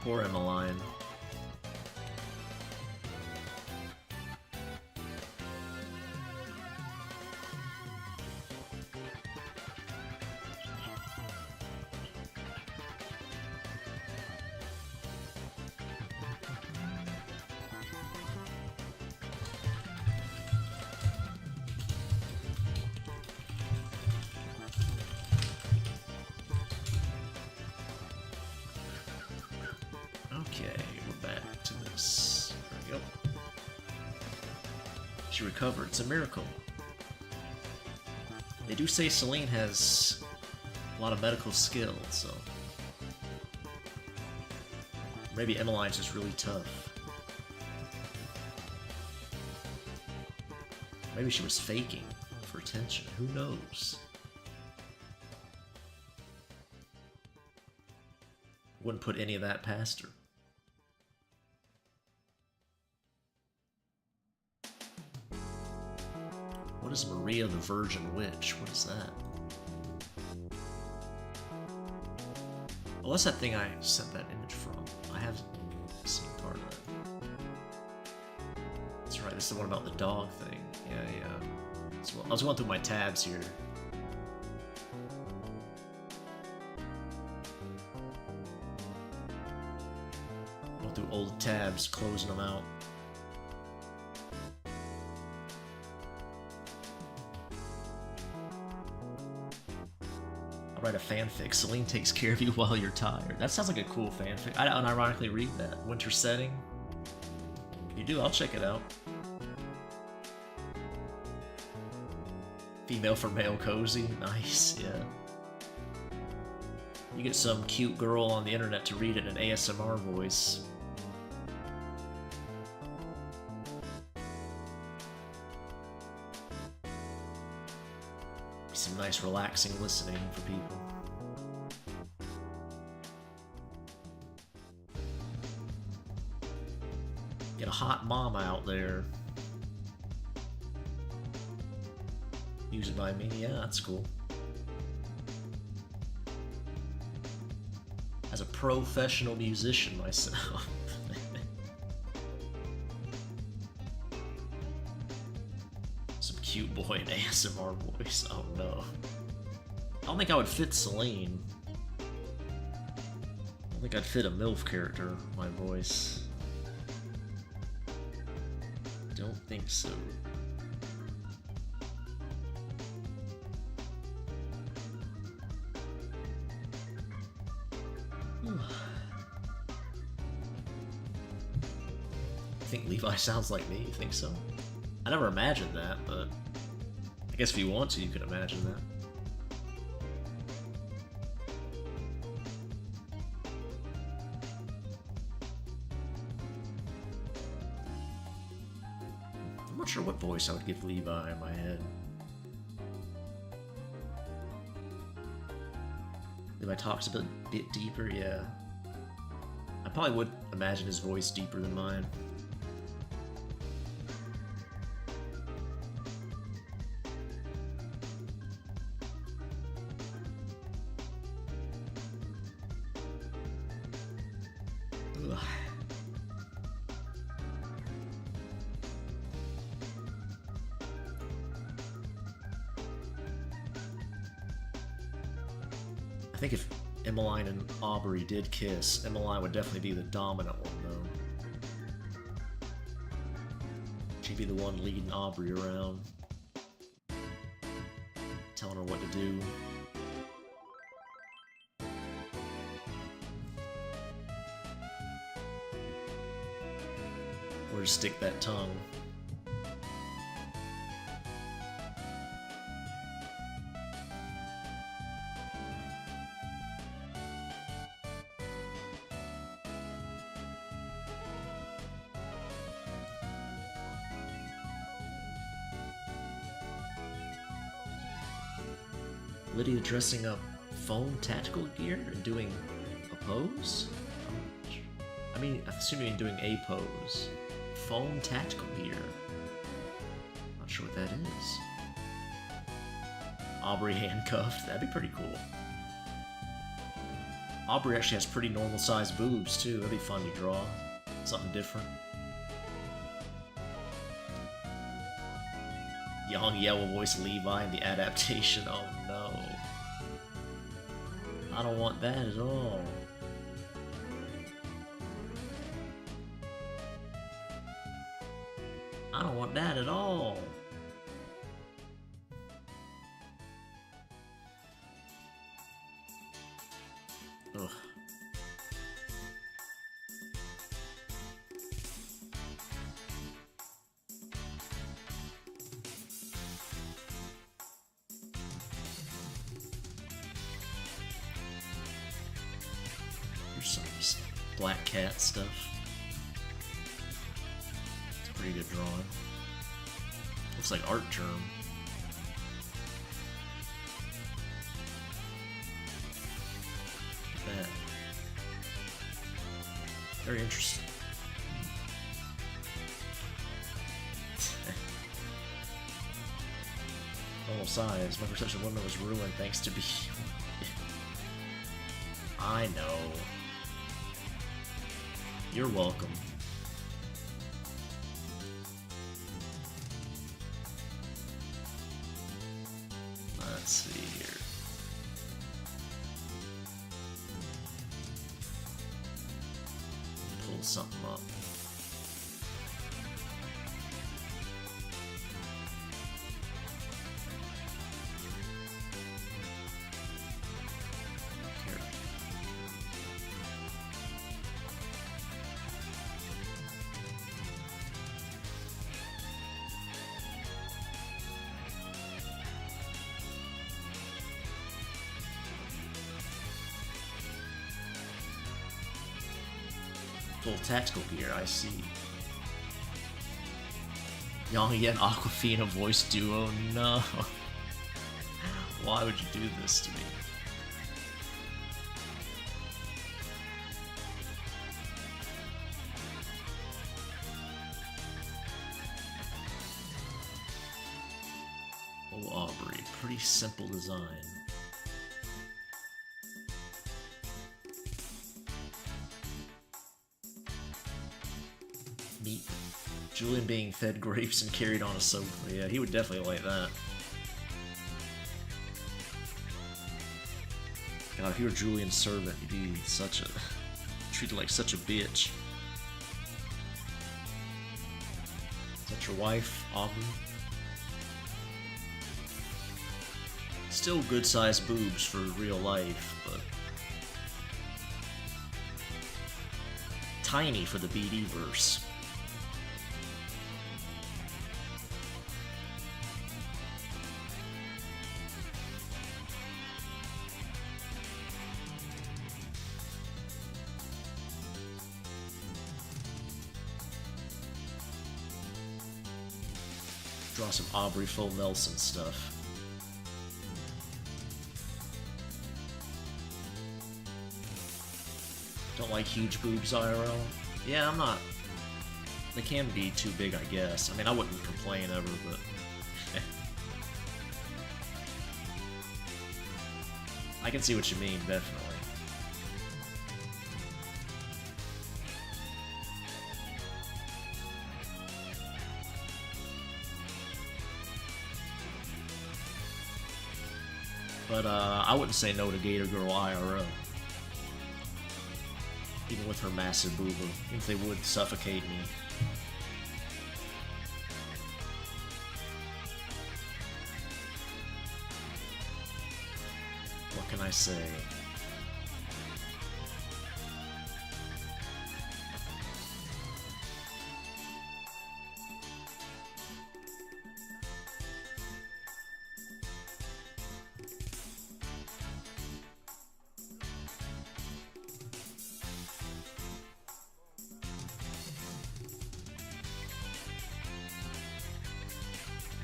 Poor Emmeline. Okay, we're back to this. There we go. She recovered. It's a miracle. They do say Celine has a lot of medical skill, so maybe Emmeline's just really tough. Maybe she was faking for attention. Who knows? Wouldn't put any of that past her. What is Maria the Virgin Witch? What is that? Oh, that's that thing I sent that image from. I have seen part of that. the one about the dog thing. Yeah. So I was going through my tabs here. Going through old tabs, closing them out. I'll write a fanfic. Celine takes care of you while you're tired. That sounds like a cool fanfic. I unironically read that. Winter setting. If you do, I'll check it out. Female for male cozy. Nice, yeah. You get some cute girl on the internet to read it in an ASMR voice. Some nice relaxing listening for people. Get a hot mama out there. Music by me, yeah, that's cool. As a professional musician myself. Some cute boy in ASMR voice, oh no. I don't think I would fit Celine. I don't think I'd fit a MILF character, my voice. Don't think so. I think Levi sounds like me, you think so? I never imagined that, but I guess if you want to, you could imagine that. I'm not sure what voice I would give Levi in my head. Levi talks a bit deeper, yeah. I probably would imagine his voice deeper than mine. Ugh. I think if Emmeline and Aubrey did kiss, Emmeline would definitely be the dominant one, though. She'd be the one leading Aubrey around, telling her what to do. Where to stick that tongue. Lydia dressing up foam tactical gear and doing a pose? I mean, I assume you mean doing a pose. Foam tactical gear. Not sure what that is. Aubrey handcuffed. That'd be pretty cool. Aubrey actually has pretty normal sized boobs too. That'd be fun to draw. Something different. Young yellow voice Levi in the adaptation. Oh no. I don't want that at all. I don't want that at all. Ugh. Here's some Black Cat stuff. It's a pretty good drawing. Looks like art germ. Look at that. Very interesting. Normal size. My perception of women was ruined thanks to be. I know. You're welcome. pull something up. Full tactical gear, I see. Yong and Aquafina voice duo, no. Why would you do this to me? Oh, Aubrey, pretty simple design. Julian being fed grapes and carried on a sofa. Yeah, he would definitely like that. God, if you were Julian's servant, you'd be such a... treated like such a bitch. Is that your wife, Aubrey? Still good-sized boobs for real life, but... tiny for the BD-verse. Draw some Aubrey Full Nelson stuff. Don't like huge boobs IRL? Yeah, I'm not... They can be too big, I guess. I mean, I wouldn't complain ever, but... I can see what you mean, definitely. But I wouldn't say no to Gator Girl IRL. Even with her massive booba, even if they would suffocate me. What can I say?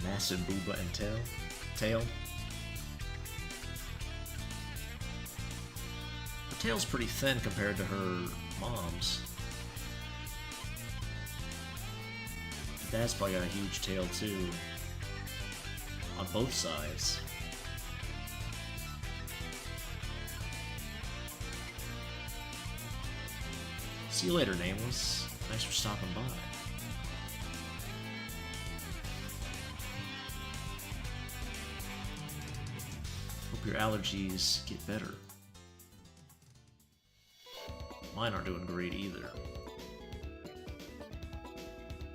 Massive booba and tail. Her tail's pretty thin compared to her mom's. Her dad's probably got a huge tail too. On both sides. See you later, Nameless. Thanks for stopping by. Hope your allergies get better. Mine aren't doing great either.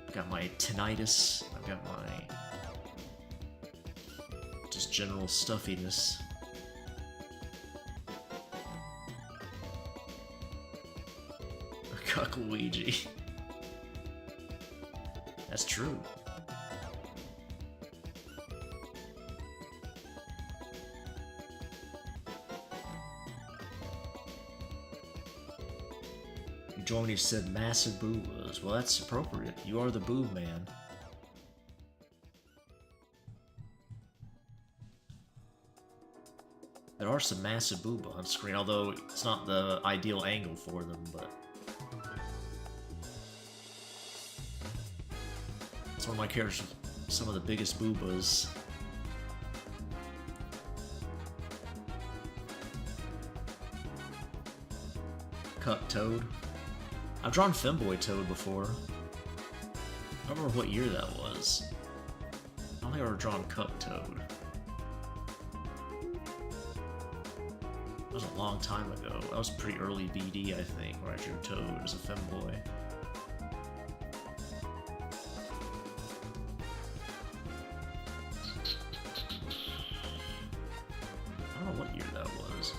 I've got my tinnitus. I've got my just general stuffiness. Cuckluigi. That's true. You joined, you said massive boobas. Well, that's appropriate. You are the boob man. There are some massive booba on screen, although it's not the ideal angle for them, but... It's one of my characters with some of the biggest boobas. Cup Toad. I've drawn Femboy Toad before. I don't remember what year that was. I don't think I've ever drawn Cup Toad. That was a long time ago. That was pretty early BD, I think, where I drew Toad as a femboy. I don't know what year that was.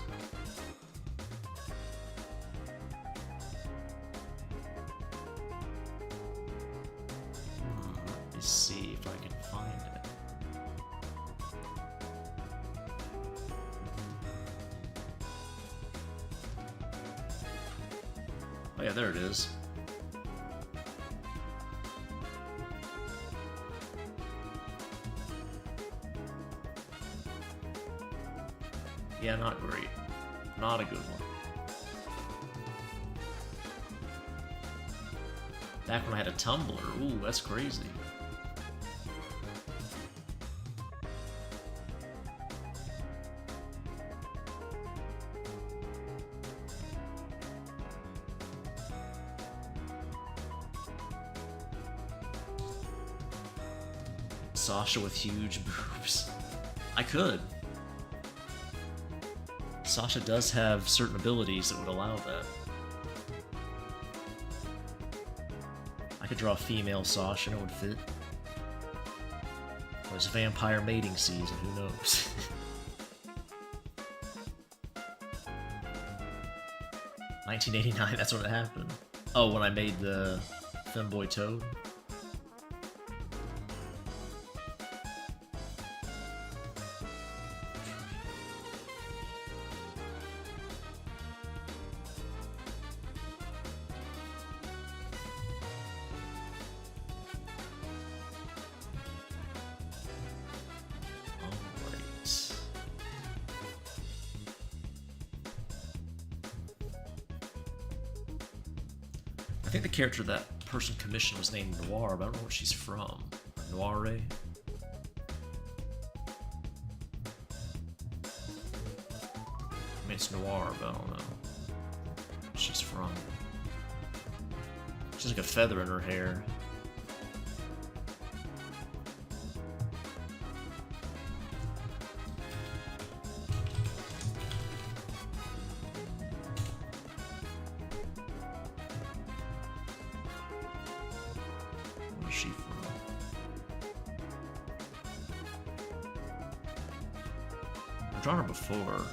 Let me see if I can find it. Oh yeah, there it is. Yeah, not great. Not a good one. Back when I had a Tumblr. Ooh, that's crazy. Sasha with huge boobs. I could. Sasha does have certain abilities that would allow that. I could draw a female Sasha and it would fit. Or it's vampire mating season, who knows? $1989, that's when it happened. Oh, when I made the femboy Toad? I think the character that person commissioned was named Noir, but I don't know where she's from. Noire? I mean, it's Noir, but I don't know where she's from. She's like a feather in her hair. Where's she from? I've drawn her before.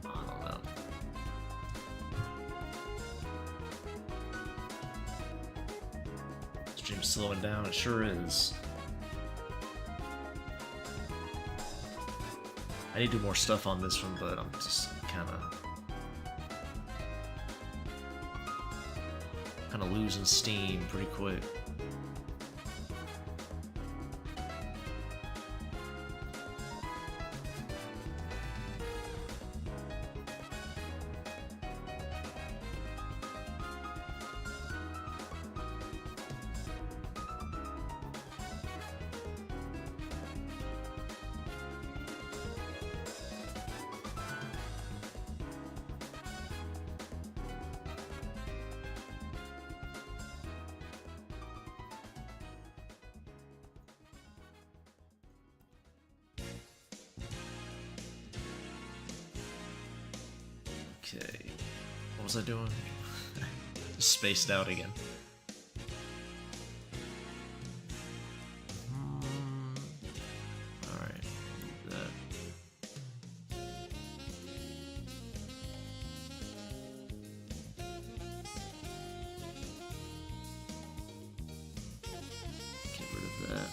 I don't know. Stream's slowing down, it sure is. I need to do more stuff on this one, but I'm just kinda losing steam pretty quick. Okay, what was I doing? Just spaced out again. Alright, do that. Get rid of that.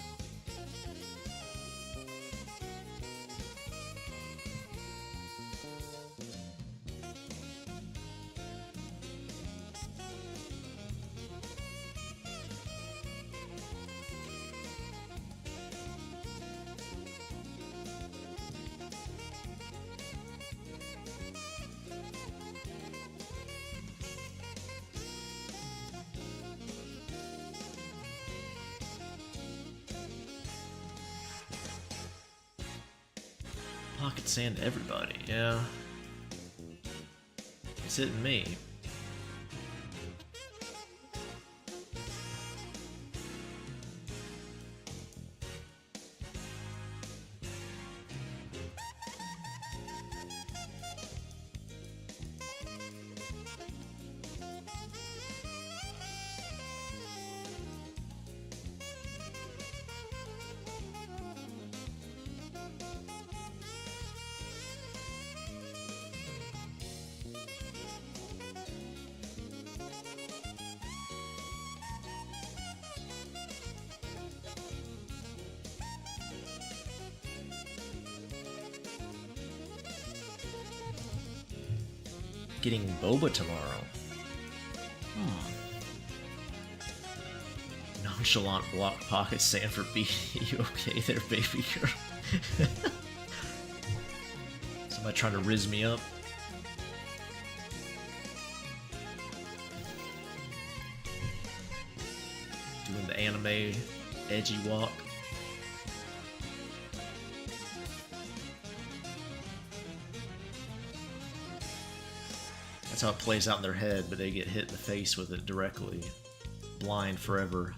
Pocket sand to everybody, yeah. It's hitting me. getting boba tomorrow. Nonchalant block pocket Sanford B. You okay there, baby girl? Somebody trying to rizz me up? Doing the anime edgy walk. That's how it plays out in their head, but they get hit in the face with it directly. Blind forever.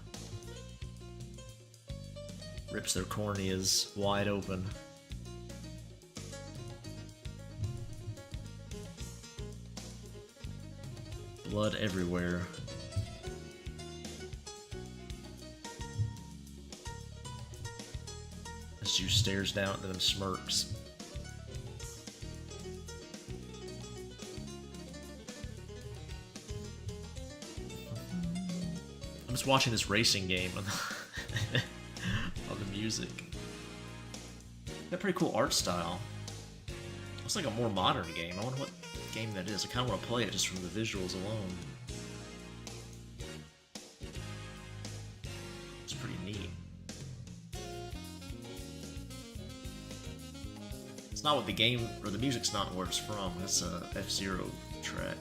Rips their corneas wide open. Blood everywhere. As Juice stares down at them, smirks. I'm just watching this racing game on the music. Got a pretty cool art style. Looks like a more modern game. I wonder what game that is. I kind of want to play it just from the visuals alone. It's pretty neat. It's not what the game, or the music's not where it's from. It's a F-Zero track.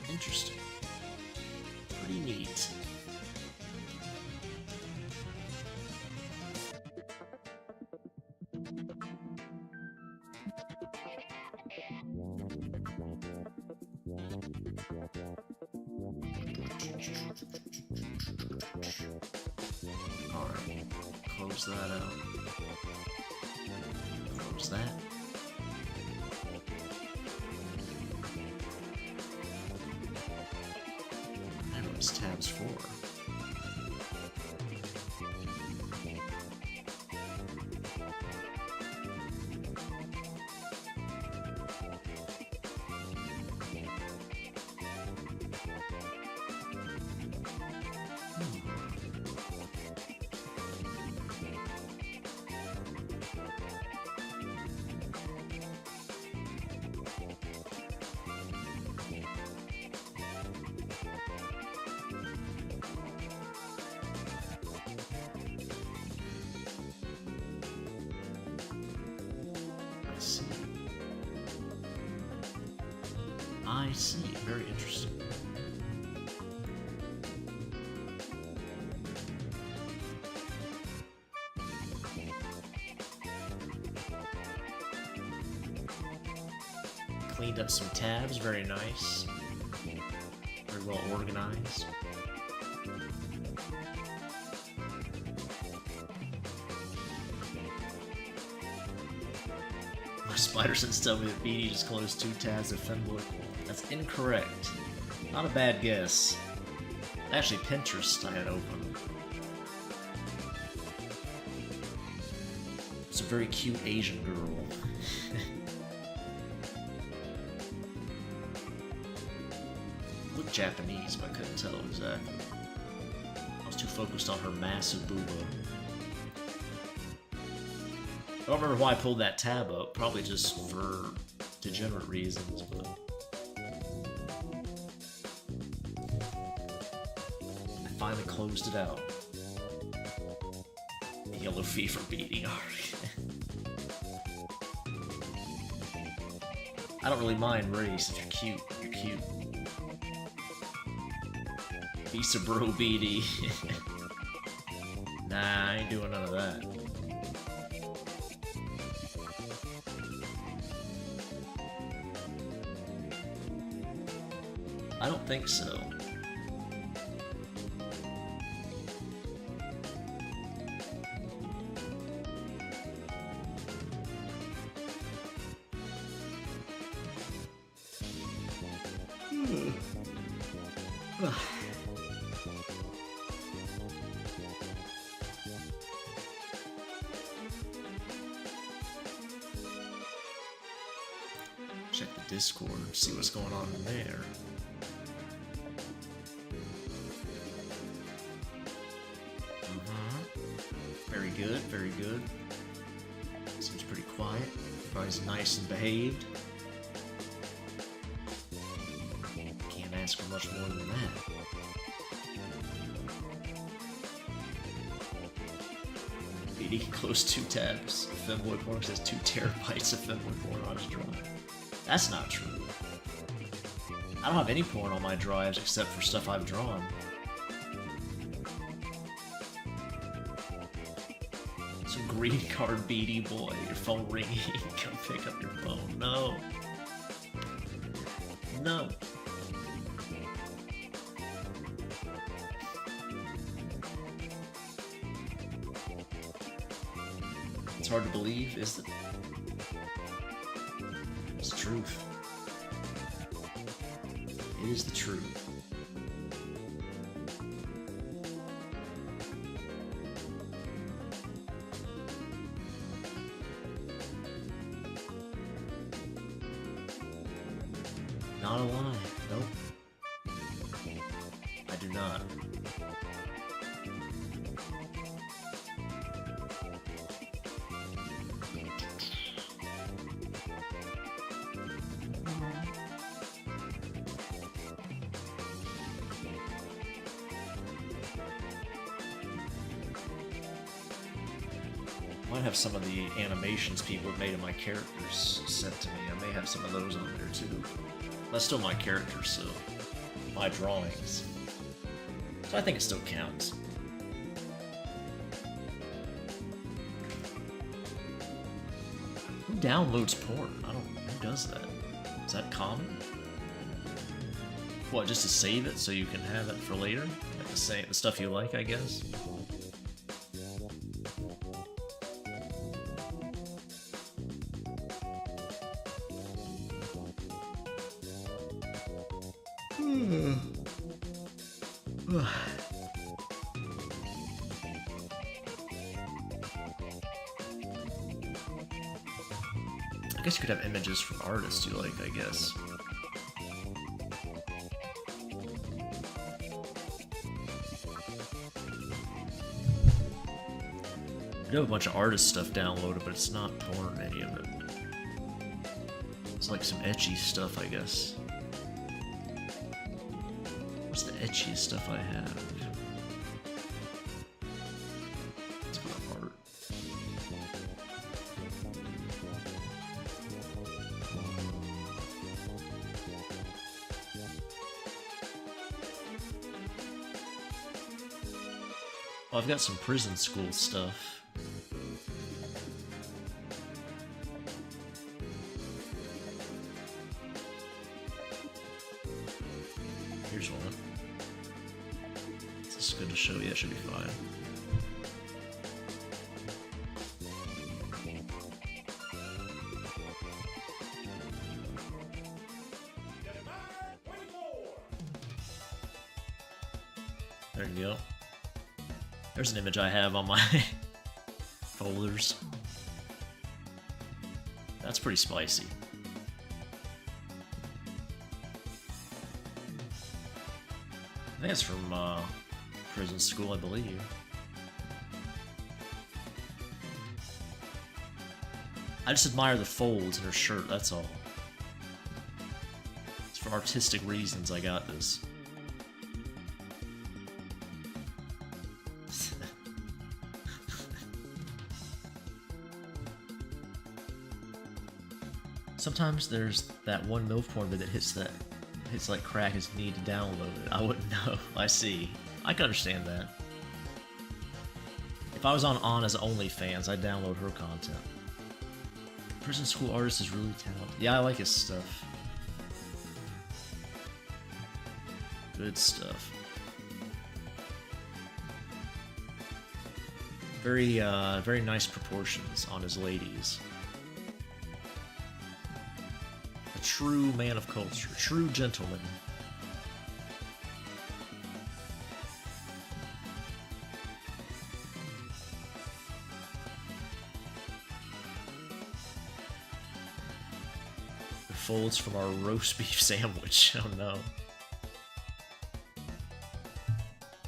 Interesting. Pretty neat. Alright, close that out. Close that. Tabs 4. I see. Very interesting. Cleaned up some tabs. Very nice. Very well organized. Spider-Sense tell me that BD just closed 2 tabs of Femboy. That's incorrect. Not a bad guess. Actually, Pinterest I had open. It's a very cute Asian girl. Looked Japanese, but I couldn't tell exactly. I was too focused on her massive booba. I don't remember why I pulled that tab up, probably just for degenerate reasons, but... I finally closed it out. Yellow fever beating I don't really mind race. If you're cute, you're cute. Visa bro BD. Nah, I ain't doing none of that. I don't think so. Check the Discord, see what's going on in there. Very good, very good. Seems pretty quiet. Everybody's nice and behaved. Can't ask for much more than that. BD can close 2 tabs. Femboy Porn says 2 terabytes of Femboy Porn on his drive. That's not true. I don't have any porn on my drives except for stuff I've drawn. Some green card BD boy, your phone ringing. Come pick up your phone. No. No. It's hard to believe, is it? It's the truth. It is the truth. Not a lie. Nope. I do not. I might have some of the animations people have made of my characters sent to me. I may have some of those on there too. That's still my characters, so my drawings. So I think it still counts. Who downloads porn? I don't know. Who does that? Is that common? What, just to save it so you can have it for later? Like the stuff you like, I guess? I guess you could have images from artists you like, I guess. I do have a bunch of artist stuff downloaded, but it's not porn, any of it. It's like some etchy stuff, I guess. What's the etchiest stuff I have? It's kind of art. Well, I've got some prison school stuff. Here's one. This is good to show you. It should be fine. There you go. There's an image I have on my folders. That's pretty spicy. I think it's from prison school, I believe. I just admire the folds in her shirt, that's all. It's for artistic reasons I got this. Sometimes there's that one MILF porn that hits like crack his need to download it. I wouldn't know. I see. I can understand that. If I was on Anna's OnlyFans, I'd download her content. Prison school artist is really talented. Yeah, I like his stuff. Good stuff. Very, very nice proportions on his ladies. A true man of culture, true gentleman. folds from our roast beef sandwich. Oh no.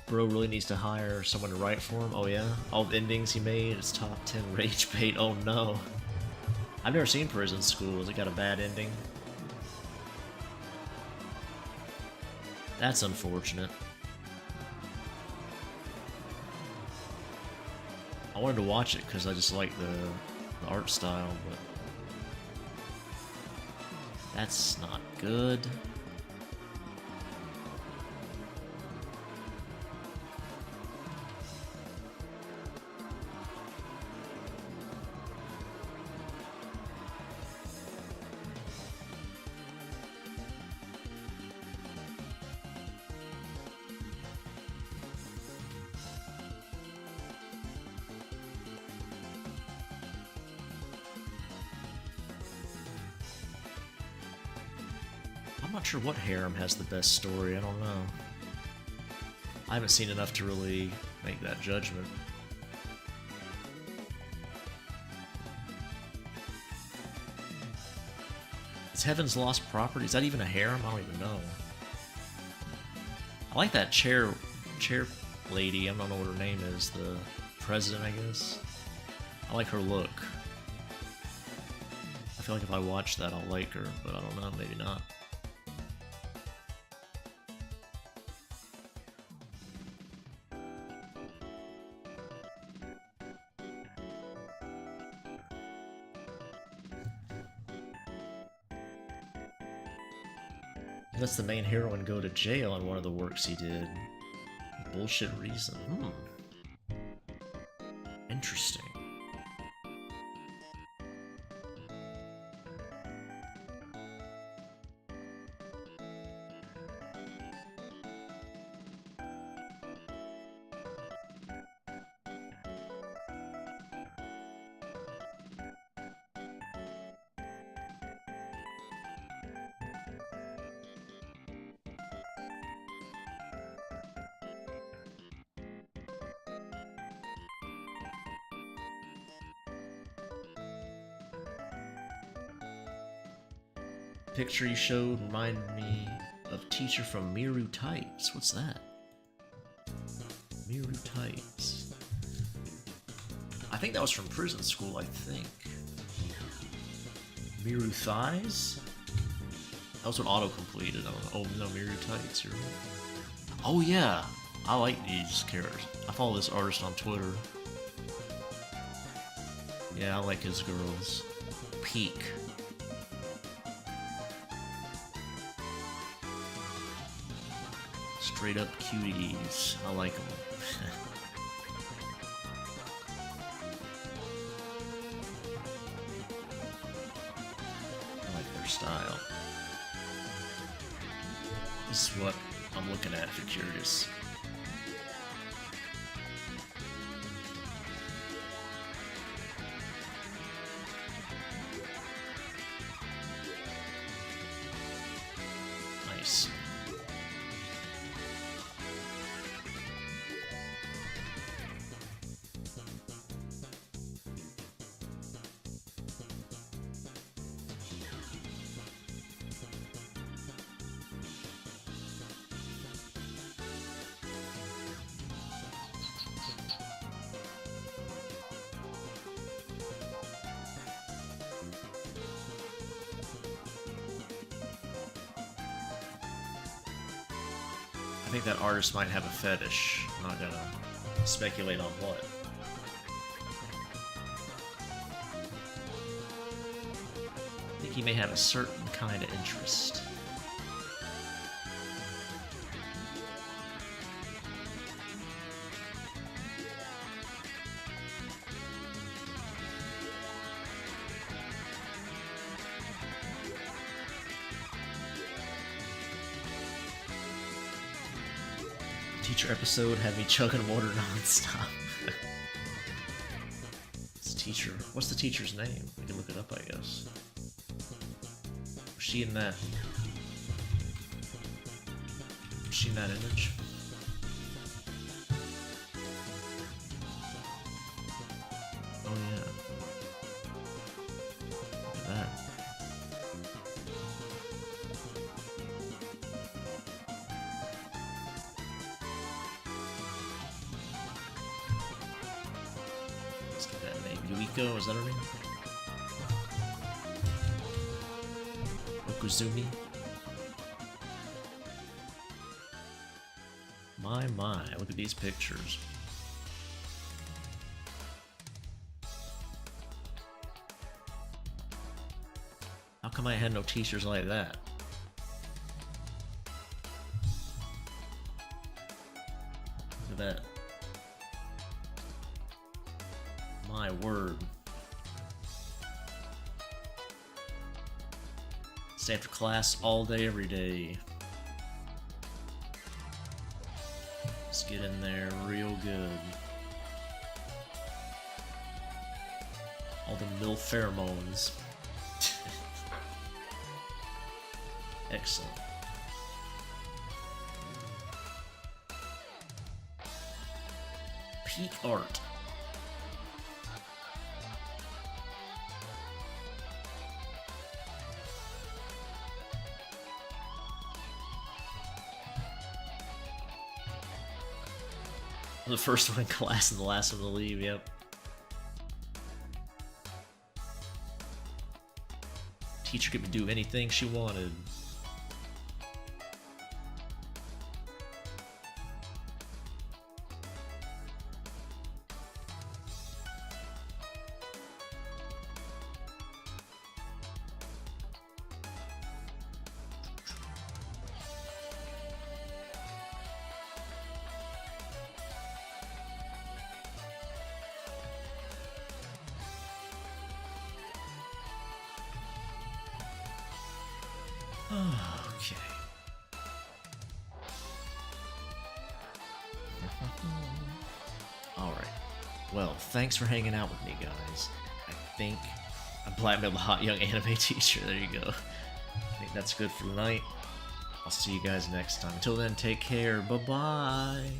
Bro really needs to hire someone to write for him. Oh yeah? All the endings he made, his top 10 rage bait. Oh no. I've never seen Prison School. Has it got a bad ending? That's unfortunate. I wanted to watch it because I just like the art style, but that's not good. I'm not sure what harem has the best story, I don't know. I haven't seen enough to really make that judgment. Is Heaven's Lost Property, is that even a harem? I don't even know. I like that chair lady, I don't know what her name is, the president, I guess. I like her look. I feel like if I watch that, I'll like her, but I don't know, maybe not. He lets the main heroine go to jail on one of the works he did. Bullshit reason. Interesting. Picture you showed reminded me of teacher from Miru Tights. What's that? Miru Tights. I think that was from Prison School, I think. Miru Thighs? That was what auto-completed. Oh no, Miru Tights, you're right. Oh yeah! I like these characters. I follow this artist on Twitter. Yeah, I like his girls. Peak. Straight up cuties. I like them. I like their style. This is what I'm looking at if you're curious. Nice. I think that artist might have a fetish. I'm not gonna speculate on what. I think he may have a certain kind of interest. Teacher episode had me chugging water non-stop. This teacher. What's the teacher's name? We can look it up, I guess. Was she in that? Was she in that image? Oh yeah. Look at that. Yuiko, is that her name? Okuzumi? My, look at these pictures. How come I had no t-shirts like that? Look at that. My word. Stay after class all day, every day. Let's get in there real good. All the MILF pheromones. Excellent. Peak art. The first one in class and the last one to leave, yep. Teacher could do anything she wanted. Okay. Alright. Well, thanks for hanging out with me, guys. I think I blackmailed the hot young anime teacher. There you go. I think that's good for tonight. I'll see you guys next time. Until then, take care. Bye-bye.